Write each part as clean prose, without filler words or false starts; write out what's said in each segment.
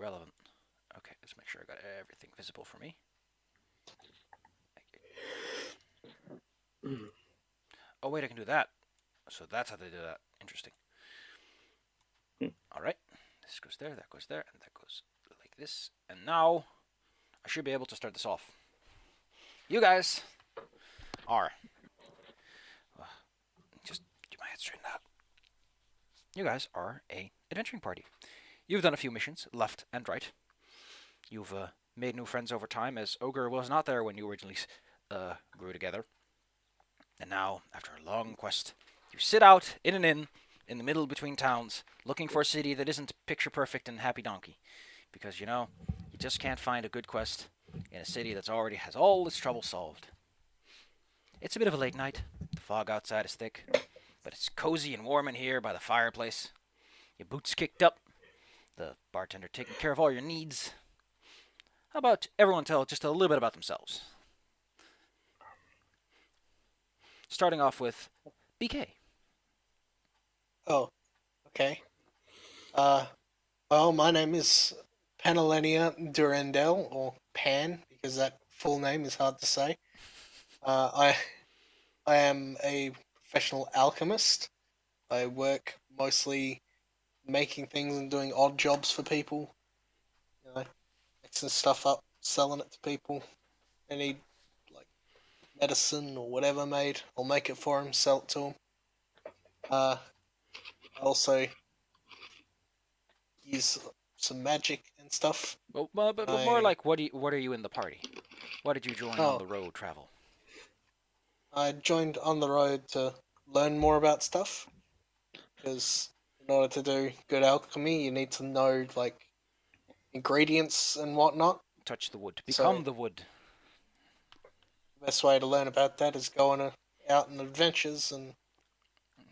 relevant. Okay, let's make sure I got everything visible for me. Oh wait, I can do that. So that's how they do that. Interesting. All right, this goes there, that goes there, and that goes like this. And now I should be able to start this off. You guys are just get my head straightened out. You guys are a adventuring party. You've done a few missions, left and right. You've made new friends over time, as Ogre was not there when you originally grew together. And now, after a long quest, you sit out in an inn in the middle between towns, looking for a city that isn't picture perfect and happy donkey. Because, you know, you just can't find a good quest in a city that's already has all its trouble solved. It's a bit of a late night. The fog outside is thick, but it's cozy and warm in here by the fireplace. Your boots kicked up, the bartender taking care of all your needs. How about everyone tell just a little bit about themselves? Starting off with BK. Oh, okay. Well, my name is Panelenia Durandel, or Pan, because that full name is hard to say. I am a professional alchemist. I work mostly making things and doing odd jobs for people. You know, mixing stuff up, selling it to people. They need like medicine or whatever made. I'll make it for them, sell it to them. I also use some magic and stuff. But more like, what are you in the party? Why did you join on the road travel? I joined on the road to learn more about stuff. Because in order to do good alchemy, you need to know like ingredients and whatnot. Touch the wood. Become the wood. The best way to learn about that is going out on adventures and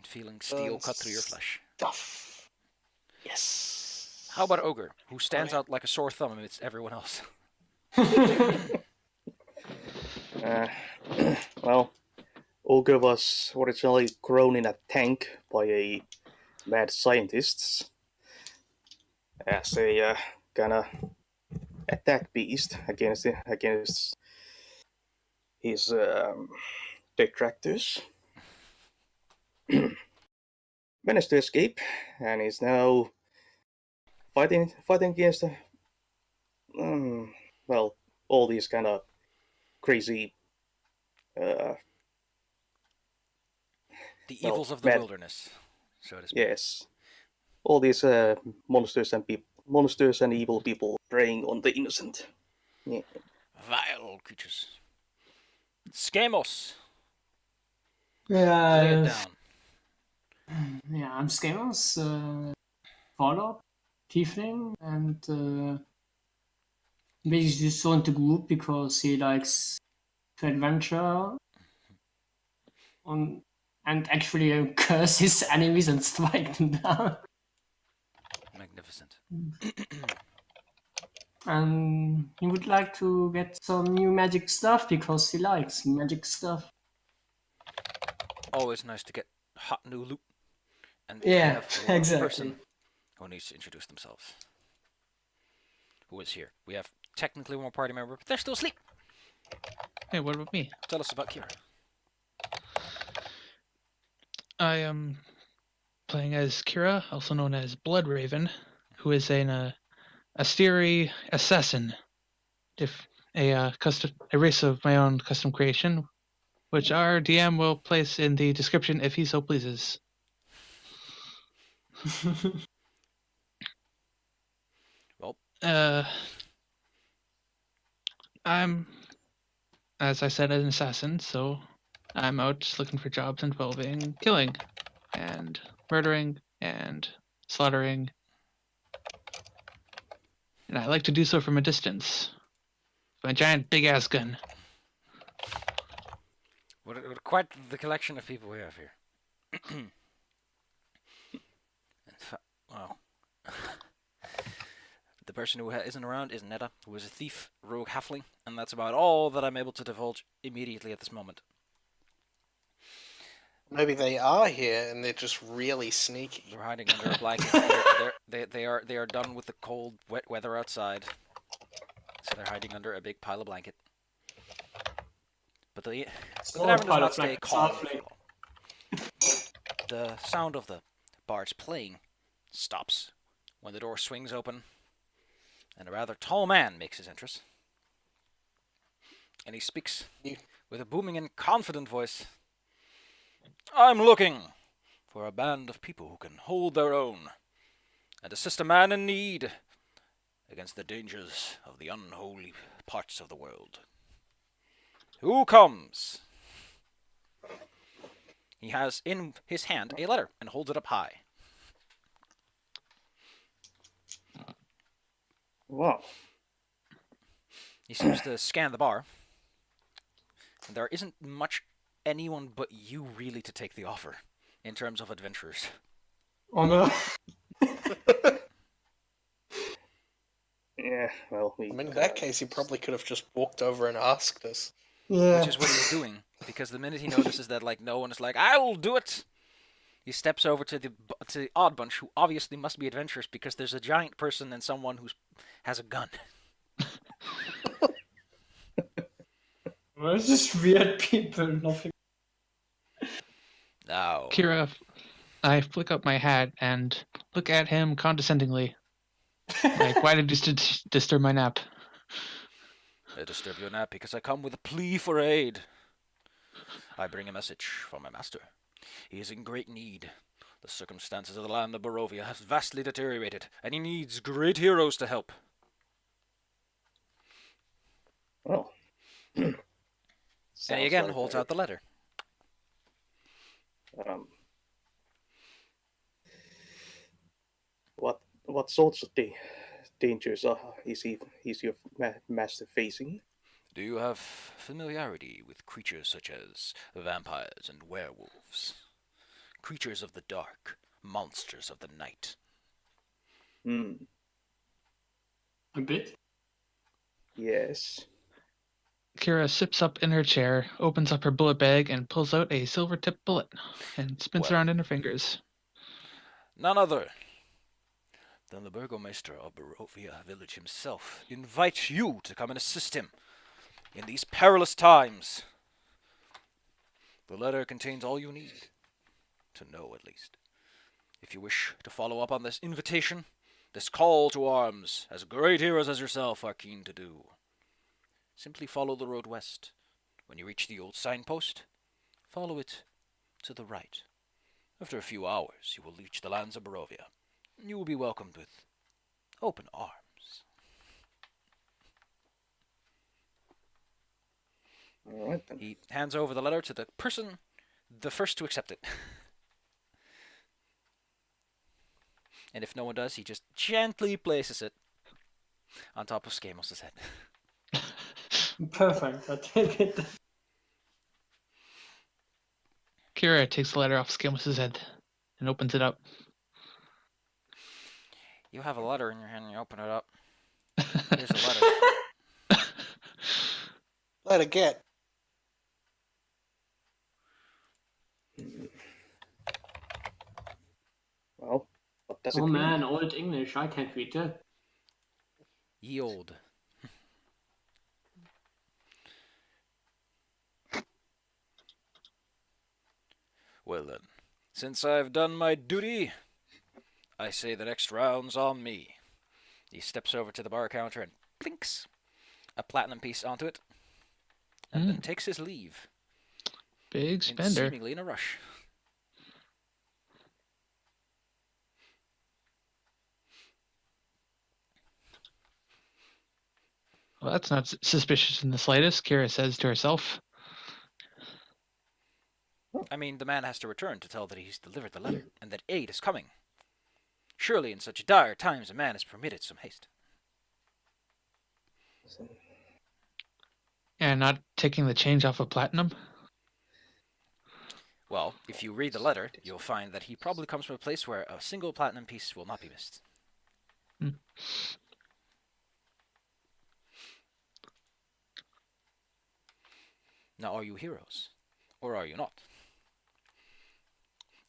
feeling steel cut through your flesh. Stuff. Yes. How about Ogre, who stands out like a sore thumb amidst everyone else? Well, Ogre was originally grown in a tank by a mad scientist as a kind of attack beast against his detractors. Managed to escape and is now fighting against well, all these kind of crazy the evils of the wilderness, so to speak. Yes, all these monsters and evil people preying on the innocent. Yeah. Vile creatures. Skamos. Yeah. Lay it down. Yeah, I'm Skamos, Warlock, Tiefling, and basically just joined the group because he likes to adventure and actually curse his enemies and strike them down. Magnificent. And he would like to get some new magic stuff because he likes magic stuff. Always nice to get hot new loot. And yeah, we have one exactly. person who needs to introduce themselves. Who is here? We have technically one more party member, but they're still asleep. Hey, what about me? Tell us about Kira. I am playing as Kira, also known as Blood Raven, who is an Asteri assassin, a race of my own custom creation, which our DM will place in the description if he so pleases. Well, I'm, as I said, an assassin, so I'm out looking for jobs involving killing and murdering and slaughtering. And I like to do so from a distance. My giant big-ass gun. What quite the collection of people we have here. Wow. The person who isn't around is Netta, who is a thief, rogue halfling, and that's about all that I'm able to divulge immediately at this moment. Maybe they are here and they're just really sneaky. They're hiding under a blanket. They are done with the cold, wet weather outside, so they're hiding under a big pile of blanket. But the Small tavern does pile not of stay blankets, calm. halfling. The sound of the bards playing stops when the door swings open, and a rather tall man makes his entrance. And he speaks with a booming and confident voice. I'm looking for a band of people who can hold their own and assist a man in need against the dangers of the unholy parts of the world. Who comes? He has in his hand a letter and holds it up high. Wow. He seems to scan the bar. And there isn't much anyone but you really to take the offer in terms of adventurers. Oh no. Yeah, well, I mean, in that case, he probably could have just walked over and asked us. Yeah. Which is what he's doing, because the minute he notices that like no one is like, I will do it, he steps over to the odd bunch, who obviously must be adventurous because there's a giant person and someone who has a gun. Well, it's just weird people, nothing. Now, Kira, I flick up my hat and look at him condescendingly. Like, why did you disturb my nap? I disturb your nap because I come with a plea for aid. I bring a message from my master. He is in great need. The circumstances of the land of Barovia have vastly deteriorated, and he needs great heroes to help. Well. And he again holds out the letter. What sorts of dangers is your master facing? Do you have familiarity with creatures such as vampires and werewolves? Creatures of the dark, monsters of the night. A bit. Yes. Kira sips up in her chair, opens up her bullet bag, and pulls out a silver-tipped bullet and spins around in her fingers. None other than the Burgomaster of Barovia village himself invites you to come and assist him in these perilous times. The letter contains all you need to know, at least. If you wish to follow up on this invitation, this call to arms, as great heroes as yourself are keen to do, simply follow the road west. When you reach the old signpost, follow it to the right. After a few hours, you will reach the lands of Barovia. You will be welcomed with open arms. All right then. He hands over the letter to the person, the first to accept it. And if no one does, he just gently places it on top of Skamos' head. Perfect. I take it. Kira takes the letter off Skamos' head and opens it up. You have a letter in your hand and you open it up. Here's a letter. Let it get. Well, what does it Oh mean? man, old English. I can't read that. Yield. Well then, since I've done my duty, I say the next round's on me. He steps over to the bar counter and plinks a platinum piece onto it, and then takes his leave, Big spender. seemingly in a rush. Well, that's not suspicious in the slightest, Kira says to herself. I mean, the man has to return to tell that he's delivered the letter, and that aid is coming. Surely in such dire times a man is permitted some haste. And not taking the change off of platinum? Well, if you read the letter, you'll find that he probably comes from a place where a single platinum piece will not be missed. Now, are you heroes? Or are you not?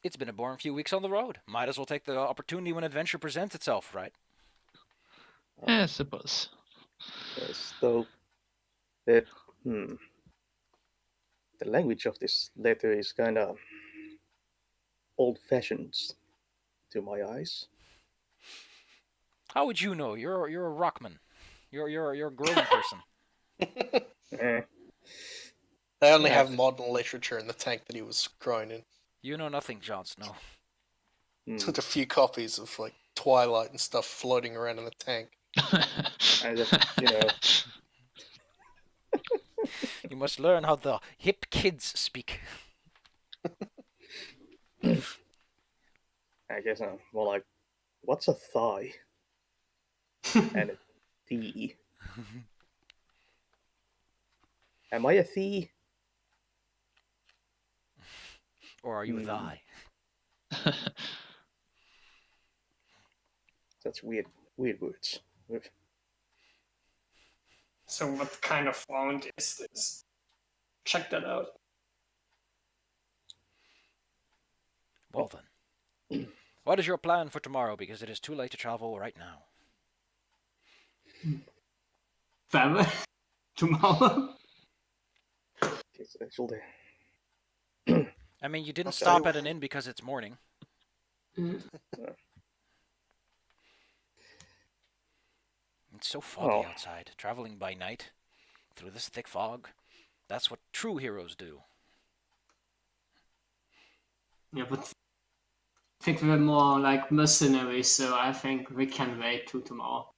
It's been a boring few weeks on the road. Might as well take the opportunity when adventure presents itself, right? I suppose. Yes, though the the language of this letter is kind of old-fashioned to my eyes. How would you know? You're a rockman. You're a grown person. Eh, They only Yeah. have modern literature in the tank that he was grown in. You know nothing, Jon Snow. Took a few copies of like Twilight and stuff floating around in the tank. I just, You must learn how the hip kids speak. I guess I'm more like, what's a thigh? And a thee. Am I a thee? Or are you thy? That's weird words. So what kind of font is this? Check that out. Well then. What is your plan for tomorrow? Because it is too late to travel right now. Travel tomorrow. It's actually I mean, you didn't Okay. stop at an inn because it's morning. It's so foggy outside. Traveling by night through this thick fog. That's what true heroes do. Yeah, but I think we're more like mercenaries, so I think we can wait till tomorrow.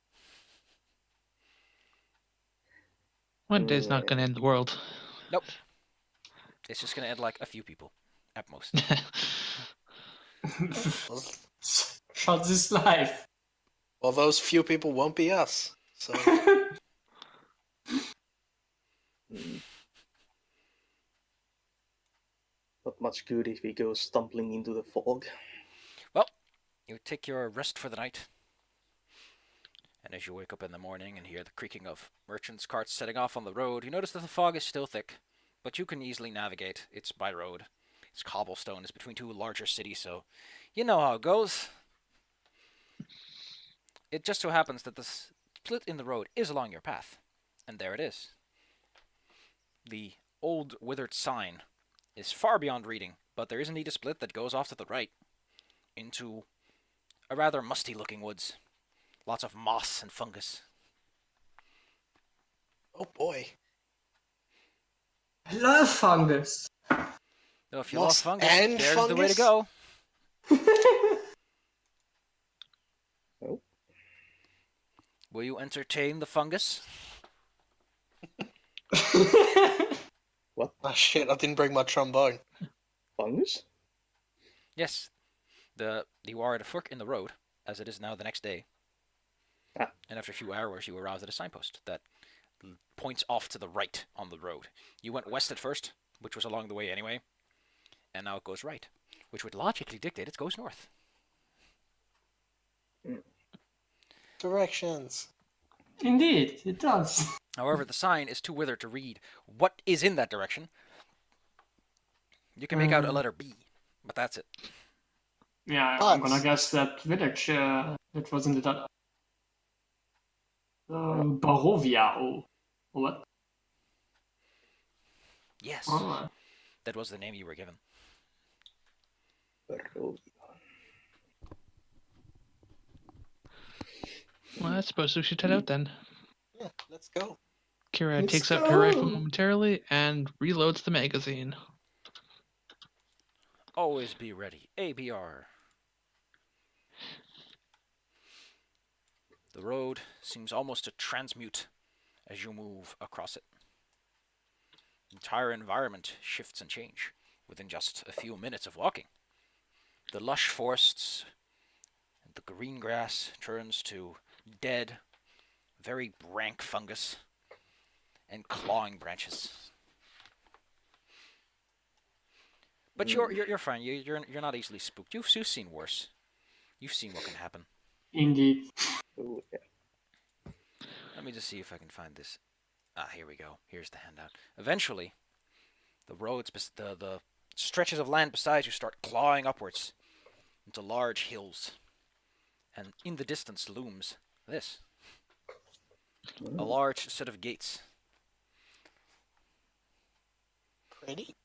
One day's not going to end the world. Nope. It's just going to end like a few people, at most. Shot this life. Well, those few people won't be us. So not much good if we go stumbling into the fog. Well, you take your rest for the night. And as you wake up in the morning and hear the creaking of merchants' carts setting off on the road, you notice that the fog is still thick, but you can easily navigate. It's by road. It's cobblestone. It's between two larger cities, so you know how it goes. It just so happens that the split in the road is along your path. And there it is. The old withered sign is far beyond reading, but there is indeed a split that goes off to the right into a rather musty-looking woods. Lots of moss and fungus. oh boy, I love fungus. So if you Moss love fungus, and there's the way to fungus? go. Oh. Will you entertain the fungus? What? ah shit! I didn't bring my trombone. Fungus? Yes. You are at a fork in the road, as it is now the next day. Ah. And after a few hours, you arrive at a signpost that points off to the right on the road. You went west at first, which was along the way anyway, and now it goes right, which would logically dictate it goes north. Directions. Indeed, it does. However, the sign is too withered to read what is in that direction. You can make out a letter B, but that's it. Yeah, I'm gonna guess that village that was in the Barovia or what? Yes, Oh, that was the name you were given. Barovia. Well, I suppose we should head out then. Yeah, let's go. Kira Let's takes out her rifle go. momentarily and reloads the magazine. Always be ready. ABR. The road seems almost to transmute as you move across it. The entire environment shifts and changes within just a few minutes of walking. The lush forests, the green grass turns to dead, very rank fungus and clawing branches. But you're fine. You're not easily spooked. You've seen worse. You've seen what can happen. indeed. Oh, yeah. Let me just see if I can find this. Ah, here we go. Here's the handout. Eventually, the roads, the Stretches of land beside you start clawing upwards into large hills. And in the distance looms this. A large set of gates. Pretty.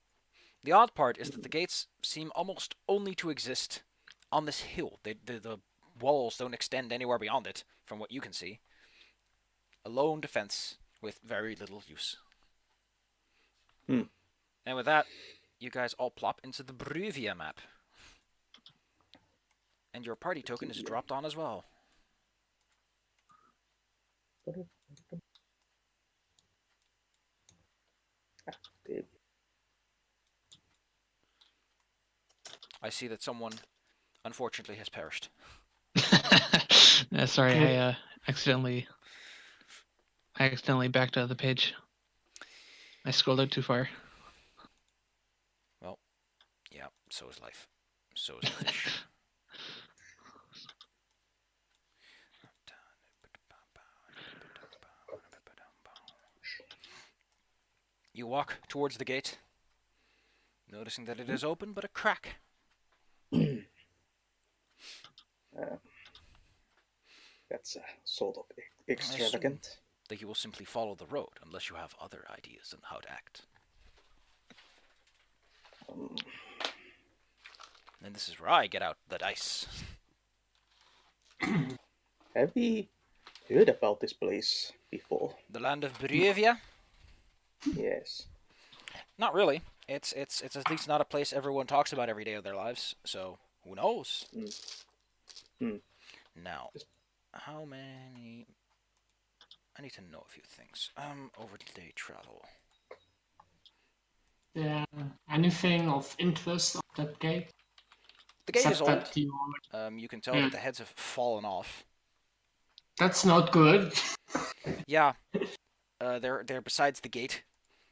The odd part is that the gates seem almost only to exist on this hill. The walls don't extend anywhere beyond it, from what you can see. A lone defense with very little use. And with that, you guys all plop into the Bruvia map. And your party token is dropped on as well. I see that someone, unfortunately, has perished. Sorry, I accidentally backed out of the page. I scrolled out too far. Well, yeah, so is life. So is the fish. You walk towards the gate, noticing that it is open but a crack. That's sort of extravagant. That you will simply follow the road unless you have other ideas on how to act. And this is where I get out the dice. Have we heard about this place before? The land of Bruvia? Yes. Not really. It's at least not a place everyone talks about every day of their lives. So who knows? Now, how many? I need to know a few things. Over day travel. Yeah, anything of interest of that gate? The gate is Except old. that you You can tell that the heads have fallen off. That's not good. Yeah. They're besides the gate.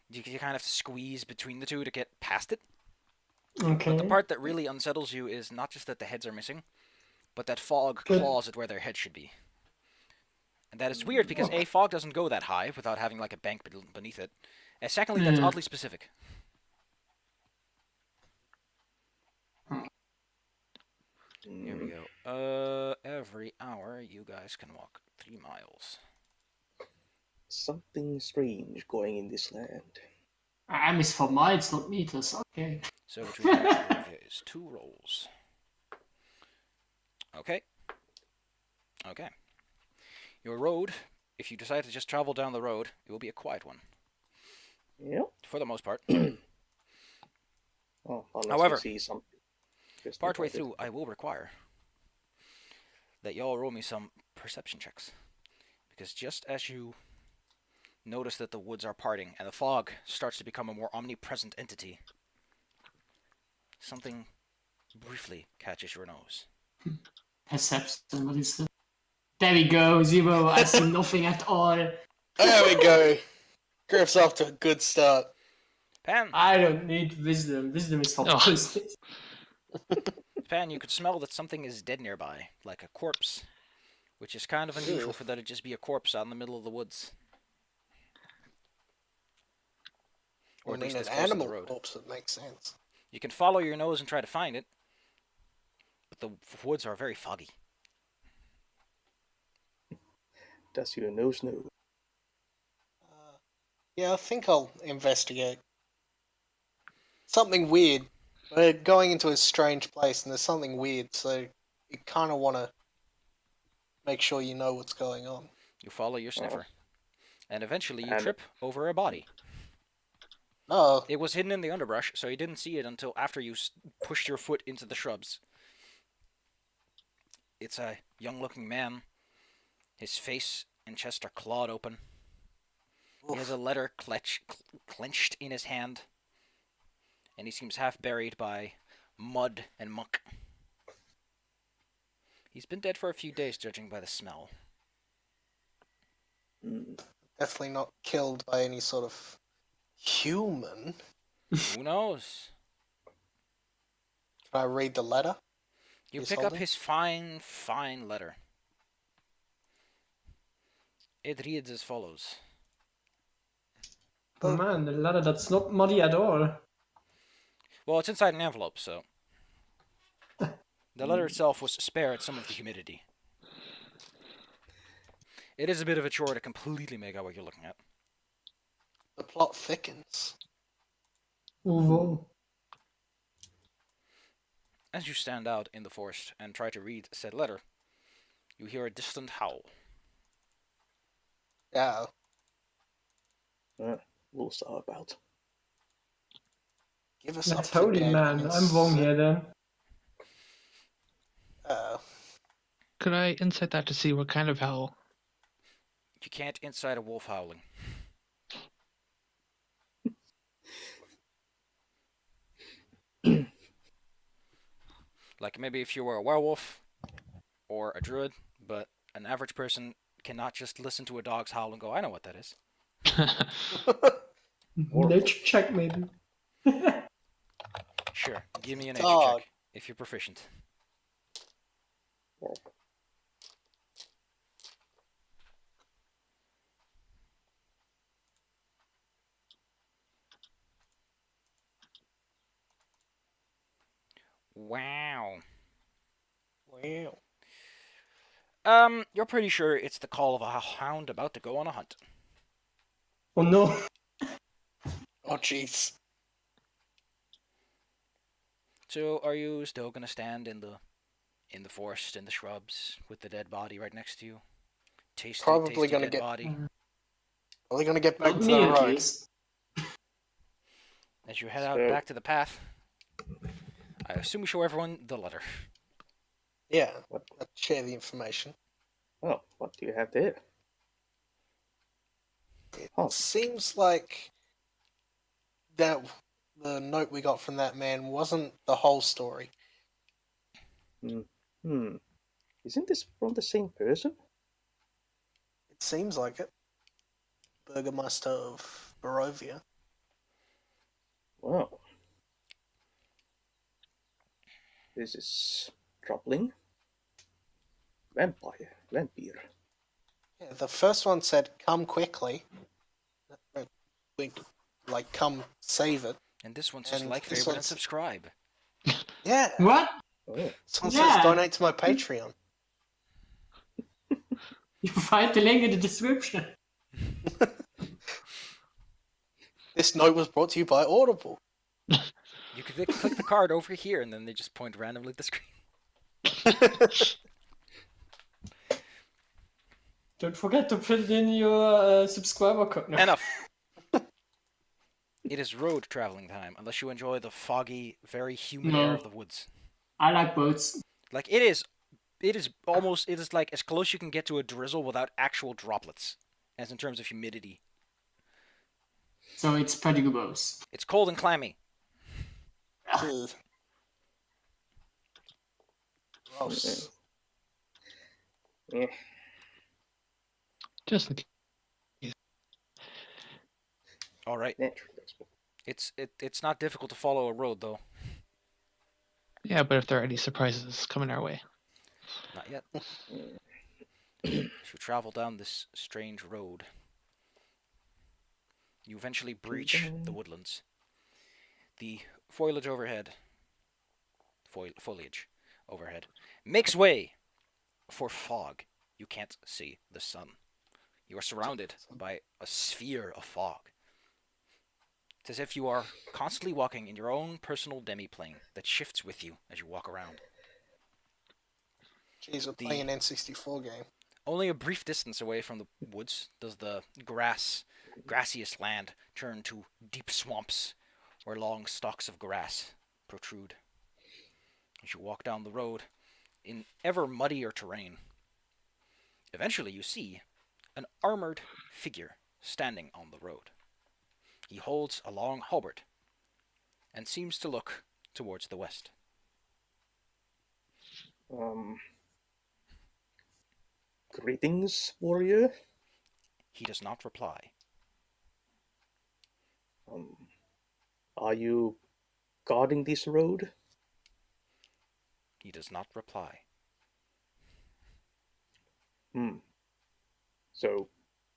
You kind of have to squeeze between the two to get past it. Okay. But the part that really unsettles you is not just that the heads are missing, but that fog claws at where their heads should be. And that is weird because A, fog doesn't go that high without having like a bank beneath it. And secondly, that's oddly specific. Here we go. Every hour you guys can walk 3 miles. Something strange going in this land. I miss for miles, not meters. Okay. So between there is 2 rolls. Okay. Okay. Your road, if you decide to just travel down the road, it will be a quiet one. Yep. For the most part. Oh, unless However, we see something. partway through, I will require that y'all roll me some perception checks. Because just as you notice that the woods are parting and the fog starts to become a more omnipresent entity, something briefly catches your nose. Perception, what is it? There we go, 0. I see nothing at all. There we go. Griff's off to a good start. Pan, I don't need wisdom. Wisdom is for pussies. Pan, you could smell that something is dead nearby, like a corpse, which is kind of unusual for that to just be a corpse out in the middle of the woods. Or at least an as close to the animal road. corpse would make sense. You can follow your nose and try to find it, but the woods are very foggy. Does your nose know? Yeah, I think I'll investigate. Something weird. We're going into a strange place and there's something weird, so you kind of want to make sure you know what's going on. You follow your sniffer, and eventually you trip over a body. Oh, It was hidden in the underbrush, so you didn't see it until after you pushed your foot into the shrubs. It's a young-looking man. His face and chest are clawed open. He has a letter clenched in his hand, and he seems half buried by mud and muck. He's been dead for a few days, judging by the smell. definitely not killed by any sort of human. Who knows? Can I read the letter? You He's pick up holding? his fine, fine letter. It reads as follows. Oh man, the letter that's not muddy at all. Well, it's inside an envelope, so the letter itself was spared some of the humidity. It is a bit of a chore to completely make out what you're looking at. The plot thickens. Whoa. As you stand out in the forest and try to read said letter, you hear a distant howl. Yeah. What's that about? Give us That's up to holy dead. man. I'm wrong here then. Could I insight that to see what kind of howl? You can't inside a wolf howling. Like maybe if you were a werewolf or a druid, but an average person cannot just listen to a dog's howl and go, I know what that is. Nature check maybe. Sure, give me a nature Dog. check if you're proficient. Wow. Wow. You're pretty sure it's the call of a hound about to go on a hunt. Oh no. Oh jeez. So, are you still gonna stand in the forest, in the shrubs, with the dead body right next to you? Tasty, Probably tasty gonna dead get- body. Are they gonna get back Not to me the at road? least. As you head out So- back to the path, I assume we show everyone the letter. Yeah. Let's share the information. Oh, what do you have there? It Oh. seems like that the note we got from that man wasn't the whole story. Isn't this from the same person? It seems like it. Burgomaster of Barovia. Wow. This is troubling. Vampire. Yeah, the first one said, "Come quickly." Like, come save it. And this one says And like, this favorite, and one's- subscribe. Yeah. What? Oh, This one Yeah. says, "Donate to my Patreon." You find the link in the description. This note was brought to you by Audible. You could click the card over here, and then they just point randomly at the screen. Don't forget to put it in your subscriber code. No. Enough. It is road traveling time, unless you enjoy the foggy, very humid air of the woods. I like boats. Like it is like as close you can get to a drizzle without actual droplets, as in terms of humidity. So it's pretty gross. It's cold and clammy. Ugh. Gross. yeah. Just in case. All right. Natural textbook. It's not difficult to follow a road though. Yeah, but if there are any surprises coming our way. Not yet. As you travel down this strange road, you eventually breach the woodlands. The foliage overhead makes way for fog. You can't see the sun. You are surrounded by a sphere of fog. It's as if you are constantly walking in your own personal demi-plane that shifts with you as you walk around. Jeez, we're playing an N64 game. Only a brief distance away from the woods does the grassiest land turn to deep swamps where long stalks of grass protrude. As you walk down the road in ever muddier terrain, eventually you see an armored figure standing on the road. He holds a long halberd and seems to look towards the west. Greetings, warrior. He does not reply. Are you guarding this road? He does not reply. So,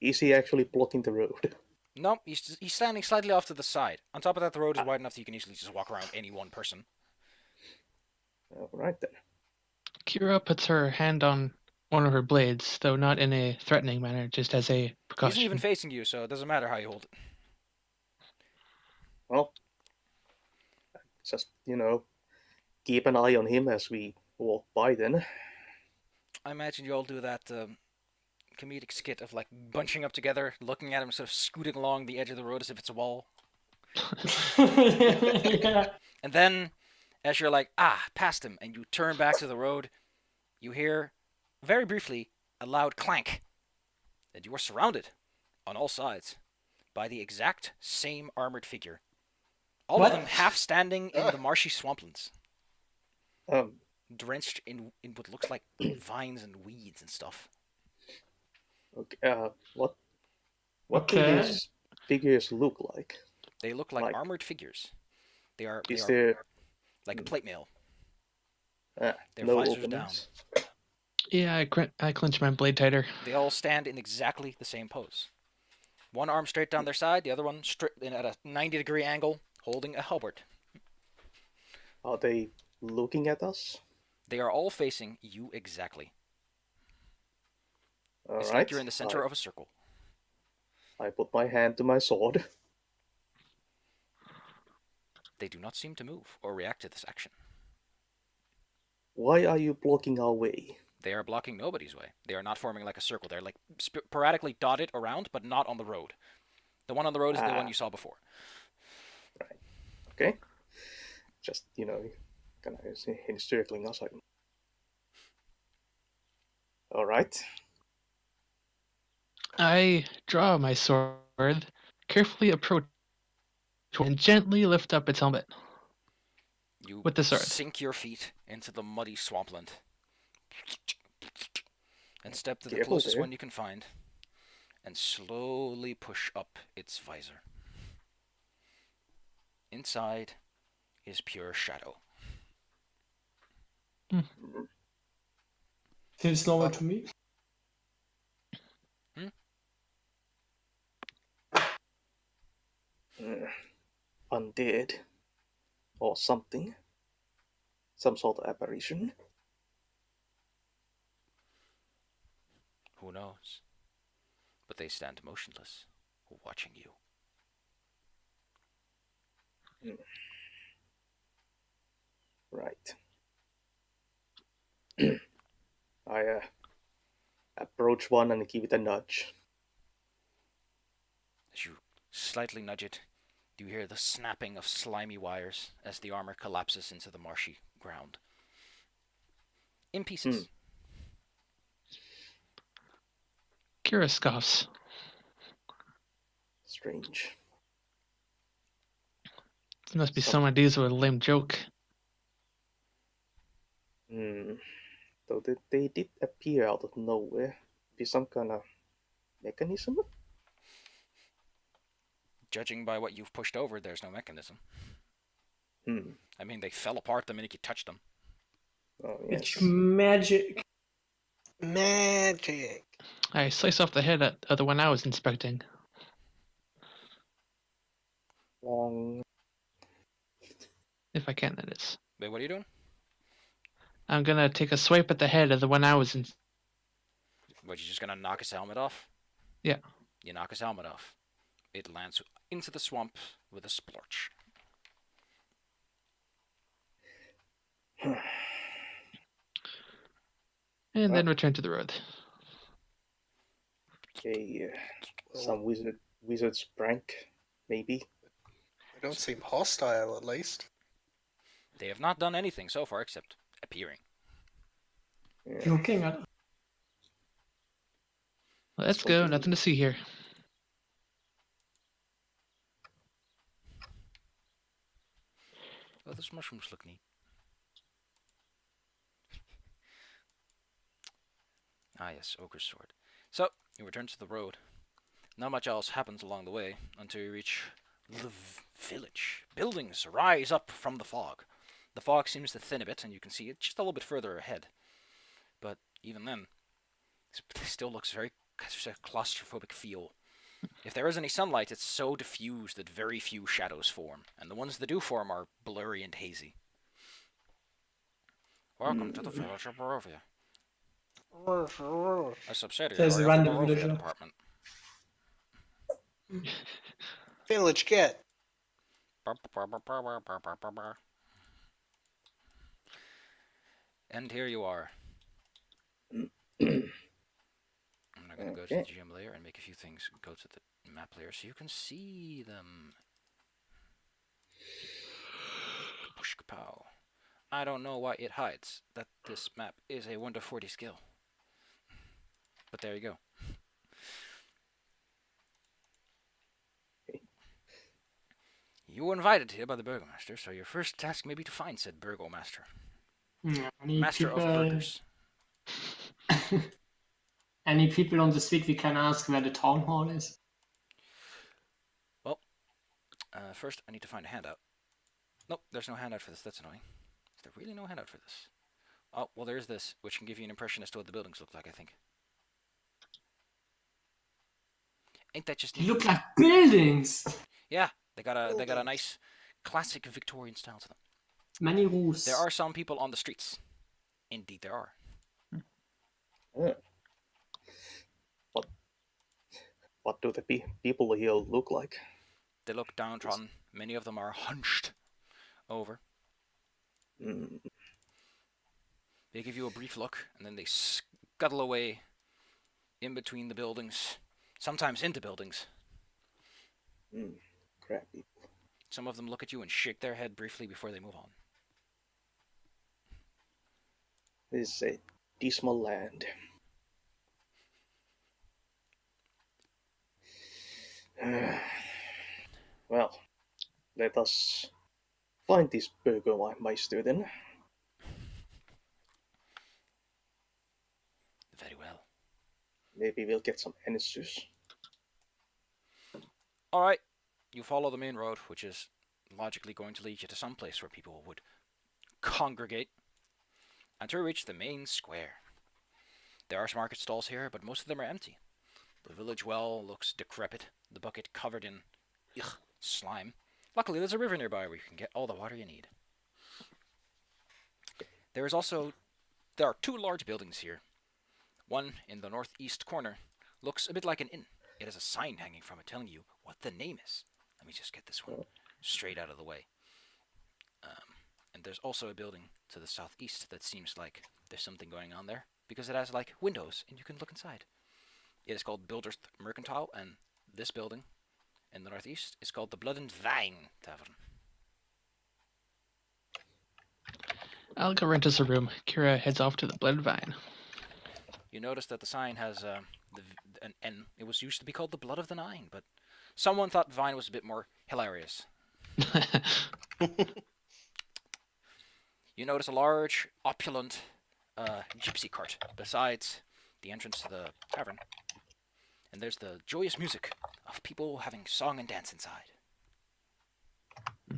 is he actually blocking the road? No, he's standing slightly off to the side. On top of that, the road is wide enough that you can easily just walk around any one person. All right then. Kira puts her hand on one of her blades, though not in a threatening manner, just as a He isn't precaution. even facing you, so it doesn't matter how you hold it. Well, just keep an eye on him as we walk by. Then. I imagine you all do that comedic skit of like bunching up together, looking at him sort of scooting along the edge of the road as if it's a wall. Yeah. And then, as you're like, past him, and you turn back to the road, you hear, very briefly, a loud clank. And you are surrounded, on all sides, by the exact same armored figure. All What? of them half standing in the marshy swamplands, Um. drenched in what looks like vines and weeds and stuff. Okay. What Okay. figures look like? They look like Like- armored figures. They are Is there like plate mail. uh, Their no visors openings? Yeah, I clench my blade tighter. They all stand in exactly the same pose. One arm straight down their side, the other one straight at a 90-degree angle, holding a halberd. Are they looking at us? They are all facing you exactly. All It's right. like you're in the center of a circle. I put my hand to my sword. They do not seem to move or react to this action. Why are you blocking our way? They are blocking nobody's way. They are not forming like a circle. They're like sporadically dotted around, but not on the road. The one on the road is the one you saw before. Right. Okay. Just kind of encircling us. All right. I draw my sword, carefully approach and gently lift up its helmet. You With the sword. sink your feet into the muddy swampland and step to the Careful closest there. one you can find and slowly push up its visor. Inside is pure shadow. Seems normal to me. Undead. Or something. Some sort of apparition. Who knows? But they stand motionless, watching you. Right. I approach one and give it a nudge. As you slightly nudge it, you hear the snapping of slimy wires as the armor collapses into the marshy ground. In pieces. Kira scoffs. Strange. There must be some ideas with a lame joke. Though they did appear out of nowhere. Be some kind of mechanism? Judging by what you've pushed over, there's no mechanism. I mean, they fell apart the minute you touched them. Oh, yes. It's magic. Magic. I slice off the head of the one I was inspecting. Long. If I can, that is. Wait, what are you doing? I'm gonna take a swipe at the head of the one I was in. What, you just gonna knock his helmet off? Yeah. You knock his helmet off. It lands into the swamp with a splorch. And then return to the road. Okay. Some wizard's prank, maybe. They don't seem hostile, at least. They have not done anything so far except appearing. Yeah. Looking at. Let's go. Nothing to see here. Oh, those mushrooms look neat. Ah, yes, Ogre's Sword. So, you return to the road. Not much else happens along the way until you reach the village. Buildings rise up from the fog. The fog seems to thin a bit, and you can see it just a little bit further ahead. But even then, it still looks very claustrophobic feel. If there is any sunlight, it's so diffused that very few shadows form, and the ones that do form are blurry and hazy. Welcome to the Fellowship of Barovia, a subsidiary There's of a the random Barovia villager. Department. Village get. And here you are. I'm going to go to the Okay. GM layer and make a few things go to the map layer so you can see them. Kapush kapow. I don't know why it hides that this map is a 1 to 40 skill. But there you go. You were invited here by the Burgomaster, so your first task may be to find said Burgomaster. Any Master people, of Burgers. any people on the street we can ask where the town hall is? First, I need to find a handout. Nope, there's no handout for this. That's annoying. Is there really no handout for this? Oh, well, there's this, which can give you an impression as to what the buildings look like, I think. Ain't that just They neat? look like buildings. Yeah, they got a nice classic Victorian style to them. Many roofs. There are some people on the streets. Indeed, there are. Yeah. What do the people here look like? They look downtrodden. Many of them are hunched over. Mm, They give you a brief look, and then they scuttle away in between the buildings, sometimes into buildings. crap people. Some of them look at you and shake their head briefly before they move on. This is a dismal land. Well, let us find this Burgermeister then. Very well. Maybe we'll get some answers. Alright, you follow the main road, which is logically going to lead you to some place where people would congregate, until you reach the main square. There are some market stalls here, but most of them are empty. The village well looks decrepit, the bucket covered in slime. Luckily, there's a river nearby where you can get all the water you need. There are 2 large buildings here. One in the northeast corner looks a bit like an inn. It has a sign hanging from it telling you what the name is. Let me just get this one straight out of the way. And there's also a building to the southeast that seems like there's something going on there, because it has like windows and you can look inside. It is called Builder's Mercantile, and this building in the northeast is called the Blood and Wine Tavern. I'll go rent us a room. Kira heads off to the Blood Vine. You notice that the sign has an N. It was used to be called the Blood of the Nine, but someone thought Vine was a bit more hilarious. You notice a large, opulent gypsy cart besides the entrance to the tavern. And there's the joyous music of people having song and dance inside.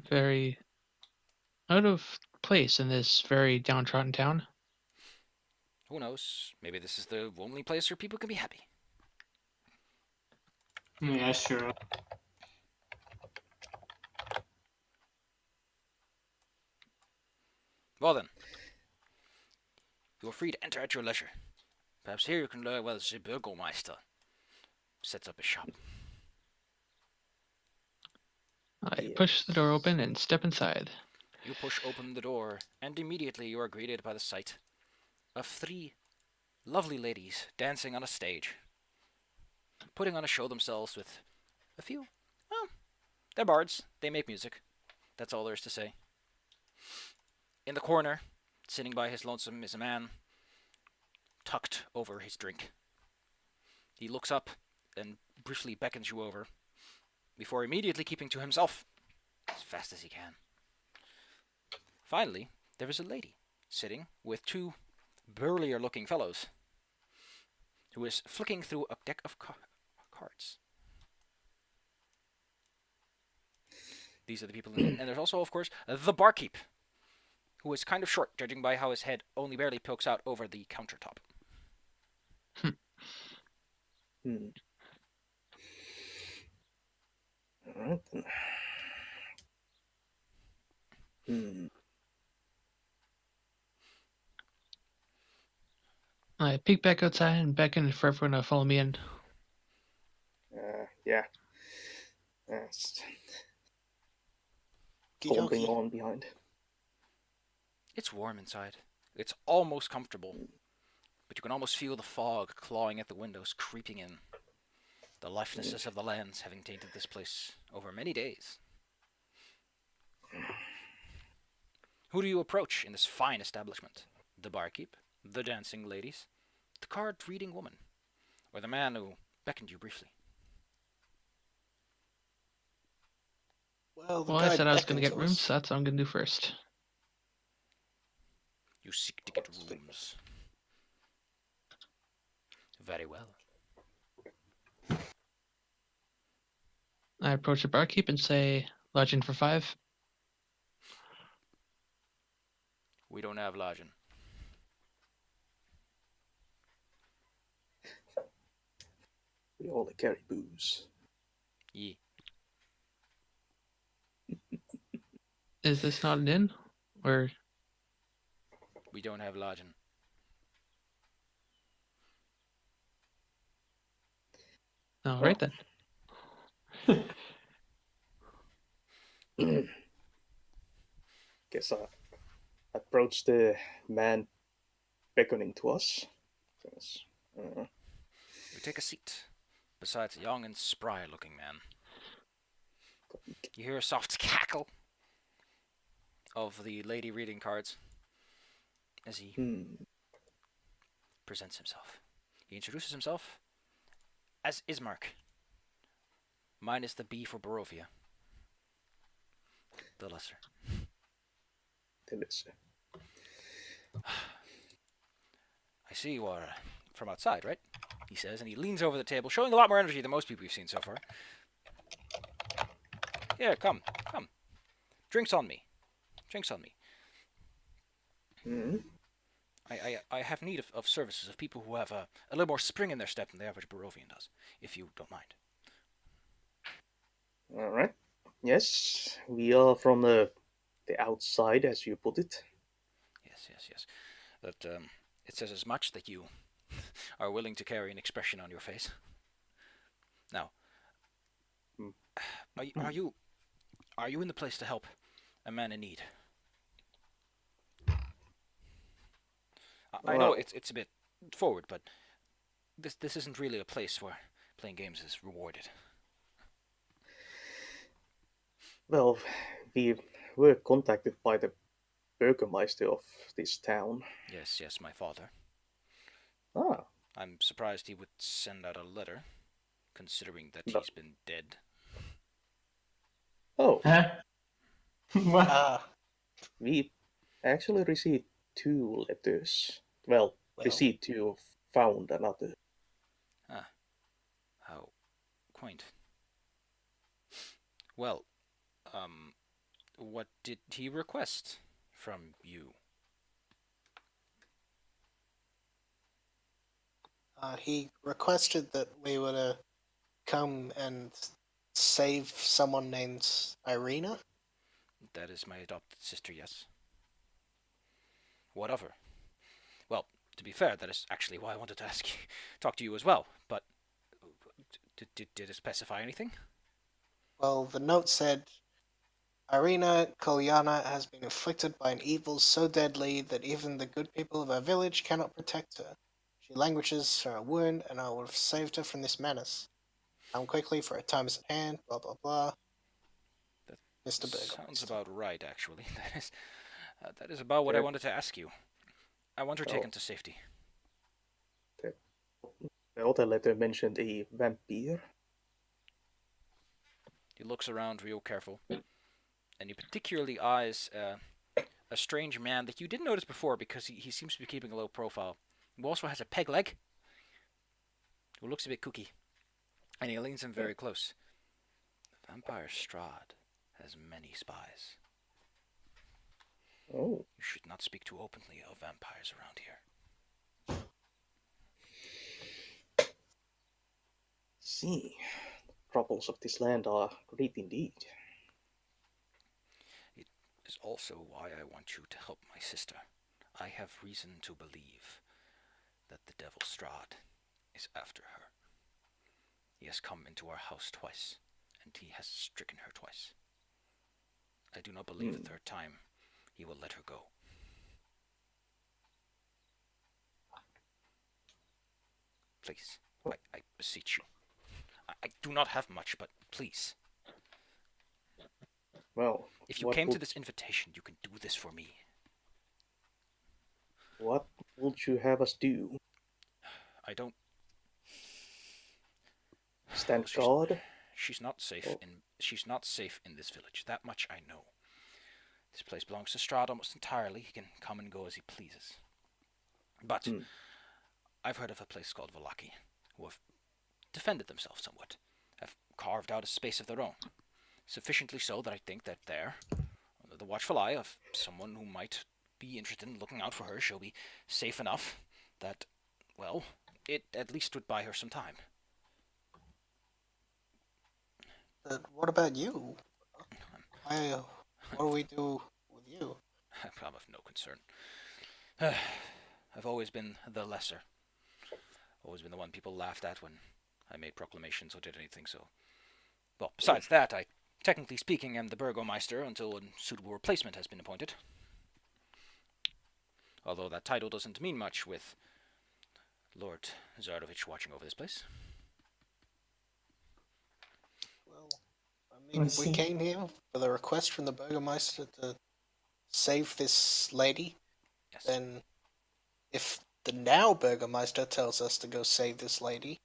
Very out of place in this very downtrodden town. Who knows? Maybe this is the only place where people can be happy. Yeah, sure. Well then, you are free to enter at your leisure. Perhaps here you can learn whether the Burgomeister sets up a shop. I push the door open and step inside. You push open the door, and immediately you are greeted by the sight of 3 lovely ladies dancing on a stage, putting on a show themselves with a few, well, they're bards, they make music. That's all there is to say. In the corner, sitting by his lonesome, is a man tucked over his drink. He looks up and briefly beckons you over, before immediately keeping to himself as fast as he can. Finally, there is a lady sitting with 2 burlier-looking fellows who is flicking through a deck of cards. These are the people, and there's also, of course, the barkeep, who is kind of short, judging by how his head only barely pokes out over the countertop. Alright then. Hmm. I peek back outside and beckon for everyone to follow me in. Yeah. It's Okie holding dokie. on behind. It's warm inside. It's almost comfortable, but you can almost feel the fog clawing at the windows, creeping in. The lifelessness of the lands having tainted this place over many days. Who do you approach in this fine establishment? The barkeep, the dancing ladies, the card-reading woman, or the man who beckoned you briefly? Well, the Well, I guy said I was going to beckoned get to rooms, us. so that's what I'm going to do first. You seek to get rooms. Very well. I approach the barkeep and say, lodging for 5. We don't have lodging. We only carry booze. Ye. Is this not an inn? Or We don't have lodging. all right then. Guess I approach the man beckoning to us. Says, We take a seat beside a young and spry-looking man. You hear a soft cackle of the lady reading cards as he presents himself. He introduces himself as Ismark, minus the B for Barovia, the lesser. I see you are from outside, right? He says, and he leans over the table, showing a lot more energy than most people we've seen so far. Yeah, come. Drinks on me. I have need of services of people who have a little more spring in their step than the average Barovian does, if you don't mind. Alright. Yes, we are from the outside, as you put it. Yes. That it says as much that you are willing to carry an expression on your face. Now, are you in the place to help a man in need? I know it's a bit forward, but this isn't really a place where playing games is rewarded. Well, we were contacted by the Burgermeister of this town. Yes, my father. Ah. I'm surprised he would send out a letter, considering that he's been dead. Oh. Huh? What? We actually received 2 letters. Well, received 2, found another. Ah, how quaint. Well, what did he request from you? He requested that we were to come and save someone named Irina. That is my adopted sister, yes. What of her? Well, to be fair, that is actually why I wanted to talk to you as well. But did it specify anything? Well, the note said, Irina Kolyana has been afflicted by an evil so deadly that even the good people of our village cannot protect her. She languishes from a wound, and I would have saved her from this menace. Come quickly, for her time is at hand, blah blah blah. That Mr. Burger. sounds about right, actually. That is about what I wanted to ask you. I want her taken to safety. The other letter mentioned a vampire. He looks around real careful, and he particularly eyes a strange man that you didn't notice before because he seems to be keeping a low profile. He also has a peg leg, who looks a bit kooky, and he leans in very close. Vampire Strahd has many spies. Oh. You should not speak too openly of vampires around here. See. troubles of this land are great indeed. It is also why I want you to help my sister. I have reason to believe that the devil Strahd is after her. He has come into our house twice, and he has stricken her twice. I do not believe the third time he will let her go. Please, I beseech you. I do not have much, but please. Well, If you came to this invitation, you can do this for me. What would you have us do? I don't... Stand Well, guard? she's not safe in this village. That much I know. This place belongs to Strahd almost entirely. He can come and go as he pleases. But I've heard of a place called Vallaki, who have defended themselves somewhat, have carved out a space of their own. Sufficiently so that I think that there, under the watchful eye of someone who might be interested in looking out for her, she'll be safe enough that, well, it at least would buy her some time. But what about you? What do we do with you? I'm of no concern. I've always been the lesser. Always been the one people laughed at when I made proclamations or did anything, so... Well, besides that, I, technically speaking, am the Burgomeister until a suitable replacement has been appointed. Although that title doesn't mean much with Lord Zardovich watching over this place. Well, I mean, we came here with a request from the Burgomeister to save this lady. Yes. Then, if the now Burgomeister tells us to go save this lady,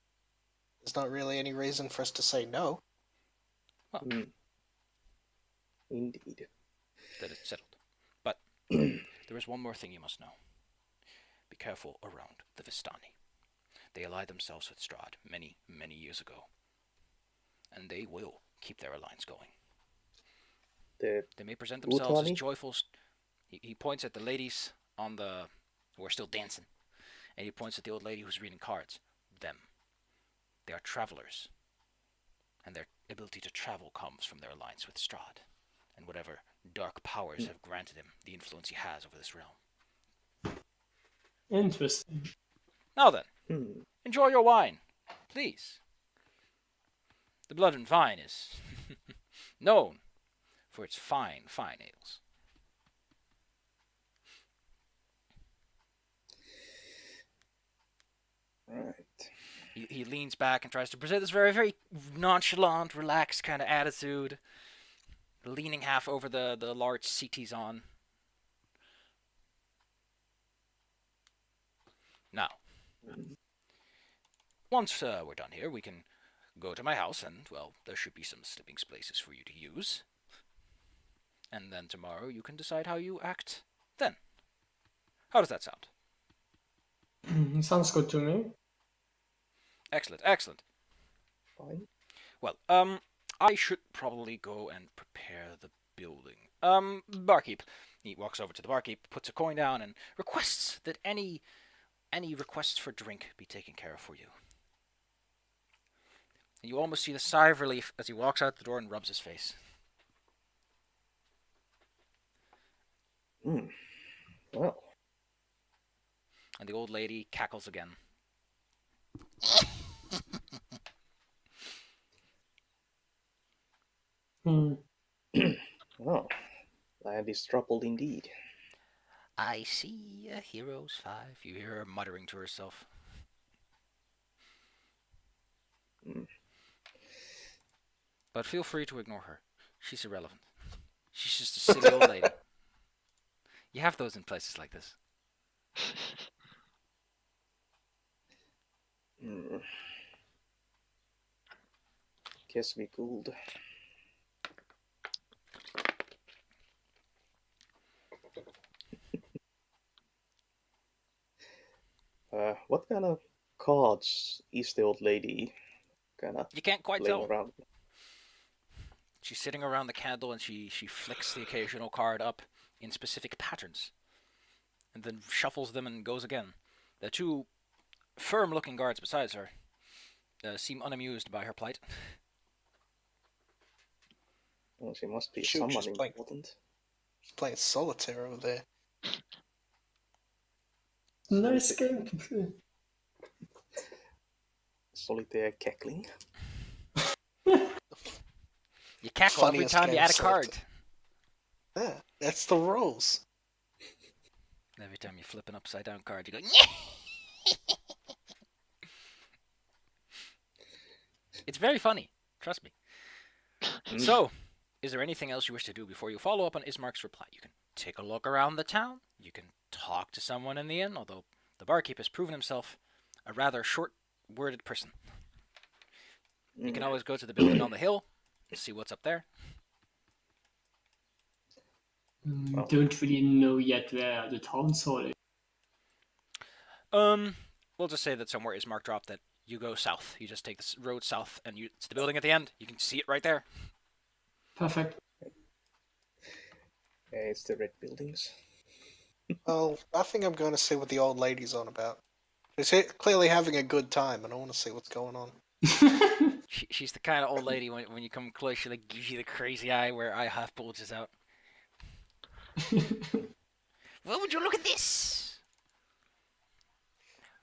there's not really any reason for us to say no. Well, Indeed. That it's settled. But there is one more thing you must know. Be careful around the Vistani. They allied themselves with Strahd many, many years ago. And they will keep their alliance going. They may present themselves as joyful... He points at the ladies on the... who are still dancing. And he points at the old lady who's reading cards. Them. They are travelers. And their ability to travel comes from their alliance with Strahd. And whatever dark powers have granted him the influence he has over this realm. Interesting. Now then, enjoy your wine, please. The Blood and Vine is known for its fine, fine ales. Right. He leans back and tries to present this very, very nonchalant, relaxed kind of attitude, leaning half over the large seat he's on. Now, once we're done here, we can go to my house and, well, there should be some sleeping spaces for you to use. And then tomorrow you can decide how you act then. How does that sound? Sounds good to me. Excellent, excellent. Fine. Well, I should probably go and prepare the building. Barkeep. He walks over to the barkeep, puts a coin down, and requests that any requests for drink be taken care of for you. And you almost see the sigh of relief as he walks out the door and rubs his face. Well. And the old lady cackles again. Well, land is troubled indeed. I see a hero's 5. You hear her muttering to herself. But feel free to ignore her. She's irrelevant. She's just a silly old lady. You have those in places like this. Guess we could. What kind of cards is the old lady You can't quite laying tell. around? She's sitting around the candle and she flicks the occasional card up in specific patterns. And then shuffles them and goes again. The 2 firm-looking guards besides her seem unamused by her plight. Well, she must be Shoot, someone she's playing- important. She's playing solitaire over there. Nice game to play. Solitaire cackling. You cackle every Funniest time you game add a solitaire. card. Yeah, that's the rules. Every time you flip an upside down card, you go, yeah! It's very funny. Trust me. So, is there anything else you wish to do before you follow up on Ismark's reply? You can take a look around the town. You can talk to someone in the inn, although the barkeep has proven himself a rather short-worded person. You can always go to the building on the hill and see what's up there. Don't really know yet where the town hall is. We'll just say that somewhere Ismark dropped that you go south. You just take the road south, and it's the building at the end. You can see it right there. Perfect. It's the red buildings. Well, I think I'm going to see what the old lady's on about. She's clearly having a good time, and I want to see what's going on. She's the kind of old lady when you come close, she like gives you the crazy eye where eye half bulges out. Well, would you look at this?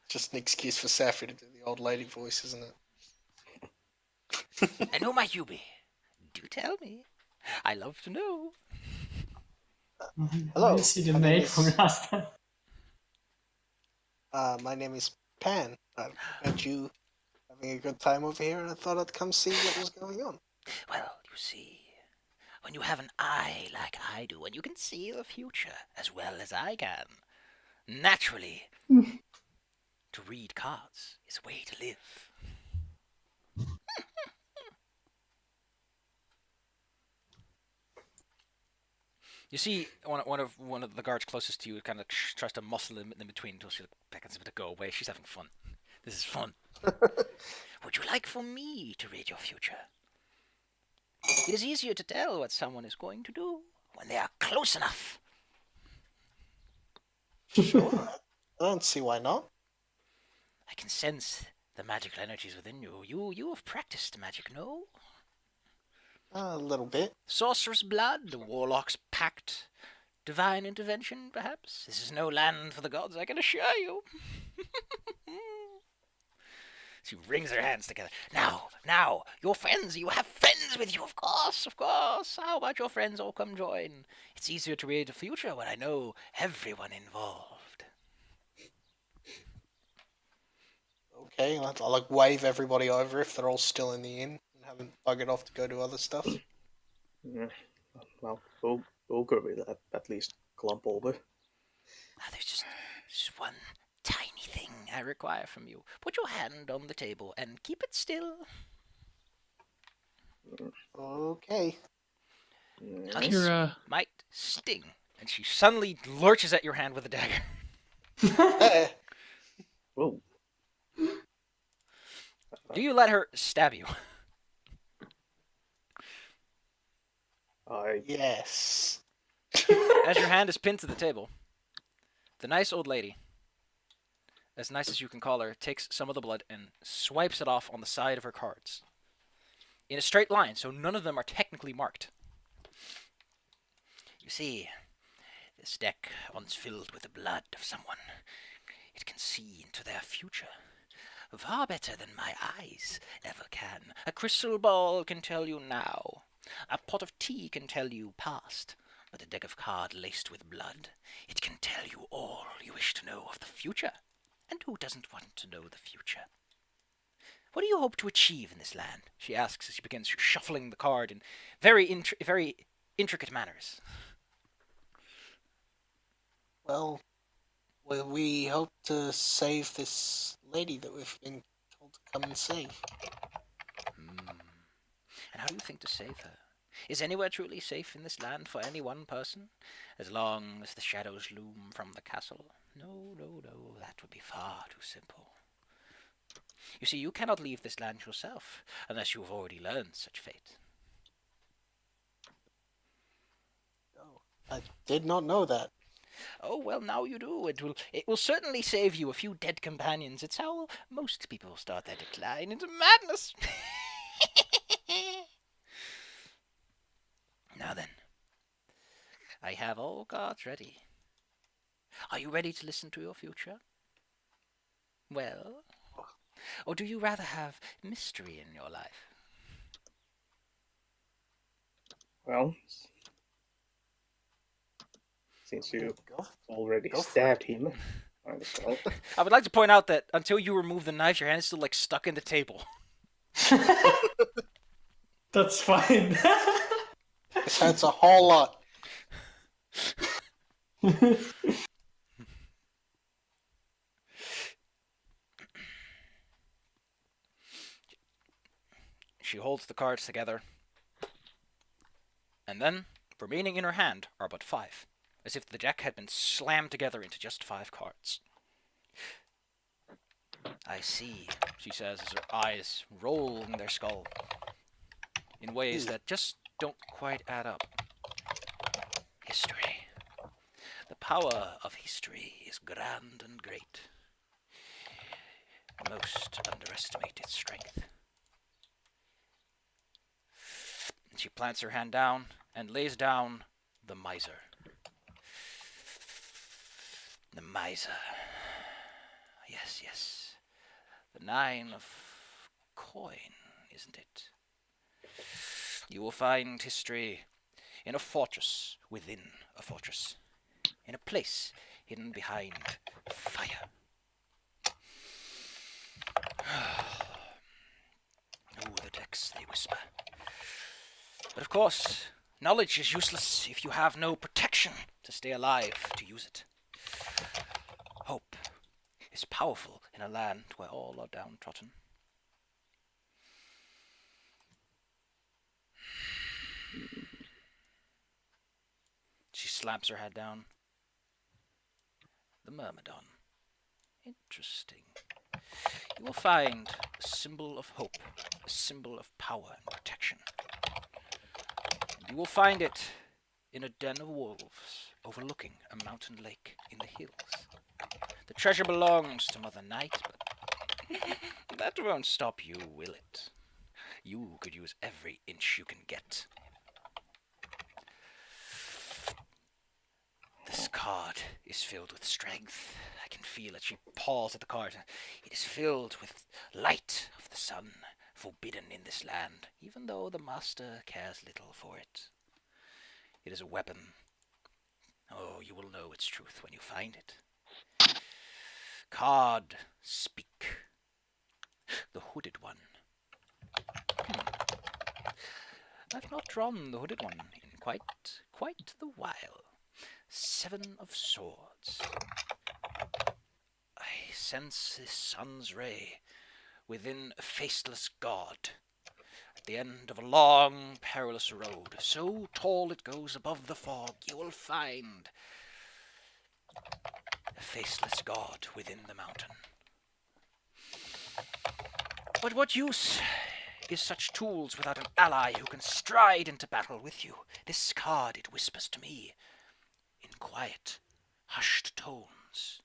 Just an excuse for Safi to do the old lady voice, isn't it? And who might you be? Do tell me. I love to know. Hello, You see the my name maid is- from last time. My name is Pan. I heard you having a good time over here, and I thought I'd come see what was going on. Well, you see, when you have an eye like I do, and you can see the future as well as I can, naturally, to read cards is a way to live. You see, one of the guards closest to you kind of tries to muscle in between until she beckons him to go away. She's having fun. This is fun. Would you like for me to read your future? It is easier to tell what someone is going to do when they are close enough. Sure. I don't see why not. I can sense the magical energies within you. You have practiced magic, no? A little bit. Sorcerer's blood, the warlock's pact, divine intervention, perhaps? This is no land for the gods, I can assure you. She wrings her hands together. Now, your friends, you have friends with you, of course. How about your friends all come join? It's easier to read the future when I know everyone involved. Okay, I'll like wave everybody over if they're all still in the inn and haven't buggered off to go do other stuff. Yeah. Well, Ogre will at least clump over. There's just one tiny thing I require from you. Put your hand on the table and keep it still. Okay. Ice Kira, might sting. And she suddenly lurches at your hand with a dagger. Eh, Whoa. Do you let her stab you? yes. As your hand is pinned to the table, the nice old lady, as nice as you can call her, takes some of the blood and swipes it off on the side of her cards. In a straight line, so none of them are technically marked. You see, this deck, once filled with the blood of someone, it can see into their future. Far better than my eyes ever can. A crystal ball can tell you now. A pot of tea can tell you past. But a deck of cards laced with blood, it can tell you all you wish to know of the future. And who doesn't want to know the future? What do you hope to achieve in this land? She asks as she begins shuffling the card in very intricate manners. Well, we hope to save this lady that we've been told to come and save. And how do you think to save her? Is anywhere truly safe in this land for any one person? As long as the shadows loom from the castle? No, that would be far too simple. You see, you cannot leave this land yourself, unless you have already learned such fate. Oh, I did not know that. Oh, well, now you do. It will certainly save you a few dead companions. It's how most people start their decline into madness. I have all cards ready. Are you ready to listen to your future? Well, or do you rather have mystery in your life? Well, since you Go, already go for stabbed him, might as well. I would like to point out that until you remove the knife, your hand is still like stuck in the table. That's fine. This hurts a whole lot. She holds the cards together, and then, remaining in her hand, are but 5, as if the deck had been slammed together into just 5 cards. I see, she says as her eyes roll in their skull in ways that just don't quite add up. History. The power of history is grand and great. Most underestimate its strength. She plants her hand down and lays down the miser. The miser. Yes, yes. The 9 of coin, isn't it? You will find history in a fortress within a fortress. In a place hidden behind fire. Oh, the decks, they whisper. But of course, knowledge is useless if you have no protection to stay alive to use it. Hope is powerful in a land where all are downtrodden. She slaps her head down. The Myrmidon. Interesting. You will find a symbol of hope, a symbol of power and protection. You will find it in a den of wolves overlooking a mountain lake in the hills. The treasure belongs to Mother Night, but that won't stop you, will it? You could use every inch you can get. This card is filled with strength. I can feel it. She paws at the card. It is filled with light of the sun, forbidden in this land, even though the master cares little for it. It is a weapon. Oh, you will know its truth when you find it. Card, speak. The hooded one. I've not drawn the hooded one in quite the while. 7 of swords. I sense this sun's ray within a faceless god. At the end of a long, perilous road, so tall it goes above the fog, you will find a faceless god within the mountain. But what use is such tools without an ally who can stride into battle with you? This card, it whispers to me, in quiet, hushed tones.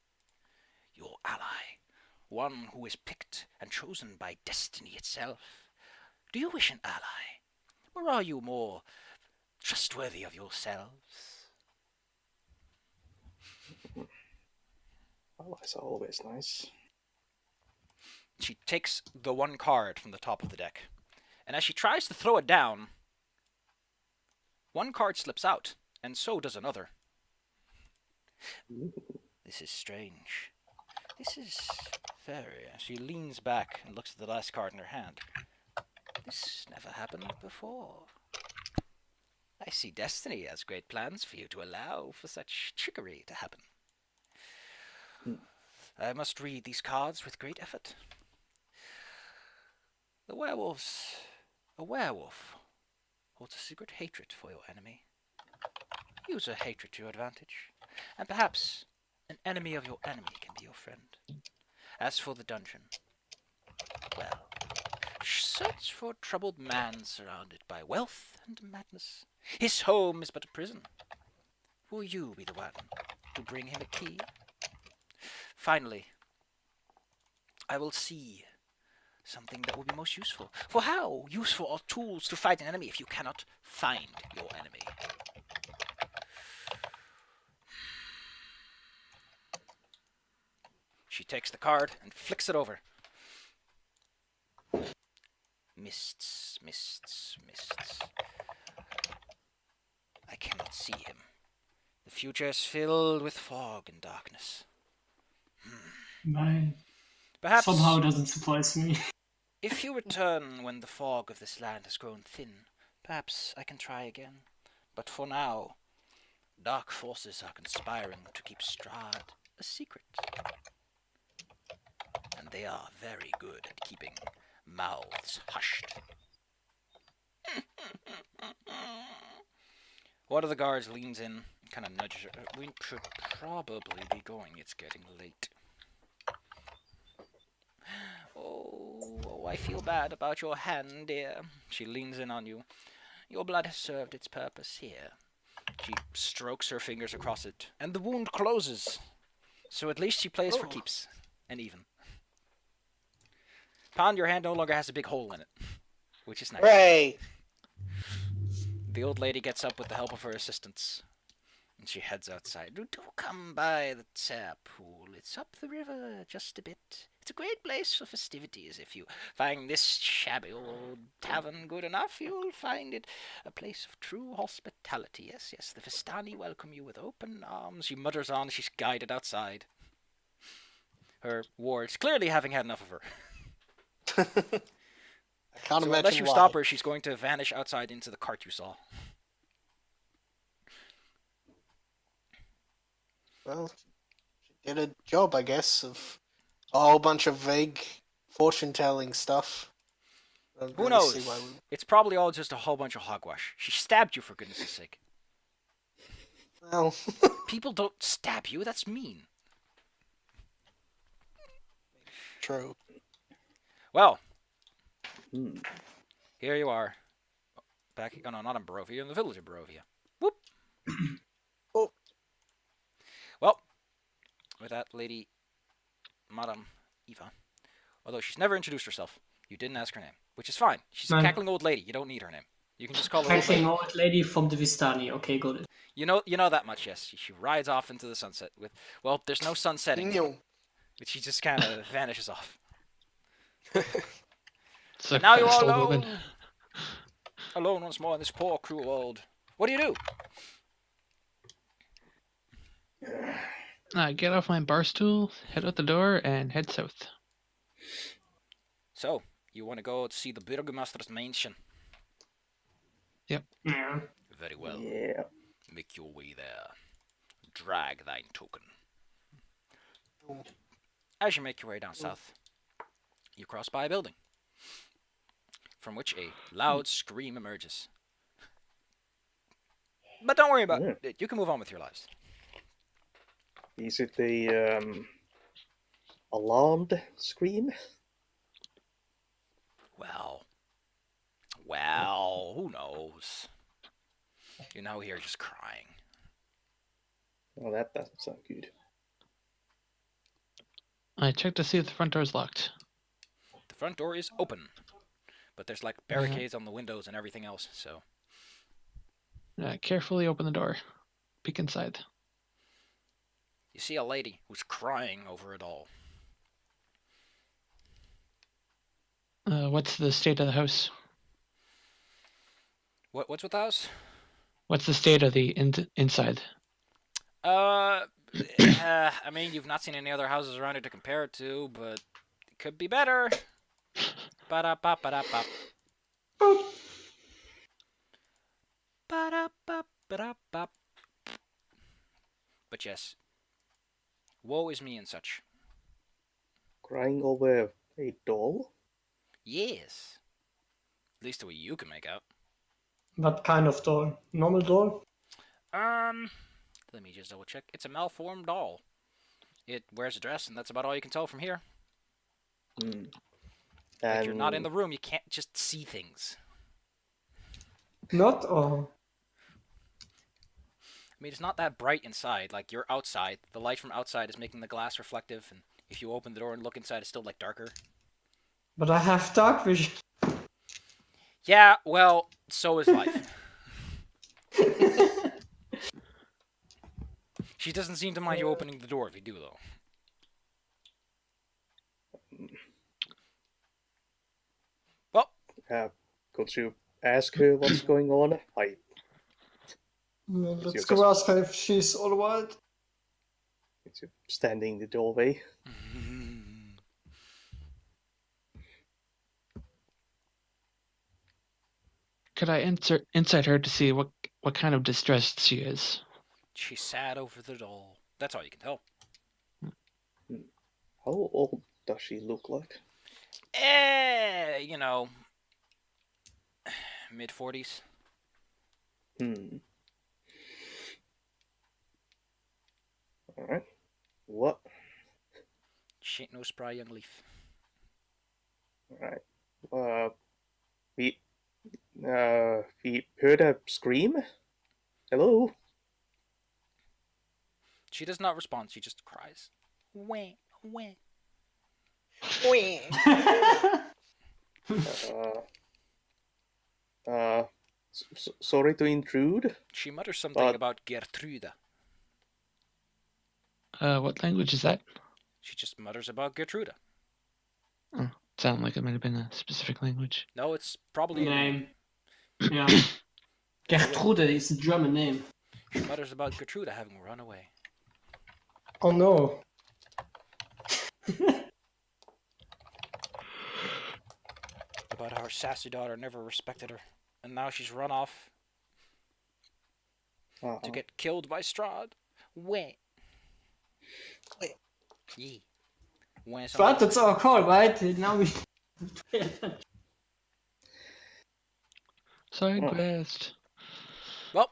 Your ally, one who is picked and chosen by destiny itself. Do you wish an ally? Or are you more trustworthy of yourselves? Allies are always nice. She takes the one card from the top of the deck, and as she tries to throw it down, one card slips out, and so does another. This is strange. This is very... She leans back and looks at the last card in her hand. This never happened before. I see destiny has great plans for you to allow for such trickery to happen. I must read these cards with great effort. The werewolves... A werewolf holds a secret hatred for your enemy. Use her hatred to your advantage, and perhaps an enemy of your enemy can be your friend. As for the dungeon, well, search for a troubled man surrounded by wealth and madness. His home is but a prison. Will you be the one to bring him a key? Finally, I will see something that will be most useful. For how useful are tools to fight an enemy if you cannot find your enemy? She takes the card and flicks it over. Mists, mists, mists. I cannot see him. The future is filled with fog and darkness. Right. Perhaps Somehow doesn't surprise me. if you return when the fog of this land has grown thin, perhaps I can try again. But for now, dark forces are conspiring to keep Strahd a secret. And they are very good at keeping mouths hushed. One of the guards leans in, kind of nudges her. We should probably be going. It's getting late. Oh, I feel bad about your hand, dear. She leans in on you. Your blood has served its purpose here. She strokes her fingers across it, and the wound closes. So at least she plays for keeps, and even. Pound, your hand no longer has a big hole in it, which is nice. Hooray! The old lady gets up with the help of her assistants, and she heads outside. Do come by the tap pool. It's up the river just a bit. It's a great place for festivities. If you find this shabby old tavern good enough, you'll find it a place of true hospitality. Yes, yes, the Vistani welcome you with open arms. She mutters on as she's guided outside. Her wards clearly having had enough of her. I can't So imagine unless you why. stop her, she's going to vanish outside into the cart you saw. Well, she did a job, I guess, of a whole bunch of vague fortune-telling stuff. I don't Who really knows? see why we- It's probably all just a whole bunch of hogwash. She stabbed you, for goodness' sake. Well, People don't stab you, that's mean. true. Well, Hmm. here you are. Back, oh no, not in Barovia, you're in the village of Barovia. Whoop! Oh. Well, with that lady, Madame Eva, although she's never introduced herself, you didn't ask her name, which is fine. She's a No. cackling old lady, you don't need her name. You can just call her old Actually, lady. an old lady from the Vistani. Okay, got it. You know that much, yes. She rides off into the sunset with, well, there's no sun setting, Nyong. but she just kind of vanishes off. It's a Now you fast are old alone. woman. Alone once more in this poor, cruel world. What do you do? I get off my bar stool, head out the door, and head south. So, you want to go to see the Burgomaster's mansion? Yeah. Very well. Yeah. Make your way there. Drag thine token. As you make your way down south, you cross by a building, from which a loud scream emerges. But don't worry about it. You can move on with your lives. Is it the alarmed scream? Well, who knows? You now hear just crying. Well, that doesn't sound good. I check to see if the front door is locked. The front door is open, but there's like barricades on the windows and everything else, so... Carefully open the door. Peek inside. You see a lady who's crying over it all. What's the state of the house? What's with the house? What's the state of the inside? I mean, you've not seen any other houses around here to compare it to, but it could be better. Ba-da-ba-ba-da-ba. Ba-da-ba-ba-da-ba. But yes, woe is me and such. Crying over a doll? Yes. At least the way you can make out. What kind of door? Normal door? Let me just double check. It's a malformed doll. It wears a dress, and that's about all you can tell from here. Hmm. If you're not in the room, you can't just see things. Not or I mean, it's not that bright inside. Like, you're outside. The light from outside is making the glass reflective, and if you open the door and look inside, it's still, like, darker. but I have dark vision. Yeah, well, so is life. She doesn't seem to mind you opening the door if you do, though. Could you ask her what's going on? Well, Is let's your go ask her if she's alright. It's standing in the doorway. Could I inside her to see what kind of distress she is? She's sad over the doll. That's all you can tell. How old does she look like? You know, mid-40s. Alright. What? She ain't no spry young leaf. Alright. We heard a scream? Hello? She does not respond. She just cries. Wah, wah. Sorry to intrude. She mutters something about Gertrude. What language is that? She just mutters about Gertrude. Oh, sounded like it might have been a specific language. No, it's probably a name. Yeah. Gertrude is a German name. She mutters about Gertrude having run away. Oh no. About how her sassy daughter never respected her, and now she's run off to get killed by Strahd. Wait. Yee. But that's our call, right? Now we. Side quest. Well,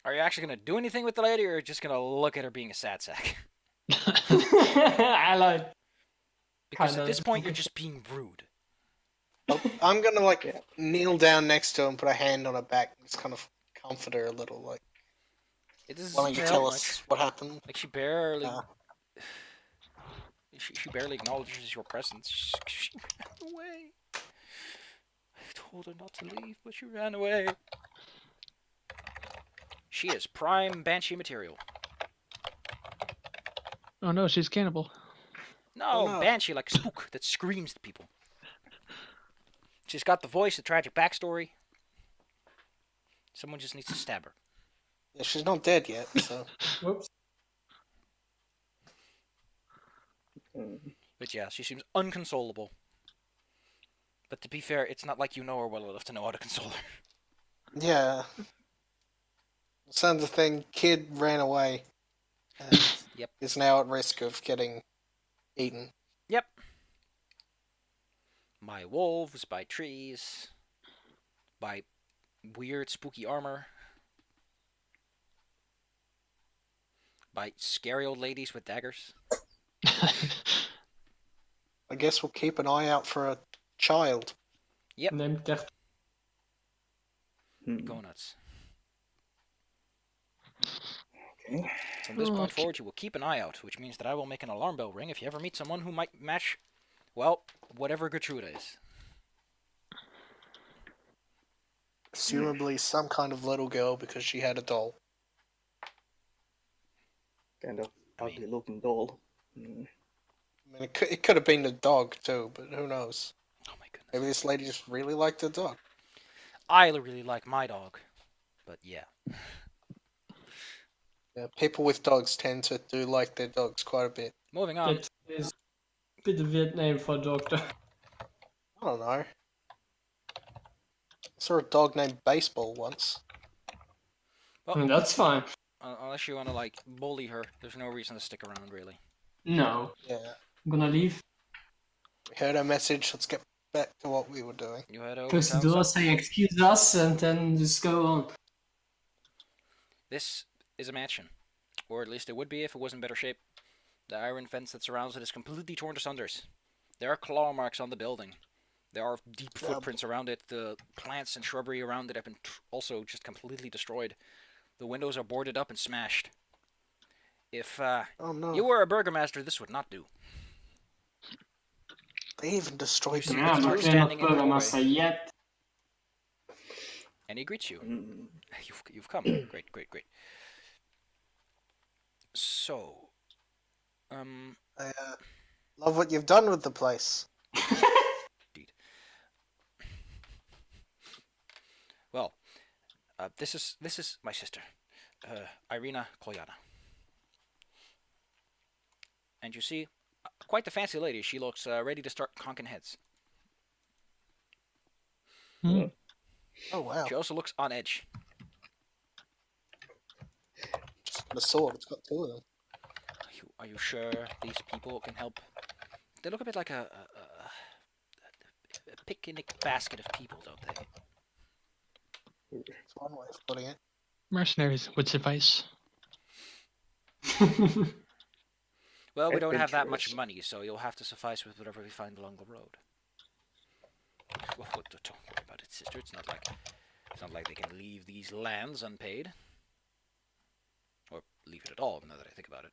are you actually going to do anything with the lady, or just going to look at her being a sad sack? I like. Because at this point, you're just being rude. I'm gonna kneel down next to her and put a hand on her back and just kind of comfort her a little. Like, It doesn't why don't you tell us what happened? Like she barely, she barely acknowledges your presence. She ran away. I told her not to leave, but she ran away. She is prime banshee material. Oh no, she's cannibal. No, Oh, no. banshee like a spook that screams to people. She's got the voice, the tragic backstory. Someone just needs to stab her. Yeah, she's not dead yet, so. Whoops. But yeah, she seems unconsolable. But to be fair, it's not like you know her well enough to know how to console her. Yeah. Sounds the thing, kid ran away. And Yep. is now at risk of getting eaten. Yep. By wolves, by trees, by weird, spooky armor, by scary old ladies with daggers. I guess we'll keep an eye out for a child. Yep. Named Gertrude. Go nuts. Okay. From this point forward, you will keep an eye out, which means that I will make an alarm bell ring if you ever meet someone who might match, well, whatever Gertrude is. Presumably some kind of little girl because she had a doll. Kind of ugly looking doll. I mean, it could have been a dog too, but who knows? Oh my goodness. Maybe this lady just really liked the dog. I really like my dog, but yeah. Yeah, people with dogs tend to do like their dogs quite a bit. Moving on. That is a bit of a weird name for a doctor. I don't know. I saw a dog named Baseball once. Well, That's fine. unless you want to, like, bully her, there's no reason to stick around, really. No. Yeah. I'm gonna leave. We heard her message, let's get back to what we were doing. You head over Close the town, door, so- say excuse us, and then just go on. This is a mansion. Or at least it would be if it was in better shape. The iron fence that surrounds it is completely torn to sunders. There are claw marks on the building. There are deep footprints around it. The plants and shrubbery around it have been also just completely destroyed. The windows are boarded up and smashed. If Oh no. you were a burgomaster, this would not do. They even destroyed the see Yeah, this but dude we're not standing in the burgomaster yet. And he greets you. Mm. You've come. Great, great, great. So, I love what you've done with the place. Well, this is my sister, Irina Kolyana. And you see, quite the fancy lady. She looks ready to start conking heads. Hmm. Oh wow! She also looks on edge. Just got a sword. It's got two of them. Are you sure these people can help? They look a bit like a picnic basket of people, don't they? It's one way of putting it. Mercenaries would suffice. Well, we don't have that Adventurers. much money, so you'll have to suffice with whatever we find along the road. Well, don't worry about it, sister. It's not like they can leave these lands unpaid, or leave it at all. Now that I think about it.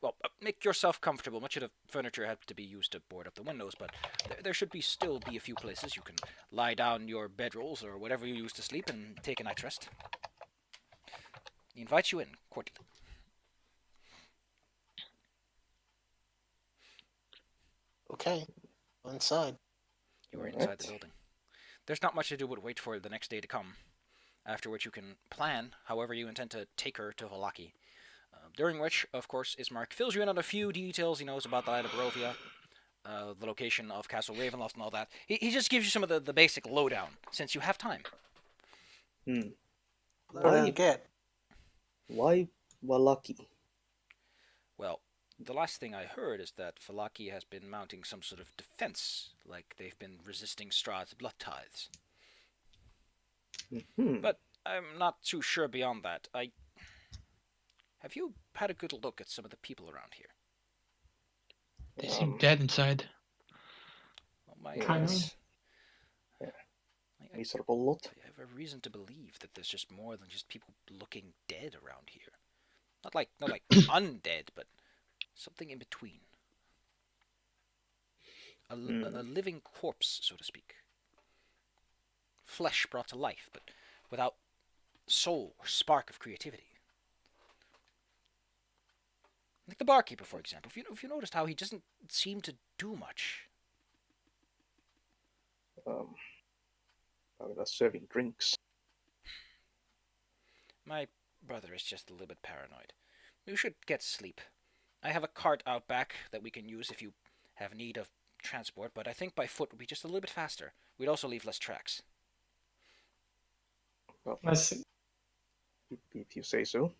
Well, make yourself comfortable. Much of the furniture had to be used to board up the windows, but there should still be a few places you can lie down your bedrolls or whatever you use to sleep and take a night's rest. He invites you in, cordially. Okay, go inside. You are inside the Alright. building. There's not much to do but wait for the next day to come, after which you can plan however you intend to take her to Valaki. During which, of course, Ismark fills you in on a few details he knows about the Isle of Barovia, the location of Castle Ravenloft and all that. He just gives you some of the basic lowdown, since you have time. Hmm. What did I get? Why Valaki? Well, the last thing I heard is that Valaki has been mounting some sort of defense, like they've been resisting Strahd's blood tithes. Hmm. But I'm not too sure beyond that. Have you had a good look at some of the people around here? They seem dead inside. Well, my Kind of. Yes. I Miserable lot. have a reason to believe that there's just more than just people looking dead around here. Not like undead, but something in between. A living corpse, so to speak. Flesh brought to life, but without soul or spark of creativity. Like the barkeeper, for example. If you noticed how he doesn't seem to do much. Probably just serving drinks. My brother is just a little bit paranoid. You should get sleep. I have a cart out back that we can use if you have need of transport, but I think by foot would be just a little bit faster. We'd also leave less tracks. Well, I see. if you say so.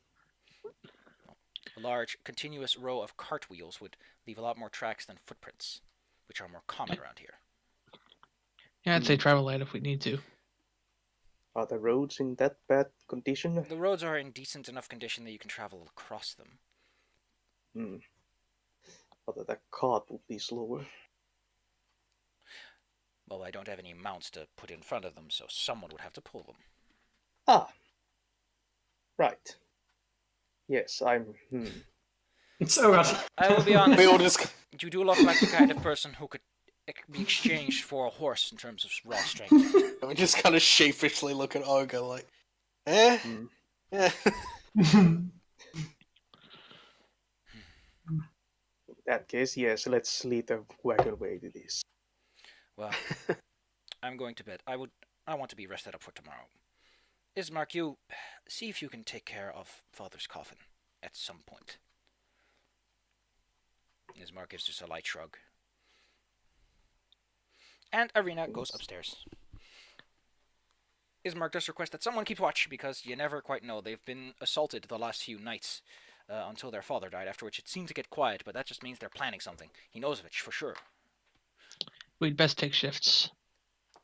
A large, continuous row of cart wheels would leave a lot more tracks than footprints, which are more common around here. Yeah, I'd say travel light if we need to. Are the roads in that bad condition? The roads are in decent enough condition that you can travel across them. Hmm. But the cart would be slower. Well, I don't have any mounts to put in front of them, so someone would have to pull them. Ah. Right. Yes, I'm. It's over. I will be We all honest, just you do look like the kind of person who could be exchanged for a horse in terms of raw strength. we just kind of sheepishly look at Ogre like, eh? Hmm. Yeah. In that case, yes, let's lead the wagon way to this. Well, I'm going to bed. I want to be rested up for tomorrow. Ismark, you see if you can take care of Father's coffin at some point. Ismark gives just a light shrug. And Irina goes upstairs. Ismark does request that someone keep watch, because you never quite know. They've been assaulted the last few nights until their father died, after which it seemed to get quiet, but that just means they're planning something. He knows of it, for sure. We'd best take shifts.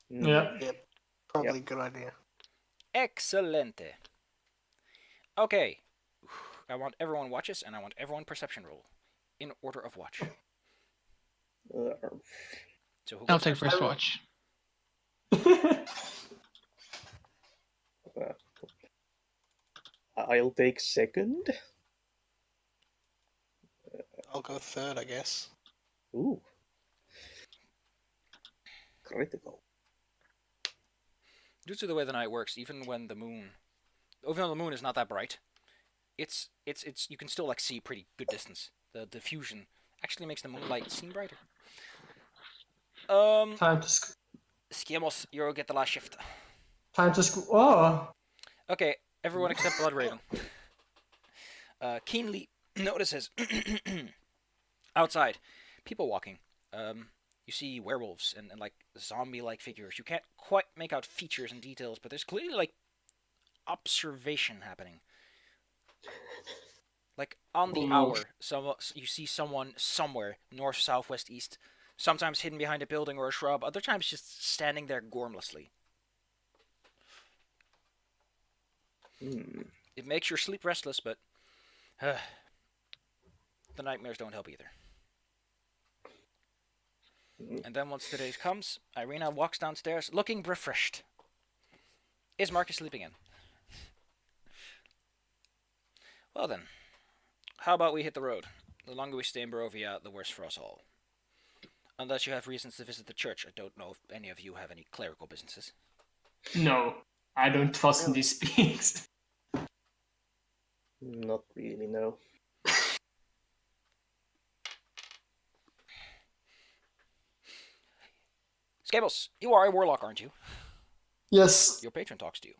Yeah. Yep. Probably a good idea. Excelente. Okay. I want everyone watches, and I want everyone perception roll. In order of watch. So who I'll goes take first? first watch. I'll take second. I'll go third, I guess. Ooh. Critical. Due to the way the night works, even though the moon is not that bright, it's you can still like see pretty good distance. The diffusion actually makes the moonlight seem brighter. Time to Skiemos, you'll get the last shift. Time to Oh, Okay, everyone except Bloodraven. Keenly notices outside people walking. You see werewolves and like zombie-like figures. You can't quite make out features and details, but there's clearly like observation happening. Like on the hour, you see someone somewhere, north, south, west, east, sometimes hidden behind a building or a shrub, other times just standing there gormlessly. It makes your sleep restless, but the nightmares don't help either. And then once the day comes, Irina walks downstairs looking refreshed. Is Marcus sleeping in? Well then, how about we hit the road? The longer we stay in Barovia, the worse for us all. Unless you have reasons to visit the church. I don't know if any of you have any clerical businesses. no. I don't trust in these beings. Not really, no. Skables, you are a warlock, aren't you? Yes. Your patron talks to you.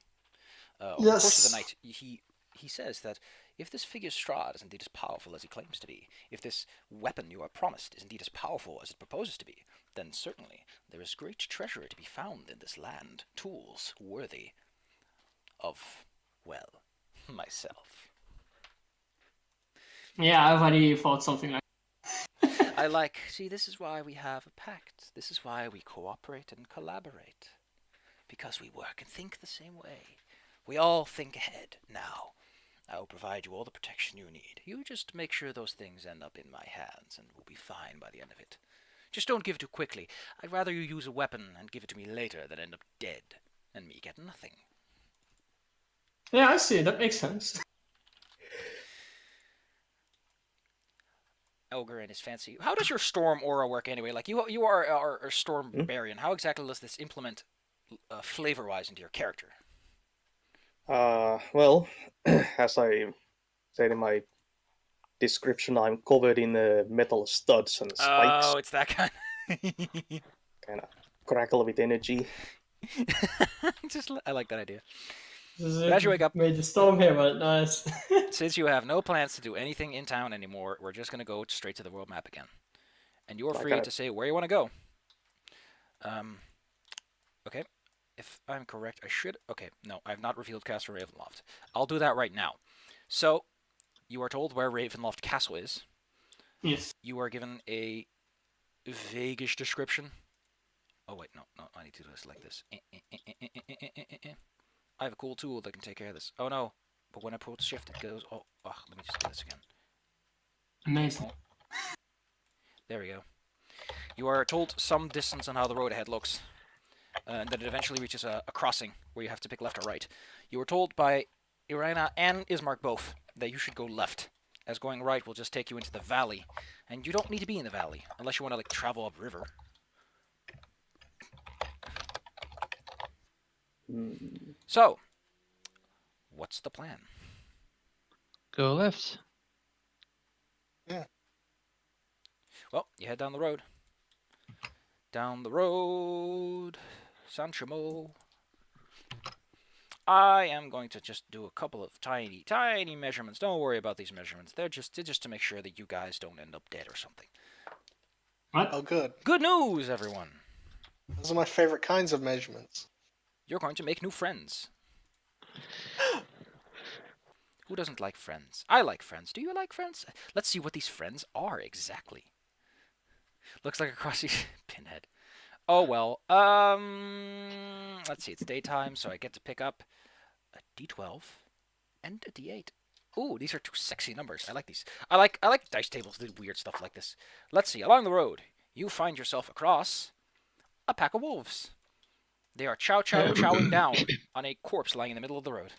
Over the course of the night, he says that if this figure Strahd is indeed as powerful as he claims to be, if this weapon you are promised is indeed as powerful as it proposes to be, then certainly there is great treasure to be found in this land, tools worthy of, well, myself. Yeah, I already thought something like See, this is why we have a pact. This is why we cooperate and collaborate. Because we work and think the same way. We all think ahead. Now, I will provide you all the protection you need. You just make sure those things end up in my hands, and we'll be fine by the end of it. Just don't give it too quickly. I'd rather you use a weapon and give it to me later than end up dead, and me get nothing. Yeah, I see. That makes sense. Ogre and his fancy. How does your storm aura work anyway? Like you are a storm barbarian. How exactly does this implement flavor-wise into your character? Well, as I said in my description, I'm covered in metal studs and spikes. Oh, it's that kind. Kind of crackle with energy. I like that idea. But as you wake up, made the storm here, but nice. Since you have no plans to do anything in town anymore, we're just gonna go straight to the world map again, and you're free to say where you want to go. Okay. If I'm correct, I should... Okay, no, I have not revealed Castle Ravenloft. I'll do that right now. So, you are told where Ravenloft Castle is. Yes. You are given a vaguish description. Oh, wait, no, I need to do this like this. I have a cool tool that can take care of this. Oh, no, but when I pull shift, it goes... Oh, let me just do this again. Amazing. There we go. You are told some distance on how the road ahead looks. And that it eventually reaches a crossing where you have to pick left or right. You were told by Irina and Ismark both that you should go left, as going right will just take you into the valley, and you don't need to be in the valley unless you want to like travel upriver. So, what's the plan? Go left. Yeah. Well, you head down the road. Down the road, Sanchimo. I am going to just do a couple of tiny measurements. Don't worry about these measurements. They're just to make sure that you guys don't end up dead or something. What? Oh, good. Good news, everyone. Those are my favorite kinds of measurements. You're going to make new friends. Who doesn't like friends? I like friends. Do you like friends? Let's see what these friends are exactly. Looks like a crossy pinhead. Oh, well. Let's see. It's daytime, so I get to pick up a D12 and a D8. Ooh, these are two sexy numbers. I like these. I like dice tables that do weird stuff like this. Let's see. Along the road, you find yourself across a pack of wolves. They are chowing down on a corpse lying in the middle of the road.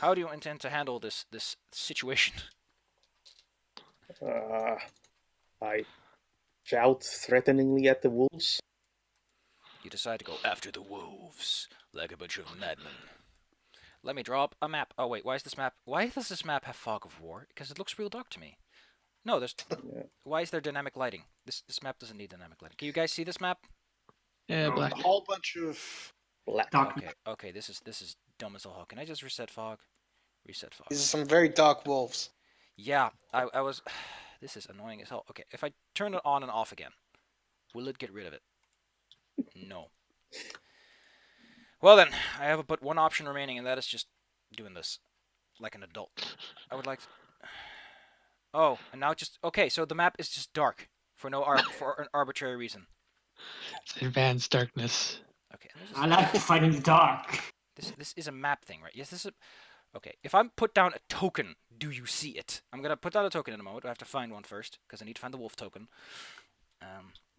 How do you intend to handle this situation? I shout threateningly at the wolves. You decide to go after the wolves like a bunch of madmen. Let me draw up a map. Oh wait, why does this map have fog of war? Because it looks real dark to me. No, there's... Why is there dynamic lighting? This map doesn't need dynamic lighting. Can you guys see this map? Yeah, No. black. A whole bunch of. Black. Dark. Okay, this is dumb as all hell. Can I just reset fog? Reset fog. These are some very dark wolves. Yeah, I was... This is annoying as hell. Okay, if I turn it on and off again, will it get rid of it? No. Well then, I have but one option remaining, and that is just doing this like an adult. I would like to... Oh, and now just... Okay, so the map is just dark for for an arbitrary reason. It's advanced darkness. Okay, and I like to fight in the dark. this is a map thing, right? Yes, this is... Okay, if I put down a token, do you see it? I'm gonna put down a token in a moment. I have to find one first, because I need to find the wolf token.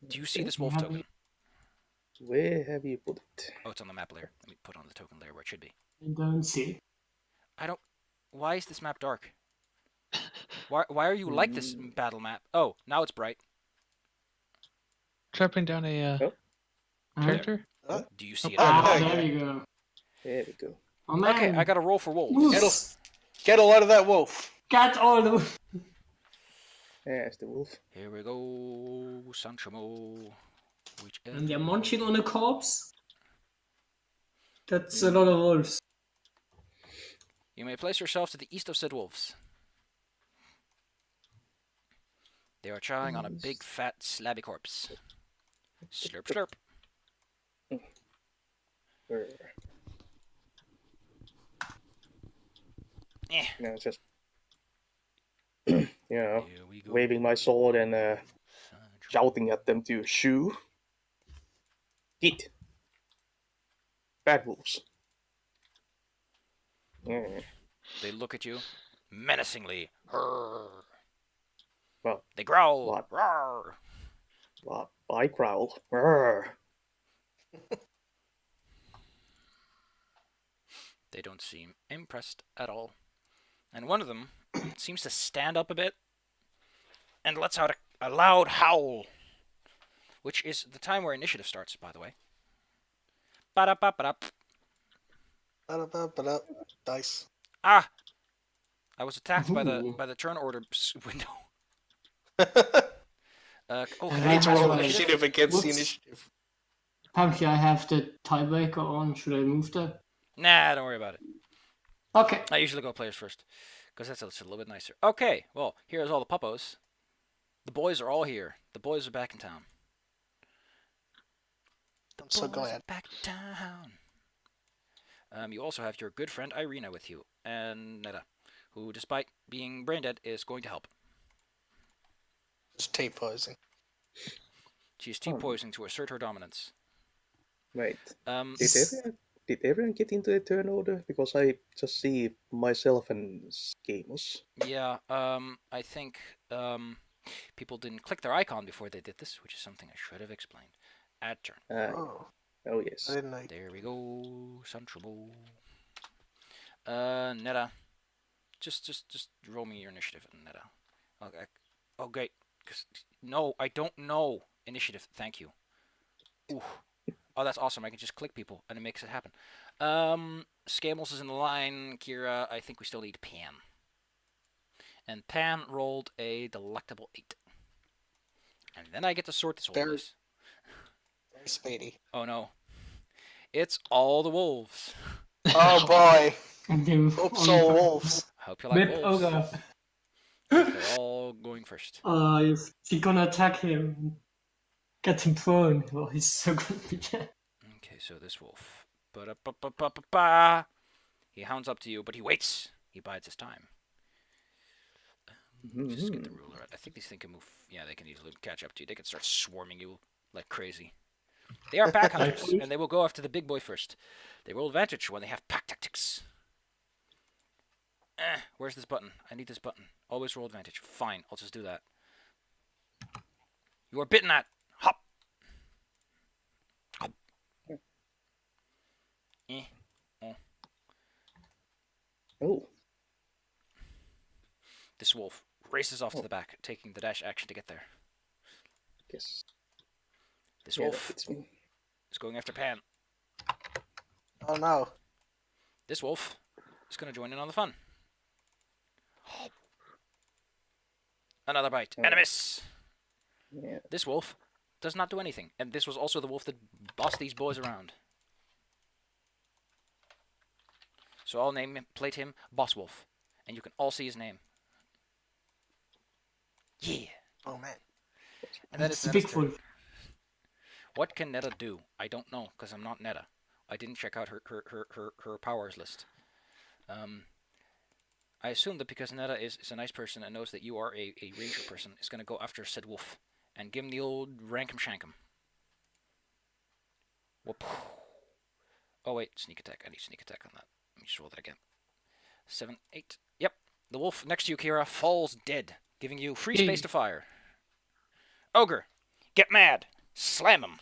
Do you see this wolf token? Where have you put it? Oh, it's on the map layer. Let me put on the token layer where it should be. I don't see. I don't... Why is this map dark? Why are you like this battle map? Oh, now it's bright. Trapping down a character. Do you see it? Ah, Okay. there you go. There we go. Oh man. Okay, I got a roll for wolves. Wolves. Get a lot of that wolf. Get all the. There's the wolf. Here we go, Sanchamo. Which And they're munching on a corpse. That's a lot of wolves. You may place yourself to the east of said wolves. They are chowing on a big, fat, slabby corpse. Slurp, slurp. Brr. Eh. No, it's just you know, Here we go. waving my sword and Sanchamo. shouting at them to shoo. Get. Bad wolves. Yeah. They look at you menacingly. Hurr. Well, They growl. what? Roar. But I growl. Brr. They don't seem impressed at all. And one of them seems to stand up a bit and lets out a loud howl, which is the time where initiative starts, by the way. Ba-da-ba-ba-da. Ba-da-ba-ba-da. Dice. Ah! I was attacked by Ooh. the turn order window. I Oh, I can I need to pass roll on initiative against the Whoops. initiative. Apparently, I have the tiebreaker on. Should I move that? Nah, don't worry about it. Okay. I usually go players first, because that's a little bit nicer. Okay, well, here's all the puppos. The boys are all here. The boys are back in town. I'm so Boys are glad. back in town. You also have your good friend Irina with you, and Netta, who, despite being brain dead, is going to help. Just T-posing. She's T-poising to assert her dominance. Wait. Um, Did everyone get into the turn order? Because I just see myself and Schemos. yeah, I think people didn't click their icon before they did this, which is something I should have explained. Add turn. Oh, Oh yes. I didn't know. There we go, Santrobo. Netta, just roll me your initiative, Netta. Okay. Oh, great. No, I don't know initiative. Thank you. Ooh. Oh, that's awesome. I can just click people, and it makes it happen. Scamels is in the line. Kira, I think we still need Pan. And Pan rolled a delectable 8. And then I get to sort this whole Very- list. Very speedy. Oh, no. It's all the wolves. Oh boy. And then Oops, all wolves. Hope you like Whip wolves. ogre. They're all going first. If you're gonna attack him, get him prone. Oh, he's so gonna be dead. Okay, so this wolf. Ba-da-ba-ba-ba-ba. He hounds up to you, but he waits. He bides his time. Just get the ruler out. I think these things can move. Yeah, they can easily catch up to you. They can start swarming you like crazy. They are pack hunters, and they will go after the big boy first. They roll advantage when they have pack tactics. Where's this button? I need this button. Always roll advantage. Fine, I'll just do that. You are bitten at. Hop. Hop. Oh. This wolf races off to the back, taking the dash action to get there. Yes. This Yeah, wolf it's me. is going after Pan. Oh no. This wolf is going to join in on the fun. Another bite. And a miss. Yeah. This wolf does not do anything. And this was also the wolf that bossed these boys around. So I'll plate him Boss Wolf. And you can all see his name. Yeah. Oh man. And then It's it's the Netta's big turn. wolf. What can Netta do? I don't know, because I'm not Netta. I didn't check out her powers list. I assume that because Netta is a nice person and knows that you are a ranger person, is going to go after said wolf and give him the old rankum shankum. Whoop. Oh wait, sneak attack. I need sneak attack on that. Let me just roll that again. 7, 8. Yep. The wolf next to you, Kira, falls dead, giving you free space to fire. Ogre, get mad. Slam him.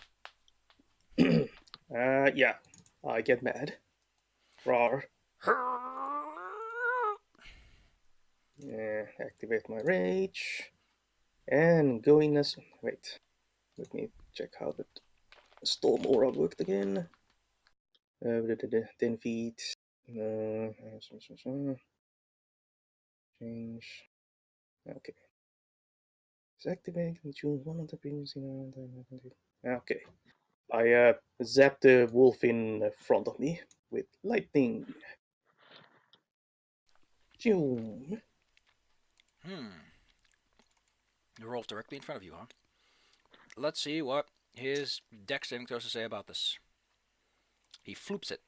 Yeah. I get mad. Roar. Activate my rage. And going as... Wait. Let me check how the storm aura worked again. 10 feet. Change. Okay. It's activated and choose one of the previous. Okay. I zap the wolf in front of me with lightning. Zoom. You roll directly in front of you, huh? Let's see what his dex saving throws to say about this. He floops it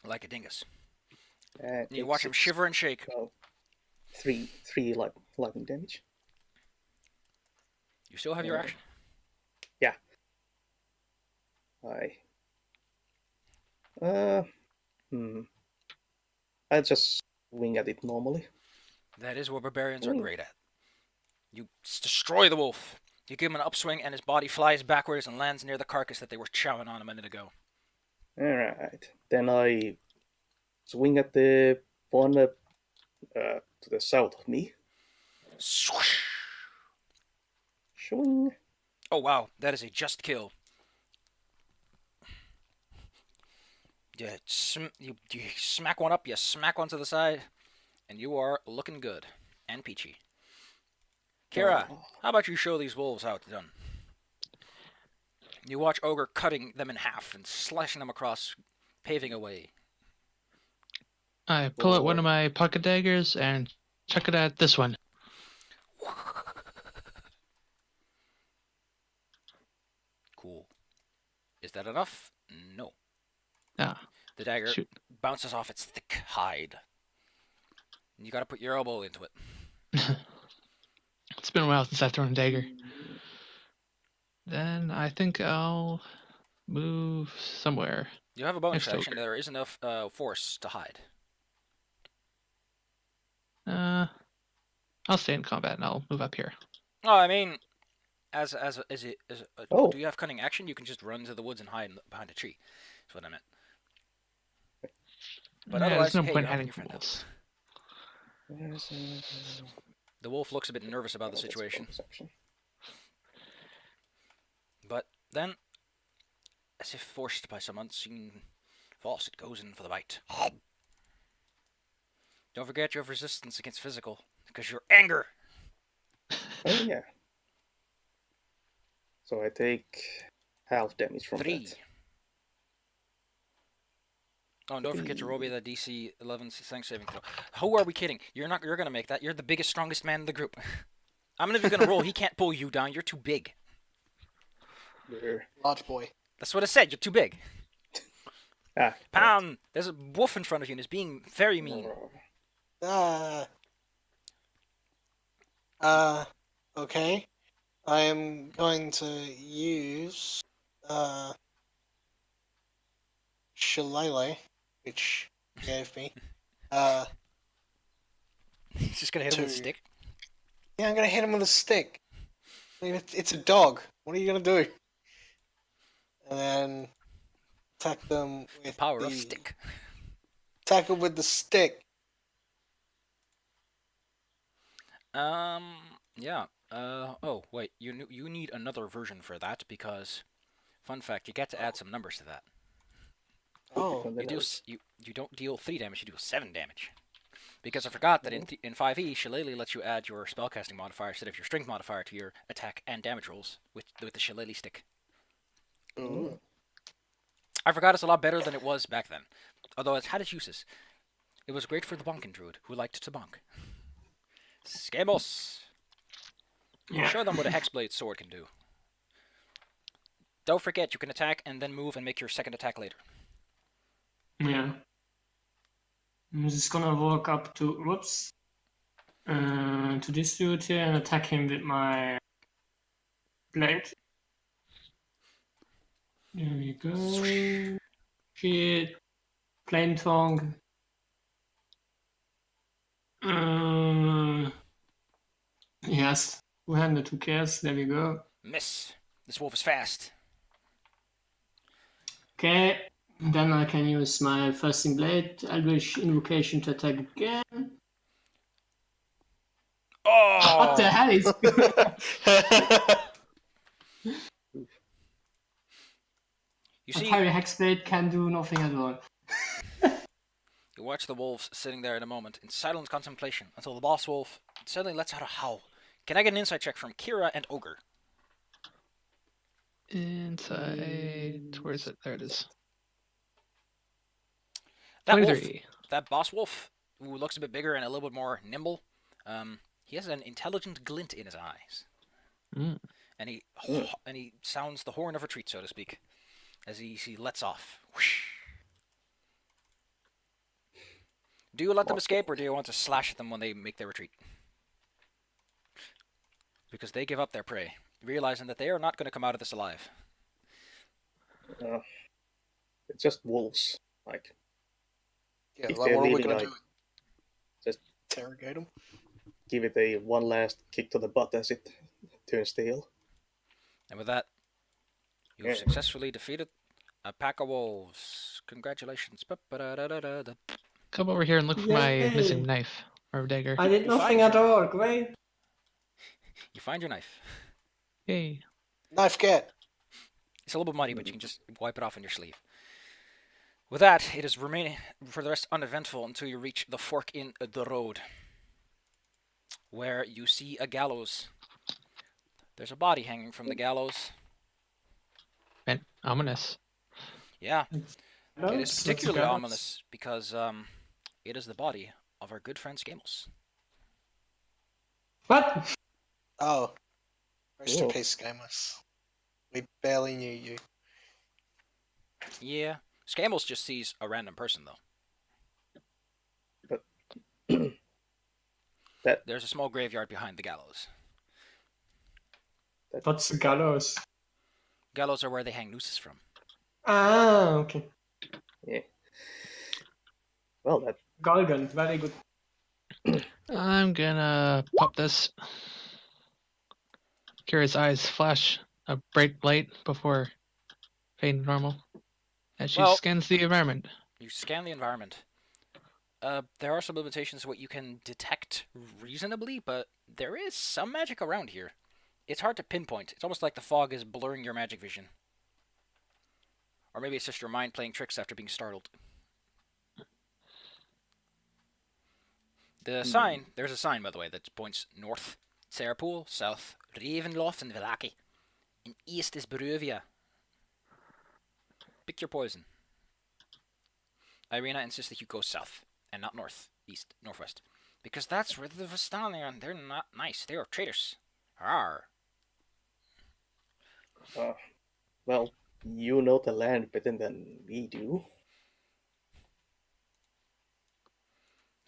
like a dingus. And you watch him shiver and shake. Three lightning damage. You still have your action. Yeah. I just swing at it normally. That is what barbarians are great at. You destroy the wolf. You give him an upswing and his body flies backwards and lands near the carcass that they were chowing on a minute ago. Alright. Then I swing at the one to the south of me. Swoosh! Swing. Oh wow, that is a just kill. You smack one up, you smack one to the side, and you are looking good and peachy. Kira, how about you show these wolves how it's done? You watch Ogre cutting them in half and slashing them across, paving a way. I pull out one of my pocket daggers and chuck it at this one. Cool. Is that enough? No. Ah, The dagger shoot. bounces off its thick hide. You gotta put your elbow into it. It's been a while since I've thrown a dagger. Then I think I'll move somewhere. You have a bonus Next action. Ogre. There is enough force to hide. I'll stay in combat and I'll move up here. Oh, I mean, Oh. do you have cunning action? You can just run to the woods and hide behind a tree. That's what I meant. But Yeah, otherwise, there's no hey, point you're helping hiding your from friend out. wolves. The wolf looks a bit nervous about the situation. But then, as if forced by some unseen force, it goes in for the bite. Don't forget you have resistance against physical, because you're anger. Oh yeah. So I take half damage from 3. that. Oh, and don't forget to roll me that DC 11 strength saving throw. Who are we kidding? You're gonna make that. You're the biggest, strongest man in the group. I'm not even gonna roll. He can't pull you down. You're too big. Large boy. That's what I said. You're too big. Ah. Pound. There's a wolf in front of you and it's being very mean. Okay. I am going to use Shillelagh, which he gave me. He's just gonna hit him with a stick. Yeah, I'm gonna hit him with a stick. I mean, it's a dog. What are you gonna do? And then attack them with Power of stick. Attack him with the stick. Yeah. Oh, wait. You need another version for that because, fun fact, you get to add some numbers to that. Oh, You don't deal 3 damage. You do 7 damage. Because I forgot that in 5e, Shillelagh lets you add your spellcasting modifier instead of your strength modifier to your attack and damage rolls with the Shillelagh stick. Ooh. I forgot it's a lot better than it was back then. Although it's had its uses. It was great for the bonking druid who liked to bonk. Skamos! Yeah. Show them what a Hexblade sword can do. Don't forget, you can attack and then move and make your second attack later. Yeah. I'm just gonna walk up to this dude here and attack him with my blade. There we go. Shit. Plain tongue. Yes. Two-handed, who cares? There we go. Miss. This wolf is fast. Okay. Then I can use my Thrusting Blade, Eldritch Invocation to attack again. Oh! What the hell is... You A see, Fiery Hexblade can do nothing at all. you watch the wolves sitting there in a moment in silent contemplation until the boss wolf suddenly lets out a howl. Can I get an insight check from Kira and Ogre? Inside. Where is it? There it is. That wolf, 23. that boss wolf, who looks a bit bigger and a little bit more nimble, he has an intelligent glint in his eyes. Mm. And he sounds the horn of retreat, so to speak, as he lets off. Whoosh. Do you let them escape, or do you want to slash at them when they make their retreat? Because they give up their prey, realizing that they are not going to come out of this alive. It's just wolves. Like, Yeah, if like they're what are we leaving, gonna like, do? just Interrogate them? give it a one last kick to the butt as it turns tail. And with that, you've Yeah. successfully defeated a pack of wolves. Congratulations. Ba-ba-da-da-da-da. Come over here and look for my Yay. missing knife or dagger. I did You nothing find at all, great. You find your knife. Yay. Knife get. It's a little bit muddy, but you can just wipe it off on your sleeve. With that, it is remaining for the rest uneventful until you reach the fork in the road, where you see a gallows. There's a body hanging from the gallows. And ominous. Yeah, it is That's particularly bad. ominous because it is the body of our good friend Skamos. What? Oh. Rest in Whoa. peace, Gamers. We barely knew you. Yeah, Skamos just sees a random person though. There's a small graveyard behind the gallows. What's the gallows? Gallows are where they hang nooses from. Ah, okay. Yeah. Well, that Galgan, very good. I'm gonna pop this. Kira's eyes flash a bright light before fading to normal as she Well- scans the environment. You scan the environment. There are some limitations to what you can detect reasonably, but there is some magic around here. It's hard to pinpoint. It's almost like the fog is blurring your magic vision. Or maybe it's just your mind playing tricks after being startled. The sign, there's a sign, by the way, that points north. Serpool, south, Ravenloft and Villaki. And east is Beruvia. Pick your poison. Irina insists that you go south, and not north, east, northwest. Because that's where the Vistani are, and they're not nice. They are traitors. Arr. well, you know the land better than we do.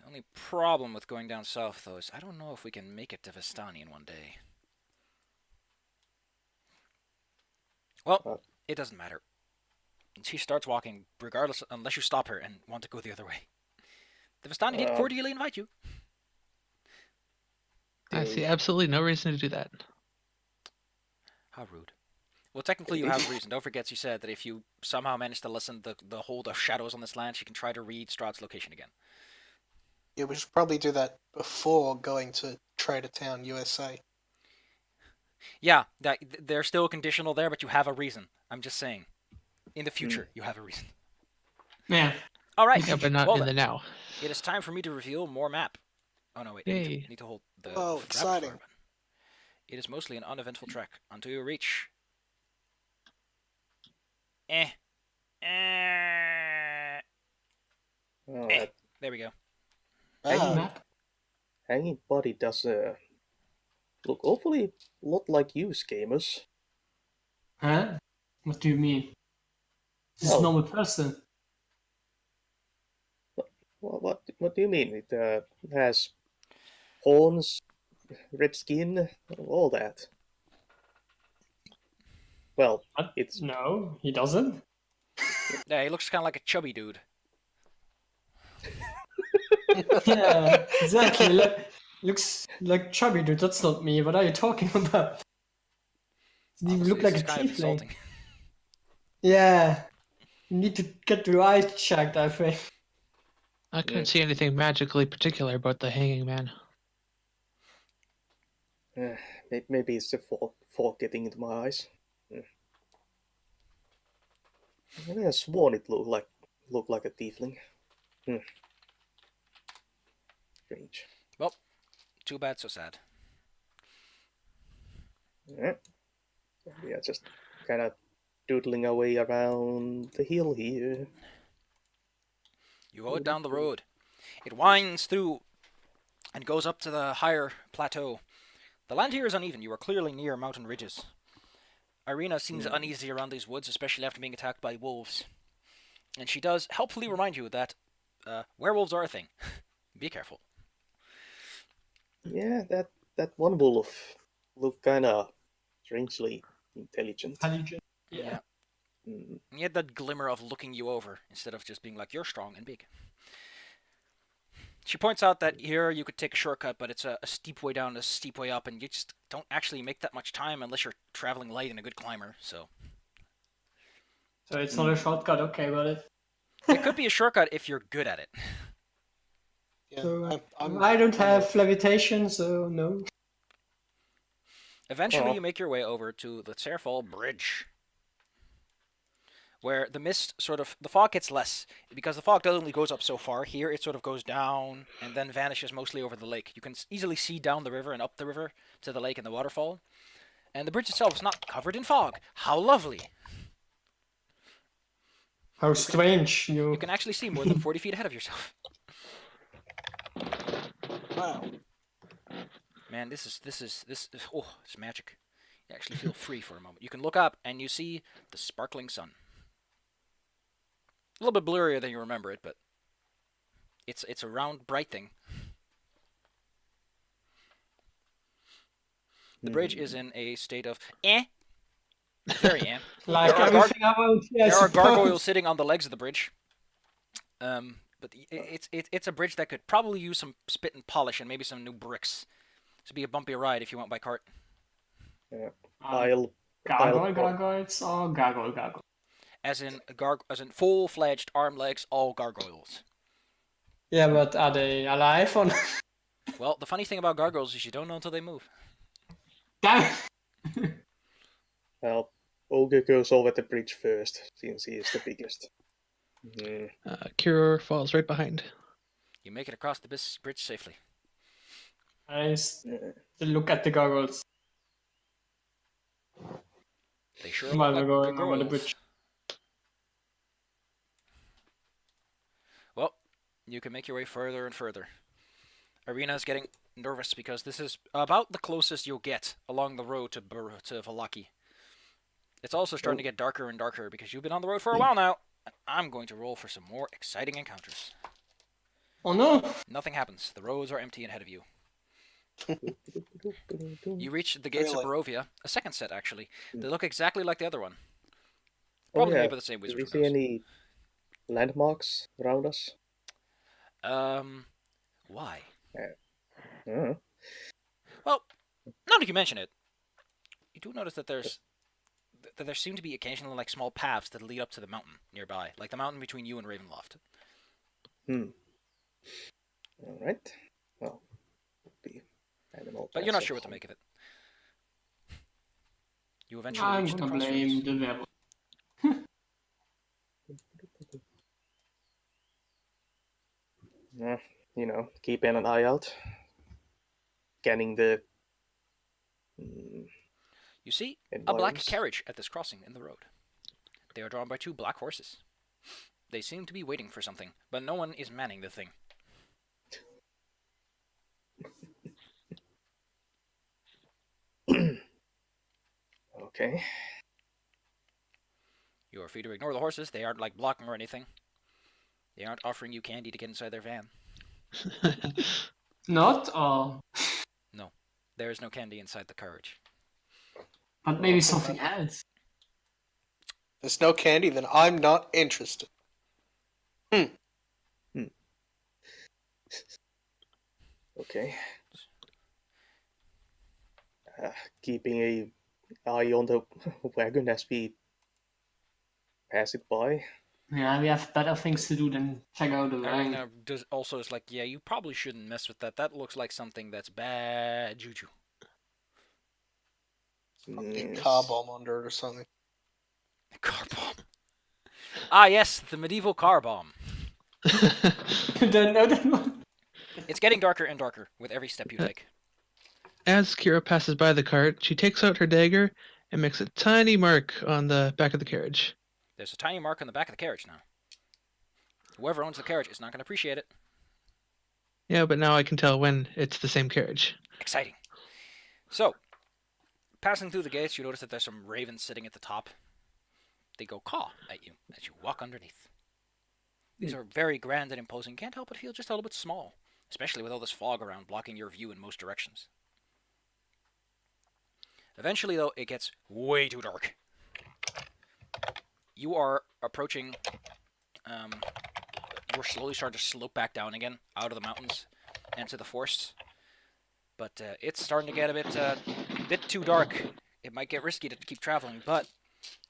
The only problem with going down south, though, is I don't know if we can make it to Vistani in one day. Well, it doesn't matter. She starts walking, regardless, unless you stop her and want to go the other way. The Vistani did cordially invite you. I see absolutely no reason to do that. How rude. Well, technically you have a reason. Don't forget she said that if you somehow manage to lessen the hold of shadows on this land, she can try to read Strahd's location again. Yeah, we should probably do that before going to Trader Town, USA. Yeah, they're still conditional there, but you have a reason. I'm just saying. In the future, you have a reason. Yeah. All right. Yeah, but not well in the then, now. it is time for me to reveal more map. Oh no, wait. I Yay. need to hold the Oh, grab exciting. button. It is mostly an uneventful trek until you reach. Eh. Oh, Eh. that There we go. hanging, Ah, hanging body does look awfully lot like you, Scamus. Huh? What do you mean? This is Oh. a normal person. What do you mean? It has horns, red skin, all that. Well, What? it's No, he doesn't. Yeah, he looks kind of like a chubby dude. Yeah, exactly. Looks like chubby dude. That's not me. What are you talking about? You Honestly, look like this a is kind of tiefling. insulting. Yeah. You need to get your eyes checked, I think. I couldn't Yeah. see anything magically particular about the hanging man. maybe it's the fog getting into my eyes. I mean, I sworn it looked like a tiefling. Strange. Well, too bad, so sad. Yeah. We are just kind of doodling away around the hill here. You go down the road. It winds through and goes up to the higher plateau. The land here is uneven. You are clearly near mountain ridges. Irina seems uneasy around these woods, especially after being attacked by wolves. And she does helpfully remind you that werewolves are a thing. Be careful. Yeah, that one wolf looked kind of strangely intelligent. Yeah. Mm. And he had that glimmer of looking you over instead of just being like, you're strong and big. She points out that here you could take a shortcut, but it's a steep way down, a steep way up, and you just don't actually make that much time unless you're traveling light and a good climber, so... So it's not a shortcut, okay, but It could be a shortcut if you're good at it. yeah. So, I'm I don't have levitation, so no. Eventually, Oh. you make your way over to the Tserfall Bridge, where the mist the fog gets less, because the fog only goes up so far. Here, it sort of goes down and then vanishes mostly over the lake. You can easily see down the river and up the river to the lake and the waterfall. And the bridge itself is not covered in fog. How lovely! How strange You can actually see more than 40 feet ahead of yourself. wow. Man, this is oh, it's magic. You actually feel free for a moment. You can look up and you see the sparkling sun. A little bit blurrier than you remember it, but it's a round, bright thing. The bridge is in a state of very Like There are everything about yeah, There are suppose. gargoyles sitting on the legs of the bridge. But it's a bridge that could probably use some spit and polish and maybe some new bricks. This would be a bumpy ride if you went by cart. Yeah. Gargoyle, gargoyles, or gargoyle. As in full-fledged arm legs, all gargoyles. Yeah, but are they alive or not? Well, the funny thing about gargoyles is you don't know until they move. Damn it! Well, Ogre goes over the bridge first, since he is the biggest. Mm. Kira falls right behind. You make it across the bridge safely. I still look at the gargoyles They sure while look we're like going over the gargoyles. bridge. Well, you can make your way further and further. Irina's getting nervous because this is about the closest you'll get along the road to Valaki. It's also starting to get darker and darker because you've been on the road for a while now. And I'm going to roll for some more exciting encounters. Oh no! Nothing happens. The roads are empty ahead of you. You reach the gates Really? of Barovia, a second set actually. They look exactly like the other one. Oh, Probably yeah. made by the same Do wizard. we who see knows? any landmarks around us? Why? Uh, Well, now that you mention it, you do notice that there seem to be occasionally like small paths that lead up to the mountain nearby, like the mountain between you and Ravenloft. All right. Well, be animal. But you're not sure what to make of it. You eventually I'm reach the gonna crossroads. blame the werewolf. keeping an eye out, scanning the You see a black environs. carriage at this crossing in the road. They are drawn by 2 black horses. They seem to be waiting for something, but no one is manning the thing. Okay. You are free to ignore the horses. They aren't like blocking or anything. They aren't offering you candy to get inside their van. Not or No, there is no candy inside the carriage. but maybe something else. There's no candy, then I'm not interested. Okay. Keeping a eye on the wagon as we pass it by. Yeah, we have better things to do than check out the wagon. Irina also is like, yeah, you probably shouldn't mess with that. That looks like something that's bad juju. Probably a Yes. car bomb under it or something. Car bomb. Ah, yes, the medieval car bomb. Don't know that one. It's getting darker and darker with every step you take. As Kira passes by the cart, she takes out her dagger and makes a tiny mark on the back of the carriage. There's a tiny mark on the back of the carriage now. Whoever owns the carriage is not going to appreciate it. Yeah, but now I can tell when it's the same carriage. Exciting. So, passing through the gates, you notice that there's some ravens sitting at the top. They go caw at you as you walk underneath. These are very grand and imposing. Can't help but feel just a little bit small, especially with all this fog around blocking your view in most directions. Eventually, though, it gets way too dark. You are approaching. You're slowly starting to slope back down again out of the mountains and to the forests. But it's starting to get a bit too dark. It might get risky to keep traveling, but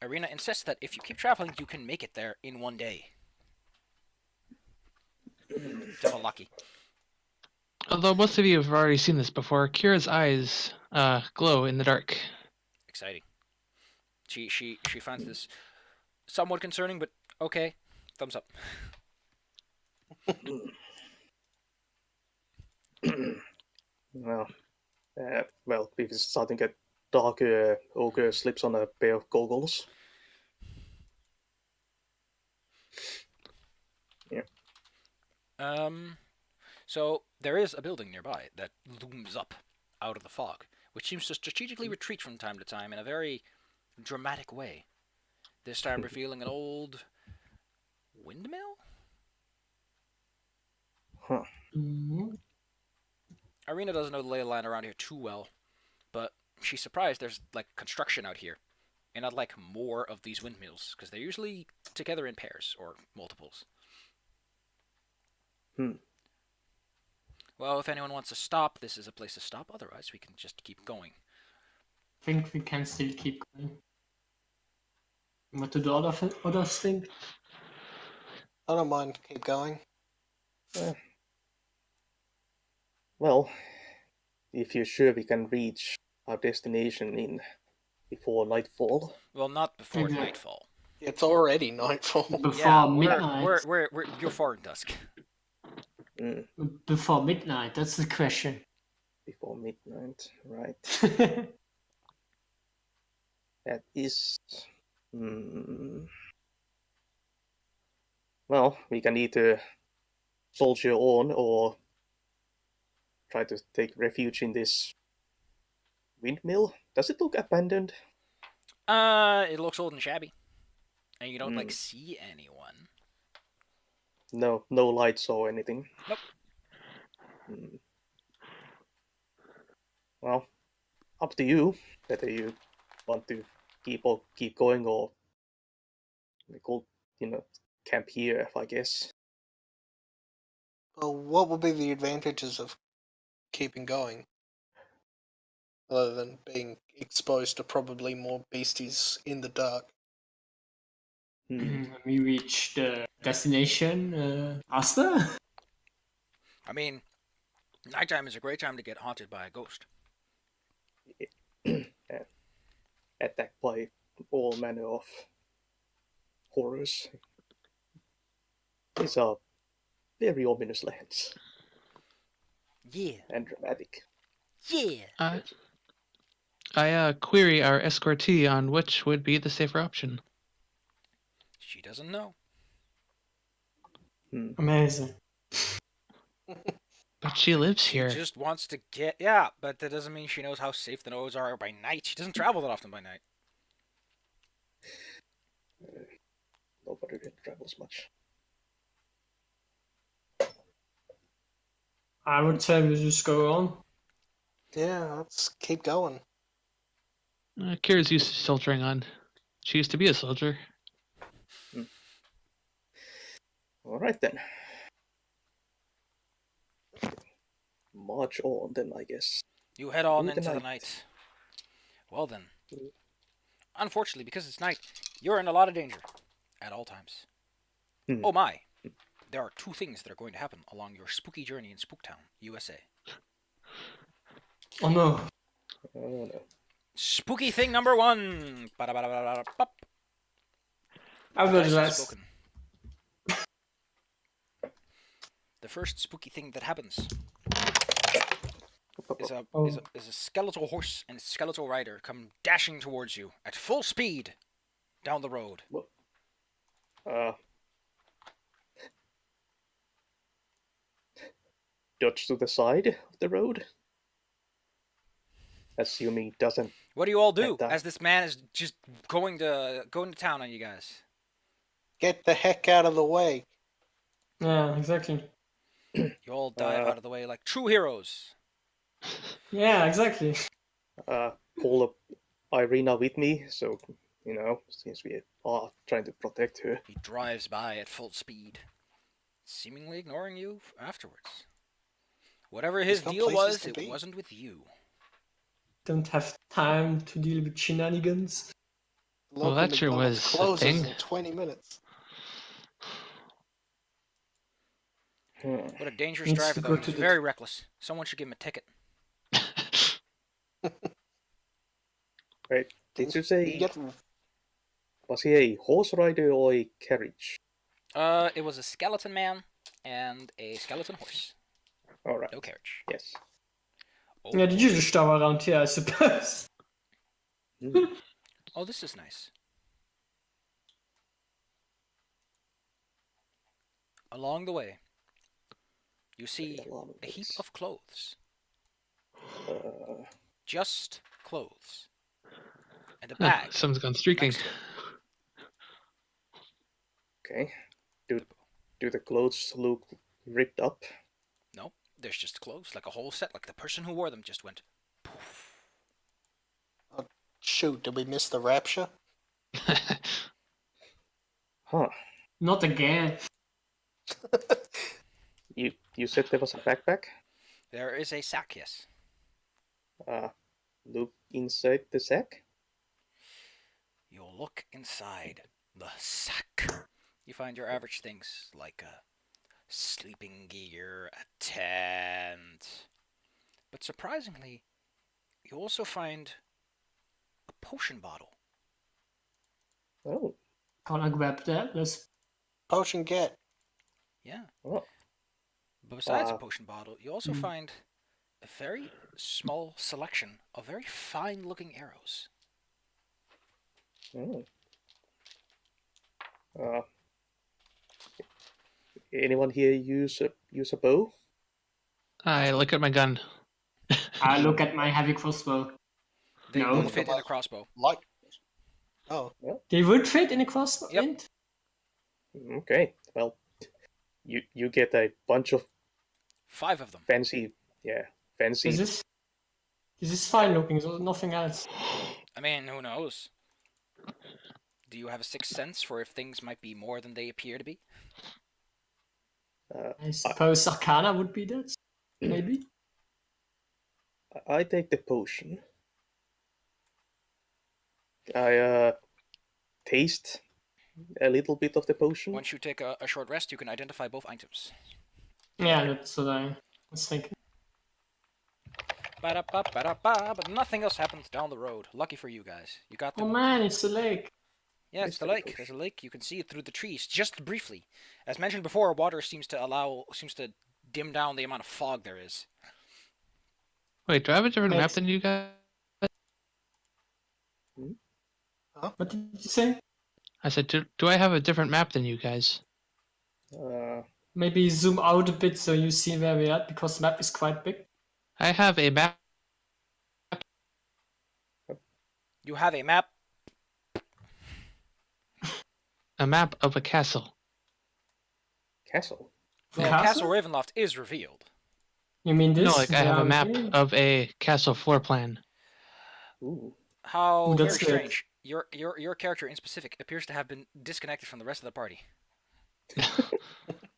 Irina insists that if you keep traveling, you can make it there in one day. Double lucky. Although most of you have already seen this before, Kira's eyes glow in the dark. Exciting. She finds this somewhat concerning, but okay. Thumbs up. Well, if it's starting to get darker, Ogre slips on a pair of goggles. So there is a building nearby that looms up out of the fog, which seems to strategically retreat from time to time in a very dramatic way. This time revealing an old windmill? Huh. Mhm. Irina doesn't know the lay of the land around here too well, but she's surprised there's like construction out here, and not like more of these windmills, because they're usually together in pairs or multiples. Well, if anyone wants to stop, this is a place to stop. Otherwise, we can just keep going. I think we can still keep going. What do the others think? I don't mind. Keep going. Well, if you're sure we can reach our destination before nightfall. Well, not before Exactly. nightfall. It's already nightfall. Before midnight. You're far in dusk. Before midnight, that's the question. Before midnight, right? That is. Well, we can either soldier on or try to take refuge in this windmill. Does it look abandoned? It looks old and shabby, and you don't like see anyone. No lights or anything. Nope. Well, up to you whether you want to keep going or we could, camp here, I guess. Well, what would be the advantages of keeping going? Other than being exposed to probably more beasties in the dark. When we reach the destination faster. I mean, nighttime is a great time to get haunted by a ghost. Attacked by all manner of horrors. These are very ominous lands Yeah. and dramatic. Yeah. I query our escortee on which would be the safer option. She doesn't know. Amazing. But she lives She here. just wants to get... Yeah, but that doesn't mean she knows how safe the nodes are by night. She doesn't travel that often by night. Nobody really travels much. I would say we just go on. Yeah, let's keep going. Kira's used to soldiering on. She used to be a soldier. All right then. March on then, I guess. You head on Through the into the night. night. Well then. Unfortunately, because it's night, you're in a lot of danger. At all times. Oh my. There are 2 things that are going to happen along your spooky journey in Spooktown, USA. Oh no. Oh no. Spooky thing number 1. Ba-da-ba-da-ba-da-ba-bop. I The will dice have just. spoken. The first spooky thing that happens is a skeletal horse and a skeletal rider come dashing towards you at full speed down the road. Dodge to the side of the road. Assuming it doesn't. What do you all do Like that. as this man is just going to town on you guys? Get the heck out of the way. Yeah, exactly. You all dive out of the way like true heroes. Yeah, exactly. Call up Irina with me, so since we are trying to protect her. He drives by at full speed, seemingly ignoring you afterwards. Whatever his He's got deal places was, to it be. wasn't with you. Don't have time to deal with shenanigans. Well, Local that sure McDonald's was a closes thing. in 20 minutes. What a dangerous Needs driver, to though. go He to was the- very reckless. Someone should give him a ticket. Wait, did you You say get was he a horse rider or a carriage? It was a skeleton man and a skeleton horse. All right. No carriage. Yes. Oh, Yeah, the usual stuff around here, I suppose. oh, this is nice. Along the way, you see a heap of clothes. Just clothes. And a bag. Someone's gone streaking. next to it. Okay. Do the clothes look ripped up? No, there's just clothes, like a whole set. Like the person who wore them just went poof. shoot, did we miss the rapture? Huh. Not again. You said there was a backpack? There is a sack, yes. Look inside the sack. You'll look inside the sack. You find your average things, like a sleeping gear, a tent. But surprisingly, you also find a potion bottle. Oh. Gonna grab that. Let's. Potion get. Yeah. Oh. But besides a potion bottle, you also find a very small selection of very fine-looking arrows. Oh. Anyone here use a bow? I look at my gun. I look at my heavy crossbow. They No. would fit in a crossbow. Like. Oh, They would fit in a crossbow. Yep. Int? Okay. Well, you get a bunch of 5 of them. fancy. Is this fine looking? So nothing else. I mean, who knows? Do you have a sixth sense for if things might be more than they appear to be? I suppose Arcana would be that. Maybe. I take the potion. I taste a little bit of the potion. Once you take a short rest, you can identify both items. Yeah, that's what I was thinking. Ba-da-ba-ba-da-ba, but nothing else happens down the road. Lucky for you guys. You got Oh them. man, it's a lake. Yeah, it's the Mystery lake. bush. There's a lake. You can see it through the trees, just briefly. As mentioned before, water seems to dim down the amount of fog there is. Wait, do I have a different map Next. than you guys? What did you say? I said, do I have a different map than you guys? Maybe zoom out a bit so you see where we're at, because the map is quite big. I have a map. You have a map. A map of a castle. Castle. The Well, castle? Castle Ravenloft is revealed. You mean this? No, like I have a map Okay. of a castle floor plan. Ooh. How Ooh, very that's good. strange. Your character in specific appears to have been disconnected from the rest of the party.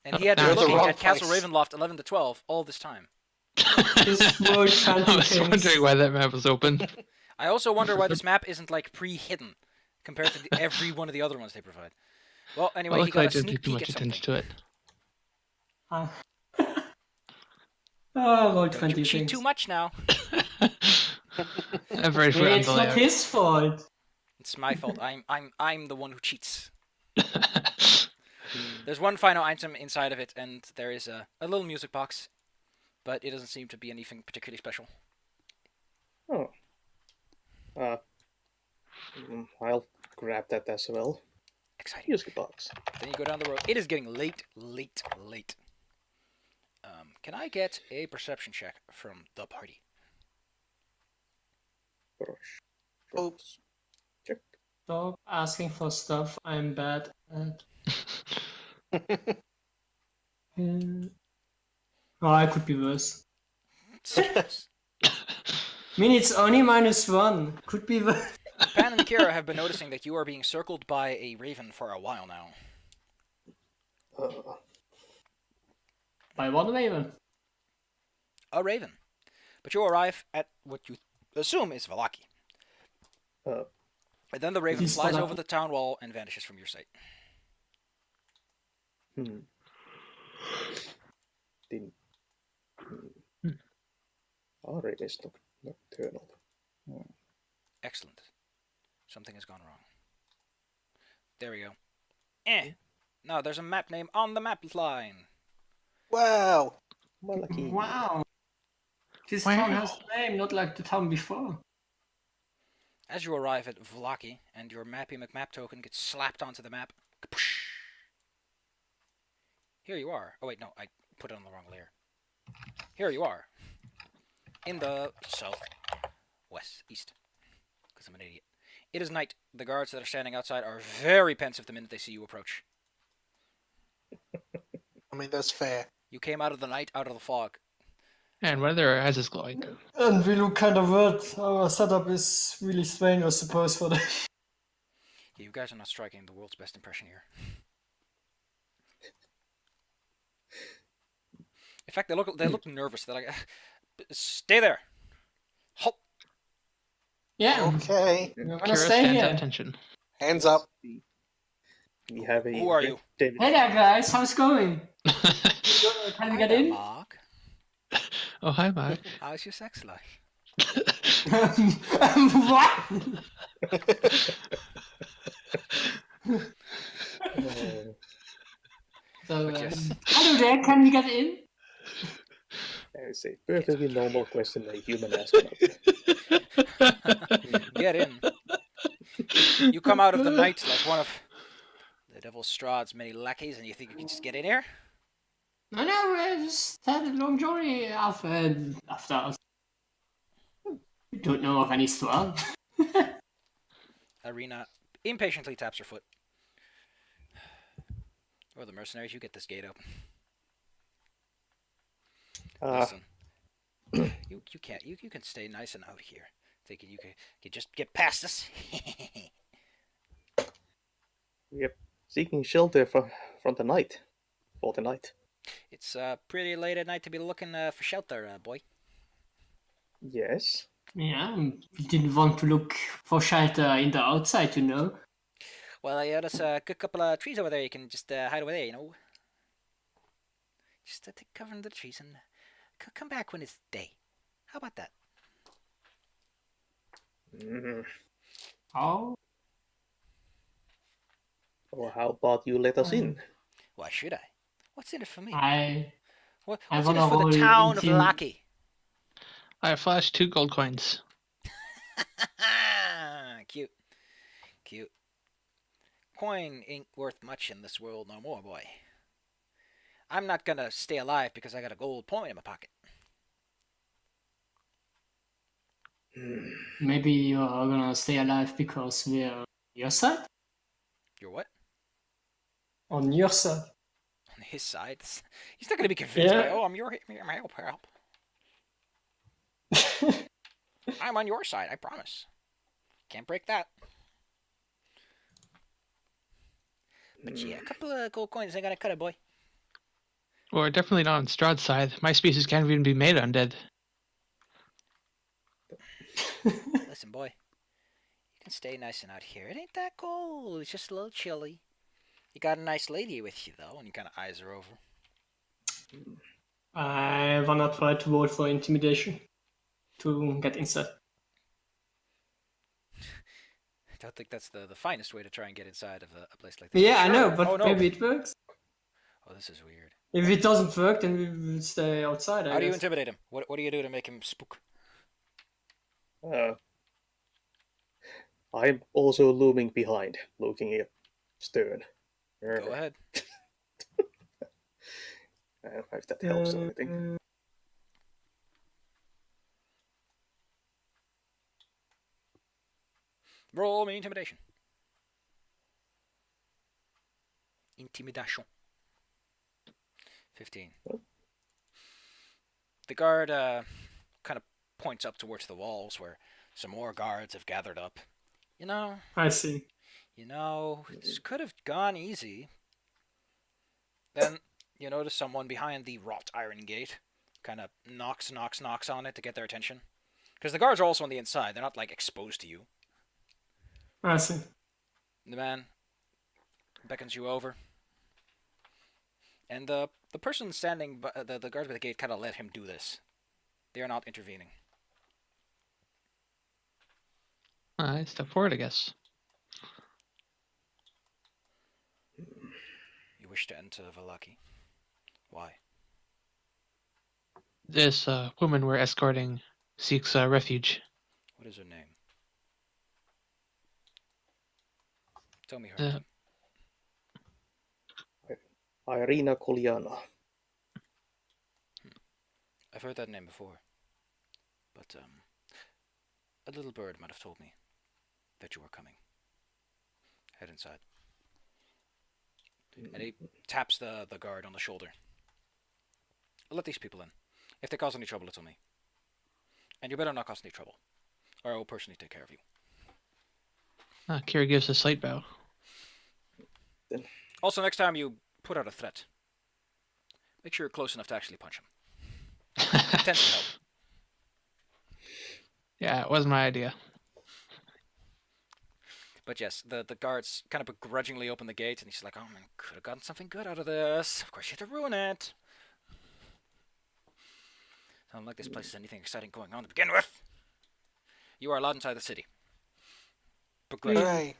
And he had You're been the looking wrong at Castle place. Ravenloft 11 to 12 all this time. This world can't I be was things. wondering why that map was open. I also wonder why this map isn't like pre-hidden compared to every one of the other ones they provide. Well, anyway, Well, he luckily I got a didn't pay sneak too peek much at attention something. to it. Roll Don't 20 you cheat things. too much now. I'm very sure Maybe I'm it's the not layout. his fault. It's my fault. I'm the one who cheats. There's one final item inside of it, and there is a little music box, but it doesn't seem to be anything particularly special. Oh. I'll grab that as well. Exciting. Music box. Then you go down the road. It is getting late. Can I get a perception check from the party? Brush. Oops. Check. Stop asking for stuff I'm bad at. Oh, I could be worse. Serious. I mean, it's only -1. Could be worse. Pan and Kira have been noticing that you are being circled by a raven for a while now. By one raven. A raven. But you arrive at what you assume is Valaki. And then the raven Is flies Valaki- over the town wall and vanishes from your sight. Didn't. Already is nocturnal. Excellent. Something has gone wrong. There we go. Now there's a map name on the map line. Wow. Malaki. Wow. This Wow. town has a name, not like the town before. As you arrive at Vlaki, and your Mappy McMap token gets slapped onto the map. Kapoosh. Here you are. Oh wait, no, I put it on the wrong layer. Here you are. In the east. Because I'm an idiot. It is night. The guards that are standing outside are very pensive the minute they see you approach. I mean, that's fair. You came out of the night, out of the fog. And one of their eyes is glowing. And we look kind of weird. Our setup is really strange, I suppose, for the... Yeah, you guys are not striking the world's best impression here. In fact, they look nervous. They're like, stay there. Halt. Yeah, Okay. we're gonna Kira stay stands at here. attention. Hands up. We have a. Who are you? David. Hey there, guys, how's it going? Can we get in? Mark. Oh, hi, Mark. How's your sex life? What? So, But yes. hello there, can we get in? That is a perfectly normal question a human asks. Get in. You come out of the night like one of the Devil Strahd's many lackeys, and you think you can just get in here? No, we just had a long journey after us. We don't know of any Strahd. Arena impatiently taps her foot. Or the mercenaries, you get this gate open. Listen, you can't. You can stay nice and out here, thinking you can just get past us. Yep. Seeking shelter from the night. For the night. It's pretty late at night to be looking for shelter, boy. Yes. Yeah, we didn't want to look for shelter in the outside, you know. Well, there's a good couple of trees over there. You can just hide away there, you know. Just take cover in the trees and come back when it's day. How about that? Mm-hmm. Oh. Or how about you let us in? Why should I? What's in it for me? I What's I in it wanna for the roll town of Laki? I flashed 2 gold coins. Cute. Cute. Coin ain't worth much in this world no more, boy. I'm not gonna stay alive because I got a gold coin in my pocket. maybe you are gonna stay alive because we're on your side? You're what? On your side. On his side? He's not gonna be convinced by, Yeah. oh, I'm your help. I'm on your side, I promise. Can't break that. But yeah, a couple of gold coins ain't gonna cut it, boy. Or definitely not on Strahd's side. My species can't even be made undead. Listen, boy. You can stay nice and out here. It ain't that cold. It's just a little chilly. You got a nice lady with you, though, and you kind of eyes her over. I wanna try to vote for intimidation to get inside. I don't think that's the finest way to try and get inside of a place like this. Yeah, I know, Sure. but Oh, no. maybe it works. Oh, this is weird. If it doesn't work, then we will stay outside. How do you guess. intimidate him? What do you do to make him spook? I'm also looming behind, looking at Stern. Go ahead. I don't know if that helps or anything. Roll me intimidation. Intimidation. 15. The guard kind of points up towards the walls where some more guards have gathered up. I see. This could have gone easy. Then you notice someone behind the wrought iron gate kind of knocks on it to get their attention. Because the guards are also on the inside. They're not, like, exposed to you. I see. The man beckons you over. And the person standing, the guards by the gate kind of let him do this. They are not intervening. I step forward, I guess. You wish to enter Valaki. Why? This woman we're escorting seeks refuge. What is her name? Tell me her name. Irina Koliana. I've heard that name before. But, a little bird might have told me that you were coming. Head inside. And he taps the guard on the shoulder. Let these people in. If they cause any trouble, it's on me. And you better not cause any trouble, or I will personally take care of you. Kira gives a slight bow. Also, next time you put out a threat, make sure you're close enough to actually punch him. It tends to help. Yeah, it wasn't my idea. But yes, the guards kind of begrudgingly open the gate, and he's like, oh man, could have gotten something good out of this. Of course you had to ruin it. Sounds like this place has anything exciting going on to begin with. You are allowed inside the city. Begrudgingly. Hooray.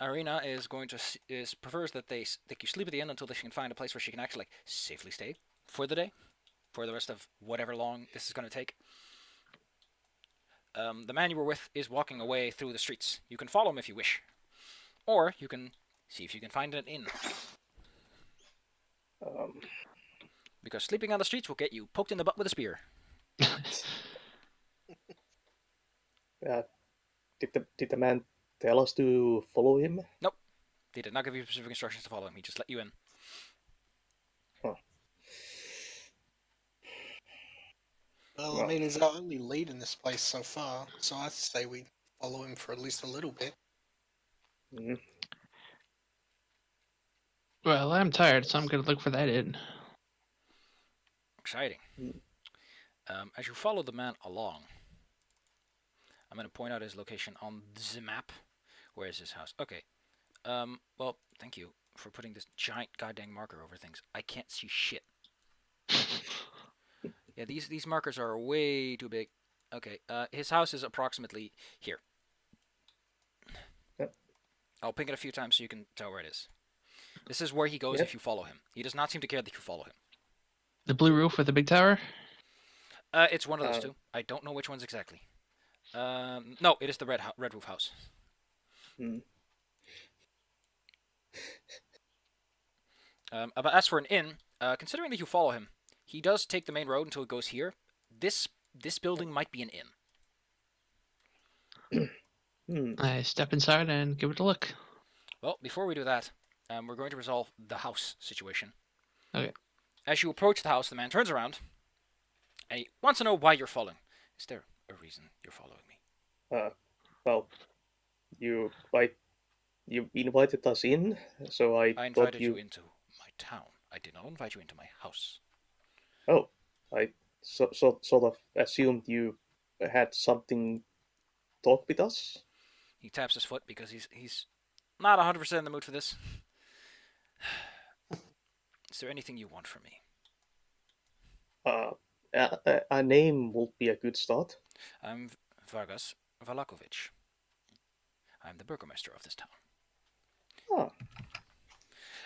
Irina is prefers that you sleep at the inn until she can find a place where she can actually safely stay for the day, for the rest of whatever long this is going to take. The man you were with is walking away through the streets. You can follow him if you wish, or you can see if you can find an inn. Because sleeping on the streets will get you poked in the butt with a spear. Did the man tell us to follow him? Nope. They did not give you specific instructions to follow him. He just let you in. Huh. Well, I mean, he's our only lead in this place so far, so I'd say we follow him for at least a little bit. Mm-hmm. Well, I'm tired, so I'm going to look for that inn. Exciting. As you follow the man along, I'm going to point out his location on the map. Where is his house? Okay. Well, thank you for putting this giant goddamn marker over things. I can't see shit. Yeah, these markers are way too big. Okay, his house is approximately here. I'll ping it a few times so you can tell where it is. This is where he goes Yep. if you follow him. He does not seem to care that you follow him. The blue roof with the big tower? It's one of those two. I don't know which ones exactly. No, it is the red roof house. Hmm. But as for an inn, considering that you follow him, he does take the main road until it goes here. This building might be an inn. I step inside and give it a look. Well, before we do that, we're going to resolve the house situation. Okay. As you approach the house, the man turns around and he wants to know why you're following. Is there a reason you're following me? Well, you invited us in, so I I thought invited you into my town. I did not invite you into my house. Oh, I sort of assumed you had something talk with us. He taps his foot because he's not 100% in the mood for this. Is there anything you want from me? A name would be a good start. I'm Vargas Valakovic. I'm the burgomaster of this town. Oh,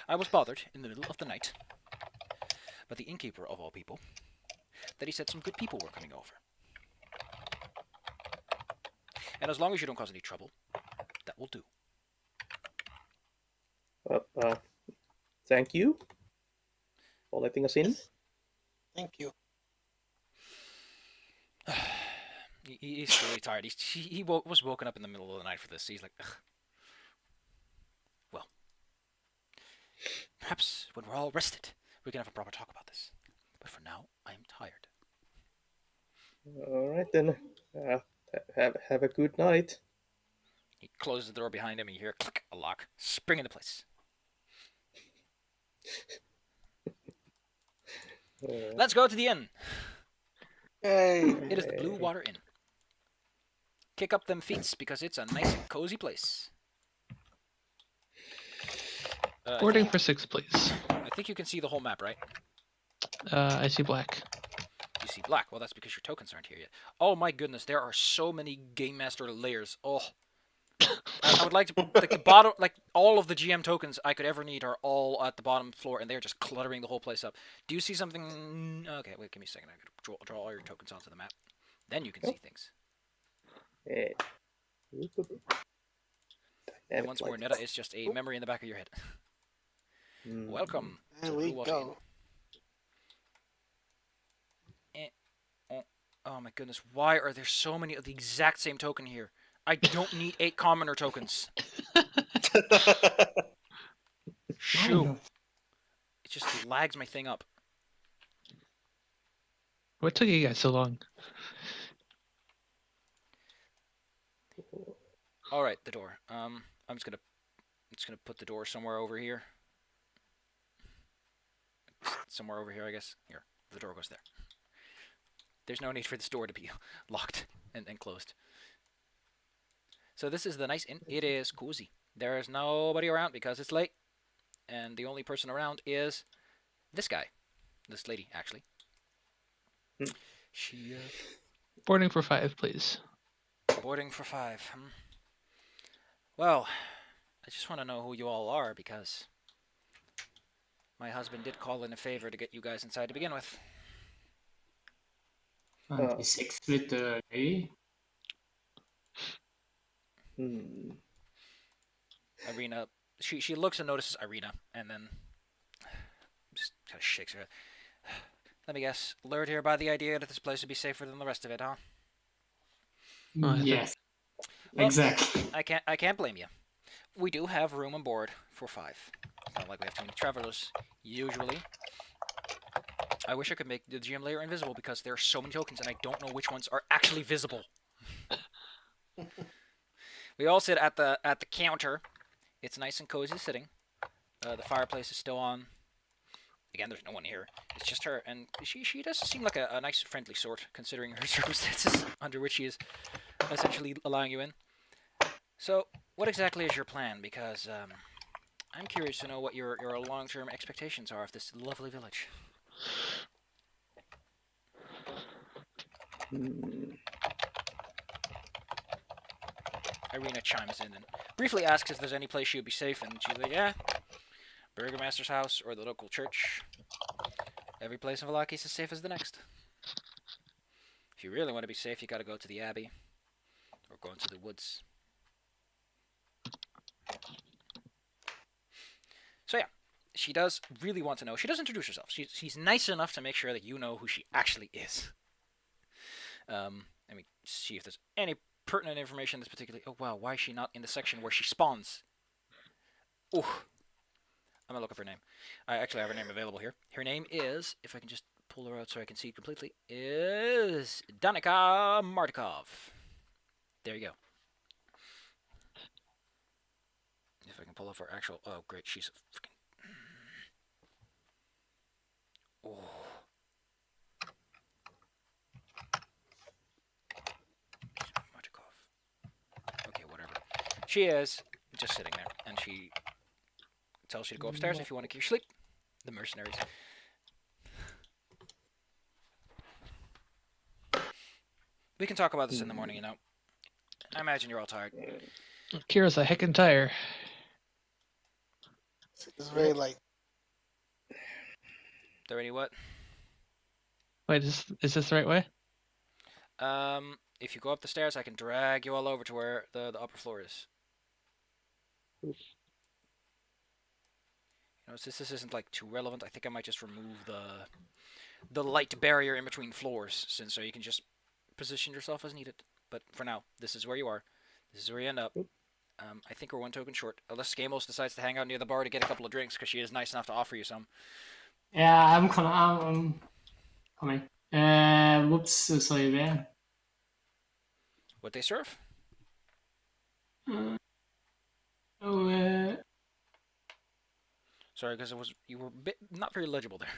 I was bothered in the middle of the night by the innkeeper of all people that he said some good people were coming over. And as long as you don't cause any trouble, that will do. thank you for letting us in. Thank you. He's really tired. He was woken up in the middle of the night for this. He's like, ugh. Well, perhaps when we're all rested, we can have a proper talk about this. But for now, I am tired. All right then. Have a good night. He closes the door behind him and you hear click, a lock, spring into place. Let's go to the inn. Yay! It is the Blue Water Inn. Kick up them feet because it's a nice and cozy place. Boarding for 6, please. I think you can see the whole map, right? I see black. You see black. Well, that's because your tokens aren't here yet. Oh my goodness, there are so many Game Master layers. Oh. I would like to, like the bottom, like all of the GM tokens I could ever need are all at the bottom floor, and they're just cluttering the whole place up. Do you see something? Okay, wait, give me a second. I could draw all your tokens onto the map. Then you can see things. And once more, Netta is just a memory in the back of your head. Welcome. There to we Blue Water go. Inn. Oh my goodness, why are there so many of the exact same token here? I don't need 8 commoner tokens. Shoo. It just lags my thing up. What took you guys so long? Alright, the door. I'm just gonna put the door somewhere over here. Somewhere over here, I guess. Here. The door goes there. There's no need for this door to be locked and closed. So this is the nice inn. It is cozy. There is nobody around because it's late. And the only person around is this guy. This lady, actually. She, Boarding for 5, please. boarding for 5. Well, I just want to know who you all are because my husband did call in a favor to get you guys inside to begin with. 26 with the lady. Irina, she looks and notices Irina, and then just kind of shakes her head. Let me guess, lured here by the idea that this place would be safer than the rest of it, huh? Oh, Yes, Well, exactly. I can't blame you. We do have room and board for 5. It's not like we have too many travelers, usually. I wish I could make the GM layer invisible because there are so many tokens and I don't know which ones are actually visible. We all sit at the counter. It's nice and cozy sitting. The fireplace is still on. Again, there's no one here. It's just her, and she does seem like a nice, friendly sort, considering her circumstances under which she is essentially allowing you in. So, what exactly is your plan? Because I'm curious to know what your long-term expectations are of this lovely village. Irina chimes in and briefly asks if there's any place she would be safe, and she's like, yeah, Burgomaster's house or the local church. Every place in Valakis is as safe as the next. If you really want to be safe, you gotta go to the Abbey or go into the woods. So yeah, she does really want to know. She does introduce herself. She's nice enough to make sure that you know who she actually is. Let me see if there's any pertinent information that's particularly... Oh, wow, why is she not in the section where she spawns? Oh, I'm going to look up her name. I actually have her name available here. Her name is, if I can just pull her out so I can see it completely, is Danica Martikov. There you go. If I can pull up her actual... Oh, great, she's a freaking... Oh. Okay, whatever. She is just sitting there, and she tells you to go upstairs if you want to keep your sleep. The mercenaries. We can talk about this in the morning, you know. I imagine you're all tired. Kira's a heckin' tire. It's very like There any what? Wait, is this the right way? If you go up the stairs, I can drag you all over to where the upper floor is. You know, since this isn't like too relevant, I think I might just remove the light barrier in between floors, so you can just position yourself as needed. But for now, this is where you are. This is where you end up. I think we're one token short, unless Gamos decides to hang out near the bar to get a couple of drinks, because she is nice enough to offer you some. Yeah, I'm coming. Whoops, sorry, where? What they serve? Sorry, because you were a bit not very legible there.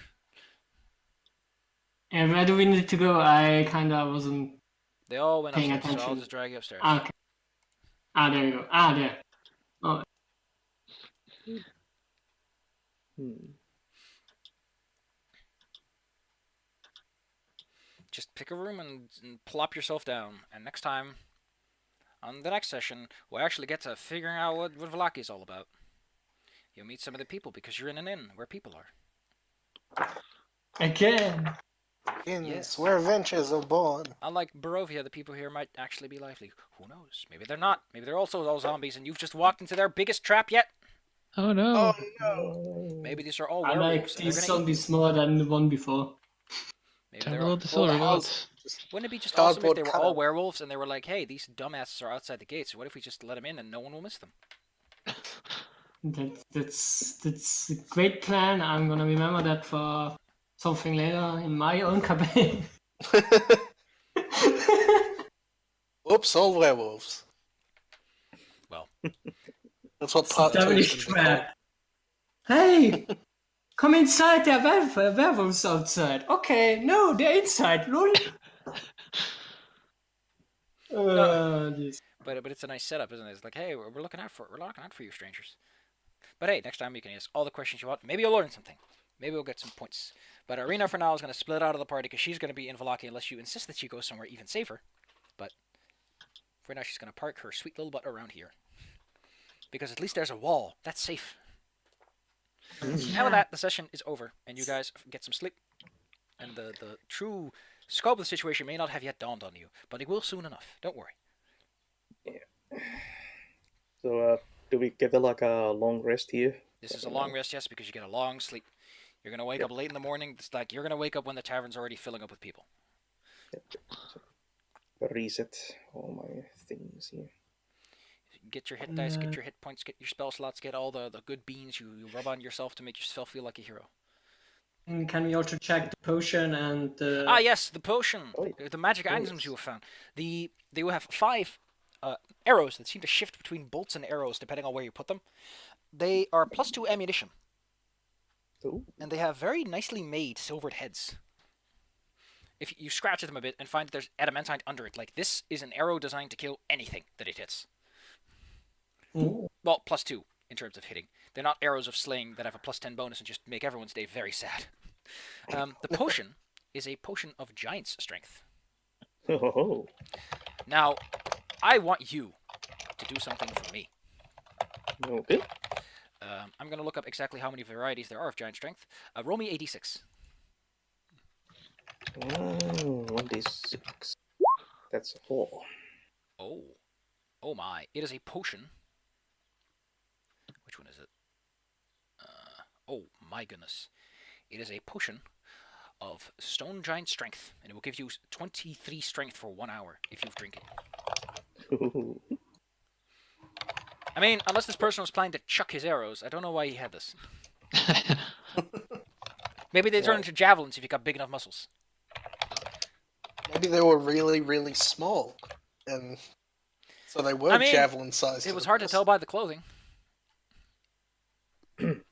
Yeah, where do we need to go? I kinda wasn't. They all went Paying upstairs, so I'll attention. just drag you upstairs. Okay. There you go. There. Oh, Just pick a room and plop yourself down. And next time, on the next session, we'll actually get to figuring out what Valaki is all about. You'll meet some of the people because you're in an inn where people are. again. inns Yes. where adventures are born. Unlike Barovia, the people here might actually be lively. Who knows? Maybe they're not. Maybe they're also all zombies and you've just walked into their biggest trap yet. Oh no. Oh no! Maybe these are all I werewolves. like and they're these gonna eat zombies more than the one before. Maybe Time they're to all... load the silver Well, bullets. Wouldn't it be just awesome if Cardboard they were all cutout. werewolves and they were like, hey, these dumbasses are outside the gates. What if we just let them in and no one will miss them? That's a great plan. I'm gonna remember that for something later in my own campaign. Oops, all werewolves. Well, That's what part two is Established going to be called. trap. Hey, come inside. There are werewolves outside. Okay, no, they're inside. Lol. This. but it's a nice setup, isn't it? It's like, hey, we're looking out for you, strangers. But hey, next time you can ask all the questions you want. Maybe you'll learn something. Maybe we'll get some points. But Irina for now is going to split out of the party because she's going to be in Valaki unless you insist that she goes somewhere even safer. But for now, she's going to park her sweet little butt around here. Because at least there's a wall. That's safe. And with that, the session is over. And you guys get some sleep. And the true scope of the situation may not have yet dawned on you. But it will soon enough. Don't worry. So, do we get like a long rest here? This is a long rest, yes, because you get a long sleep. You're going to wake up late in the morning. It's like you're going to wake up when the tavern's already filling up with people. Reset all my things here. Get your hit dice, get your hit points, get your spell slots, get all the good beans you rub on yourself to make yourself feel like a hero. And can we also check the potion and the... Ah, yes, the potion. Oh, yeah. The magic items you have found. They will have 5 arrows that seem to shift between bolts and arrows depending on where you put them. They are +2 ammunition. Ooh. And they have very nicely made silvered heads. If you scratch at them a bit and find that there's adamantine under it, like this is an arrow designed to kill anything that it hits. Ooh. Well, +2 in terms of hitting. They're not arrows of slaying that have a +10 bonus and just make everyone's day very sad. The potion is a potion of giant's strength. Oh, Now, I want you to to do something for me. Okay. I'm going to look up exactly how many varieties there are of giant strength. Roll me 86. 1d6. That's a 4. Oh. Oh my. It is a potion. Which one is it? Oh my goodness. It is a potion of stone giant strength, and it will give you 23 strength for 1 hour if you drink it. I mean, unless this person was planning to chuck his arrows, I don't know why he had this. Maybe they turn into javelins if you got big enough muscles. Maybe they were really, really small, and so they were javelin sized. It was hard to tell by the clothing.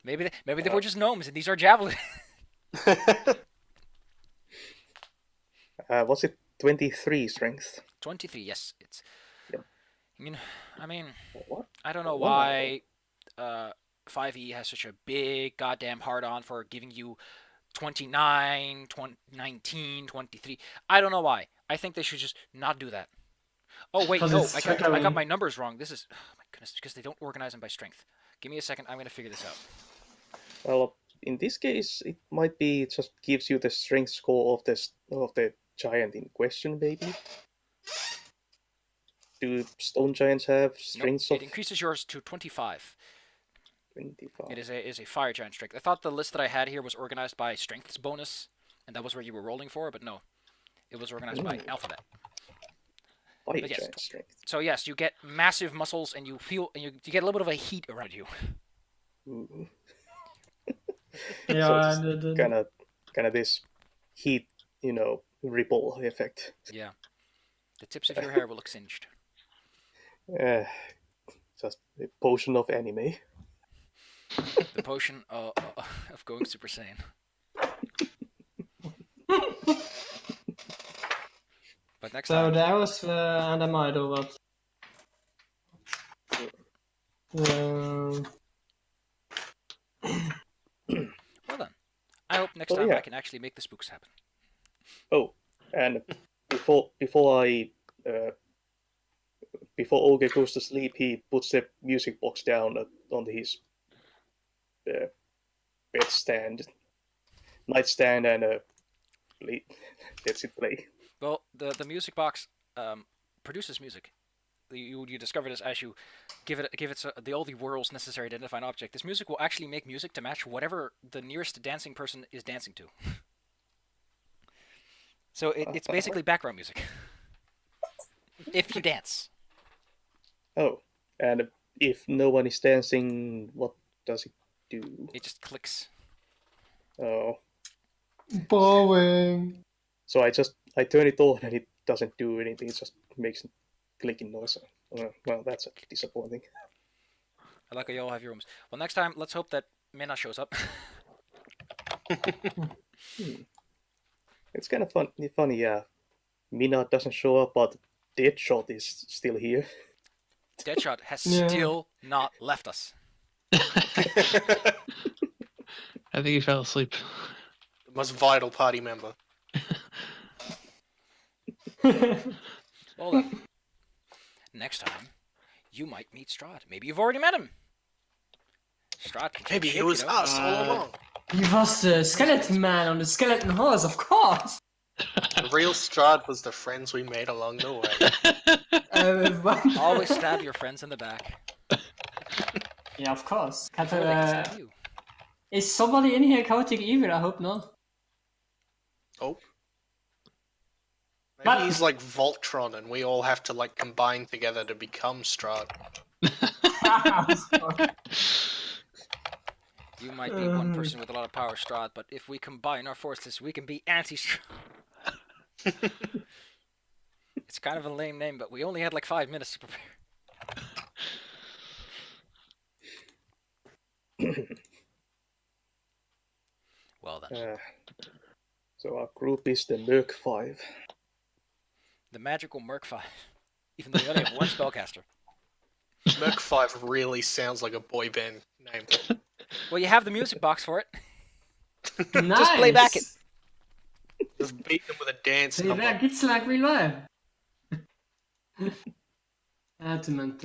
Maybe they were just gnomes, and these are javelins. Was it 23 strength? 23, yes. It's. Yep. I mean, What? I don't know why 5e has such a big goddamn hard-on for giving you 29, 19, 23. I don't know why. I think they should just not do that. Oh, wait, no. I got my numbers wrong. This is... Oh, my goodness. Because they don't organize them by strength. Give me a second. I'm going to figure this out. Well, in this case, it might be it just gives you the strength score of the giant in question, maybe. Do stone giants have strengths Nope, of it increases yours to 25. 25? It is a fire giant strength. I thought the list that I had here was organized by strengths bonus, and that was where you were rolling for, but no. It was organized by alphabet. Fire But yes. giant strength. So yes, you get massive muscles, and you get a little bit of a heat around you. Ooh. Yeah, so kind of this heat, ripple effect. Yeah. The tips of your hair will look singed. Just a potion of anime. The potion of going Super Saiyan. But next So time. det was NMI då, but... Well then. I hope next time I can actually make the spooks happen. Oh, and before Olga goes to sleep, he puts the music box down on his nightstand, and lets it play. Well, the music box produces music. You discover this as you give it all the whirls necessary to identify an object. This music will actually make music to match whatever the nearest dancing person is dancing to. So it's basically background music. If you dance. Oh, and if no one is dancing, what does it do? It just clicks. Oh. Boring. So I turn it on and it doesn't do anything. It just makes a clicking noise. Well, that's disappointing. I like how you all have your rooms. Well, next time, let's hope that Minna shows up. It's kind of funny, yeah. Mina doesn't show up, but Deadshot is still here. Deadshot has still not left us. I think he fell asleep. The most vital party member. Well then, next time, you might meet Strahd. Maybe you've already met him. Strahd can Maybe take it was you know? us all along. He was the skeleton man on the skeleton horse, of course! The real Strahd was the friends we made along the way. Always stab your friends in the back. Yeah, of course. Before they can stab you. Is somebody in here chaotic evil? I hope not. Oh. Maybe he's like Voltron and we all have to like combine together to become Strahd. You might be one person with a lot of power, Strahd, but if we combine our forces, we can be anti-Strahd. It's kind of a lame name, but we only had like 5 minutes to prepare. Well then. So our group is the Merc 5. The magical Merc 5. Even though we only have one spellcaster. Merc 5 really sounds like a boy band name. Well, you have the music box for it. Nice. Just play back it. Just beat them with a dance Play number. back, it's like real life. Ultimate.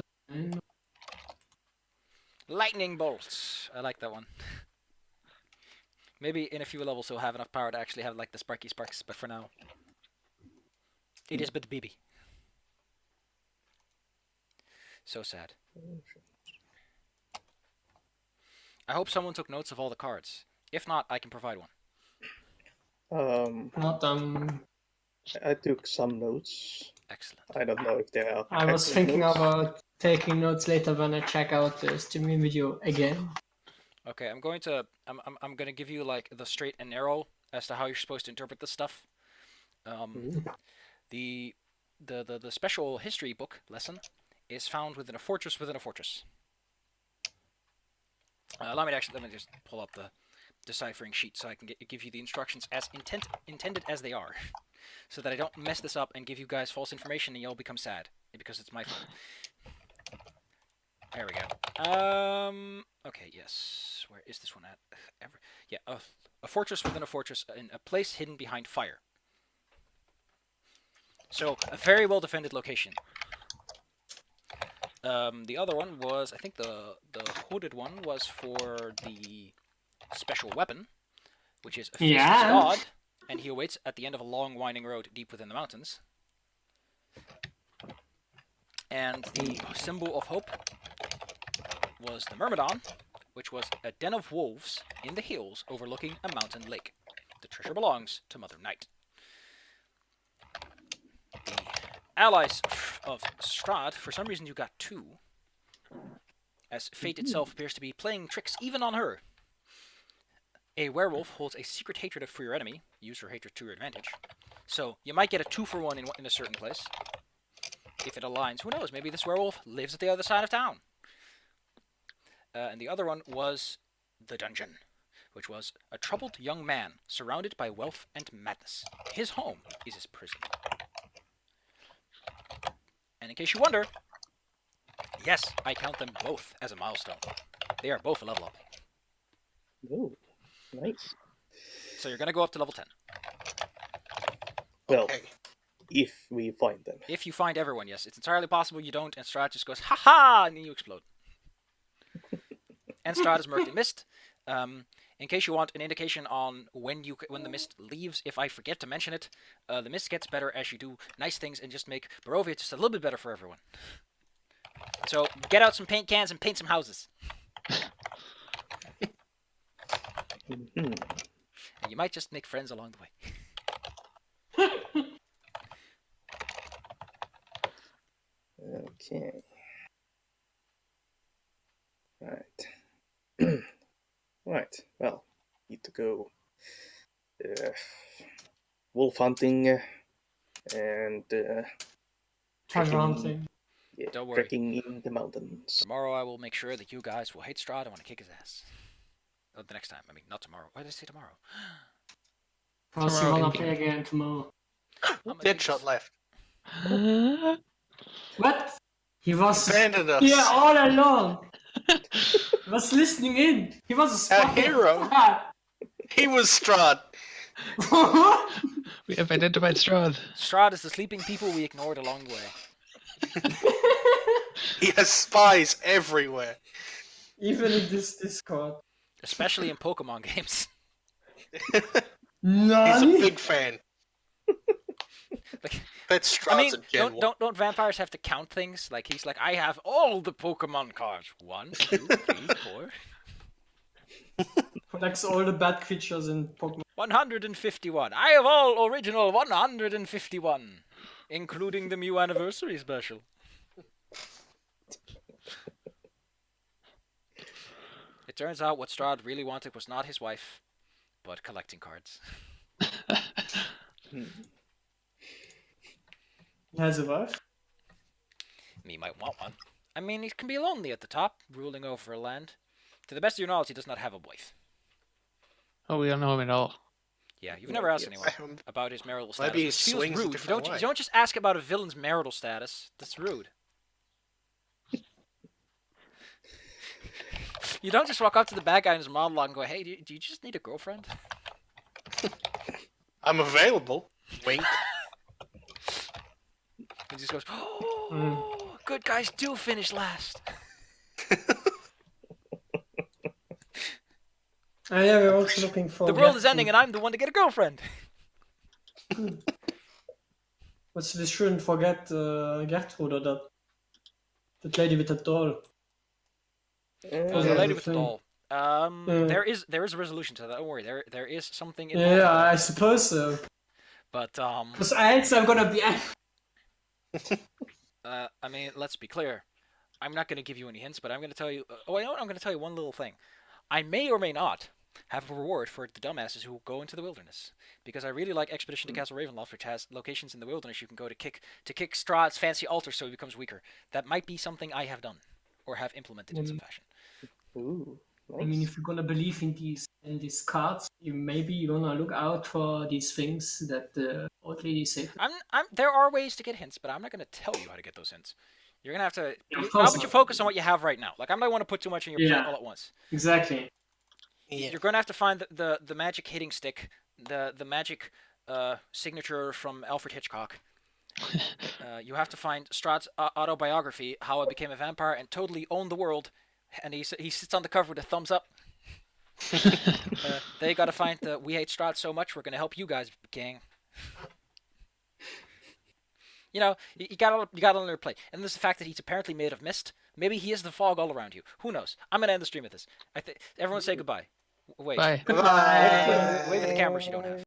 Lightning bolts. I like that one. Maybe in a few levels he'll have enough power to actually have like the sparky sparks, but for now, it is but the baby. So sad. I hope someone took notes of all the cards. If not, I can provide one. Not I took some notes. Excellent. I don't know if they are. I was accurate thinking notes. about taking notes later when I check out the streaming video again. Okay, I'm going to give you like the straight and narrow as to how you're supposed to interpret this stuff. The special history book lesson is found within a fortress within a fortress. Let me just pull up the deciphering sheet so I can give you the instructions as intended as they are, so that I don't mess this up and give you guys false information and you'll become sad because it's my fault. There we go. Okay, yes. Where is this one at? A fortress within a fortress in a place hidden behind fire. So, a very well defended location. The other one was, I think the hooded one was for the special weapon, which is a fist of Strahd, and he awaits at the end of a long winding road deep within the mountains. And the symbol of hope was the Myrmidon, which was a den of wolves in the hills overlooking a mountain lake. The treasure belongs to Mother Night. The allies of Strahd, for some reason you got 2, as fate itself appears to be playing tricks even on her. A werewolf holds a secret hatred for your enemy. Use your hatred to your advantage. So, you might get a 2-for-1 in a certain place. If it aligns, who knows, maybe this werewolf lives at the other side of town. And the other one was the dungeon, which was a troubled young man surrounded by wealth and madness. His home is his prison. And in case you wonder, yes, I count them both as a milestone. They are both a level up. Oh, nice. So you're going to go up to level 10. Well, Okay. if we find them. If you find everyone, yes. It's entirely possible you don't, and Strahd just goes, ha-ha, and then you explode. And Strahd is murked in mist. In case you want an indication on when the mist leaves, if I forget to mention it, the mist gets better as you do nice things and just make Barovia just a little bit better for everyone. So get out some paint cans and paint some houses. Mm-hmm. And you might just make friends along the way. Okay. Right. Right. Well, need to go wolf hunting and Treasure trekking, hunting. yeah, Don't worry. trekking in the mountains. Tomorrow I will make sure that you guys will hate Strahd and want to kick his ass. Oh, the next time. I mean, not tomorrow. Why did I say tomorrow? Because you wanna play again tomorrow. Deadshot left. What? He was Abandoned us. yeah all along. He was listening in. He was a spy. hero. He was Strahd. We have identified Strahd. Strahd is the sleeping people we ignored along the way. He has spies everywhere. Even in this Discord. Especially in Pokemon games. He's a Nani? big fan. Like, That's Strahd's I mean, a Gen 1. don't vampires have to count things? Like, he's like, I have all the Pokemon cards. 1, 2, 3, 4. Collects all the bad creatures in Pokemon. 151. I have all original 151. Including the Mew Anniversary Special. It turns out what Strahd really wanted was not his wife, but collecting cards. He has a wife. Me might want one. I mean, he can be lonely at the top, ruling over a land. To the best of your knowledge, he does not have a wife. Oh, we don't know him at all. Yeah, you've never asked anyone Um, about his marital status. Maybe he which feels swings a rude. You different don't, way. you don't just ask about a villain's marital status. That's rude. You don't just walk up to the bad guy in his monologue and go, hey, do you just need a girlfriend? I'm available. Wink. He just goes, oh, good guys do finish last. Yeah, we're also looking for. The world is ending, and I'm the one to get a girlfriend. But we shouldn't forget Gertrude, or that lady with the doll. Oh, the Yeah, lady the with the thing. doll. There is a resolution to that. Don't worry. There is something involved. Yeah, I suppose so. But Because else I'm gonna be. I mean, let's be clear. I'm not going to give you any hints, but I'm going to tell you. You know what? I'm going to tell you one little thing. I may or may not have a reward for the dumbasses who go into the wilderness, because I really like Expedition to Castle Ravenloft, which has locations in the wilderness you can go to kick Strahd's fancy altar so he becomes weaker. That might be something I have done or have implemented in some fashion. Ooh, nice. I mean, if you're gonna believe in these cards, you're gonna look out for these things that the old lady said. There are ways to get hints, but I'm not going to tell you how to get those hints. You're going to have to. Yeah, of How course about you not. focus on what you have right now? Like, I might want to put too much in your plate Yeah. all at once. Exactly. Yeah. You're going to have to find the magic hitting stick, the magic signature from Alfred Hitchcock. You have to find Strahd's autobiography, How I Became a Vampire and Totally Owned the World, and he sits on the cover with a thumbs up. They got to find the We Hate Strahd So Much We're going to Help You Guys, gang. You know, you got on their plate, and there's the fact that he's apparently made of mist. Maybe he is the fog all around you. Who knows? I'm gonna end the stream with this. Everyone say goodbye. Wait. Bye. Bye. Wave at the cameras you don't have.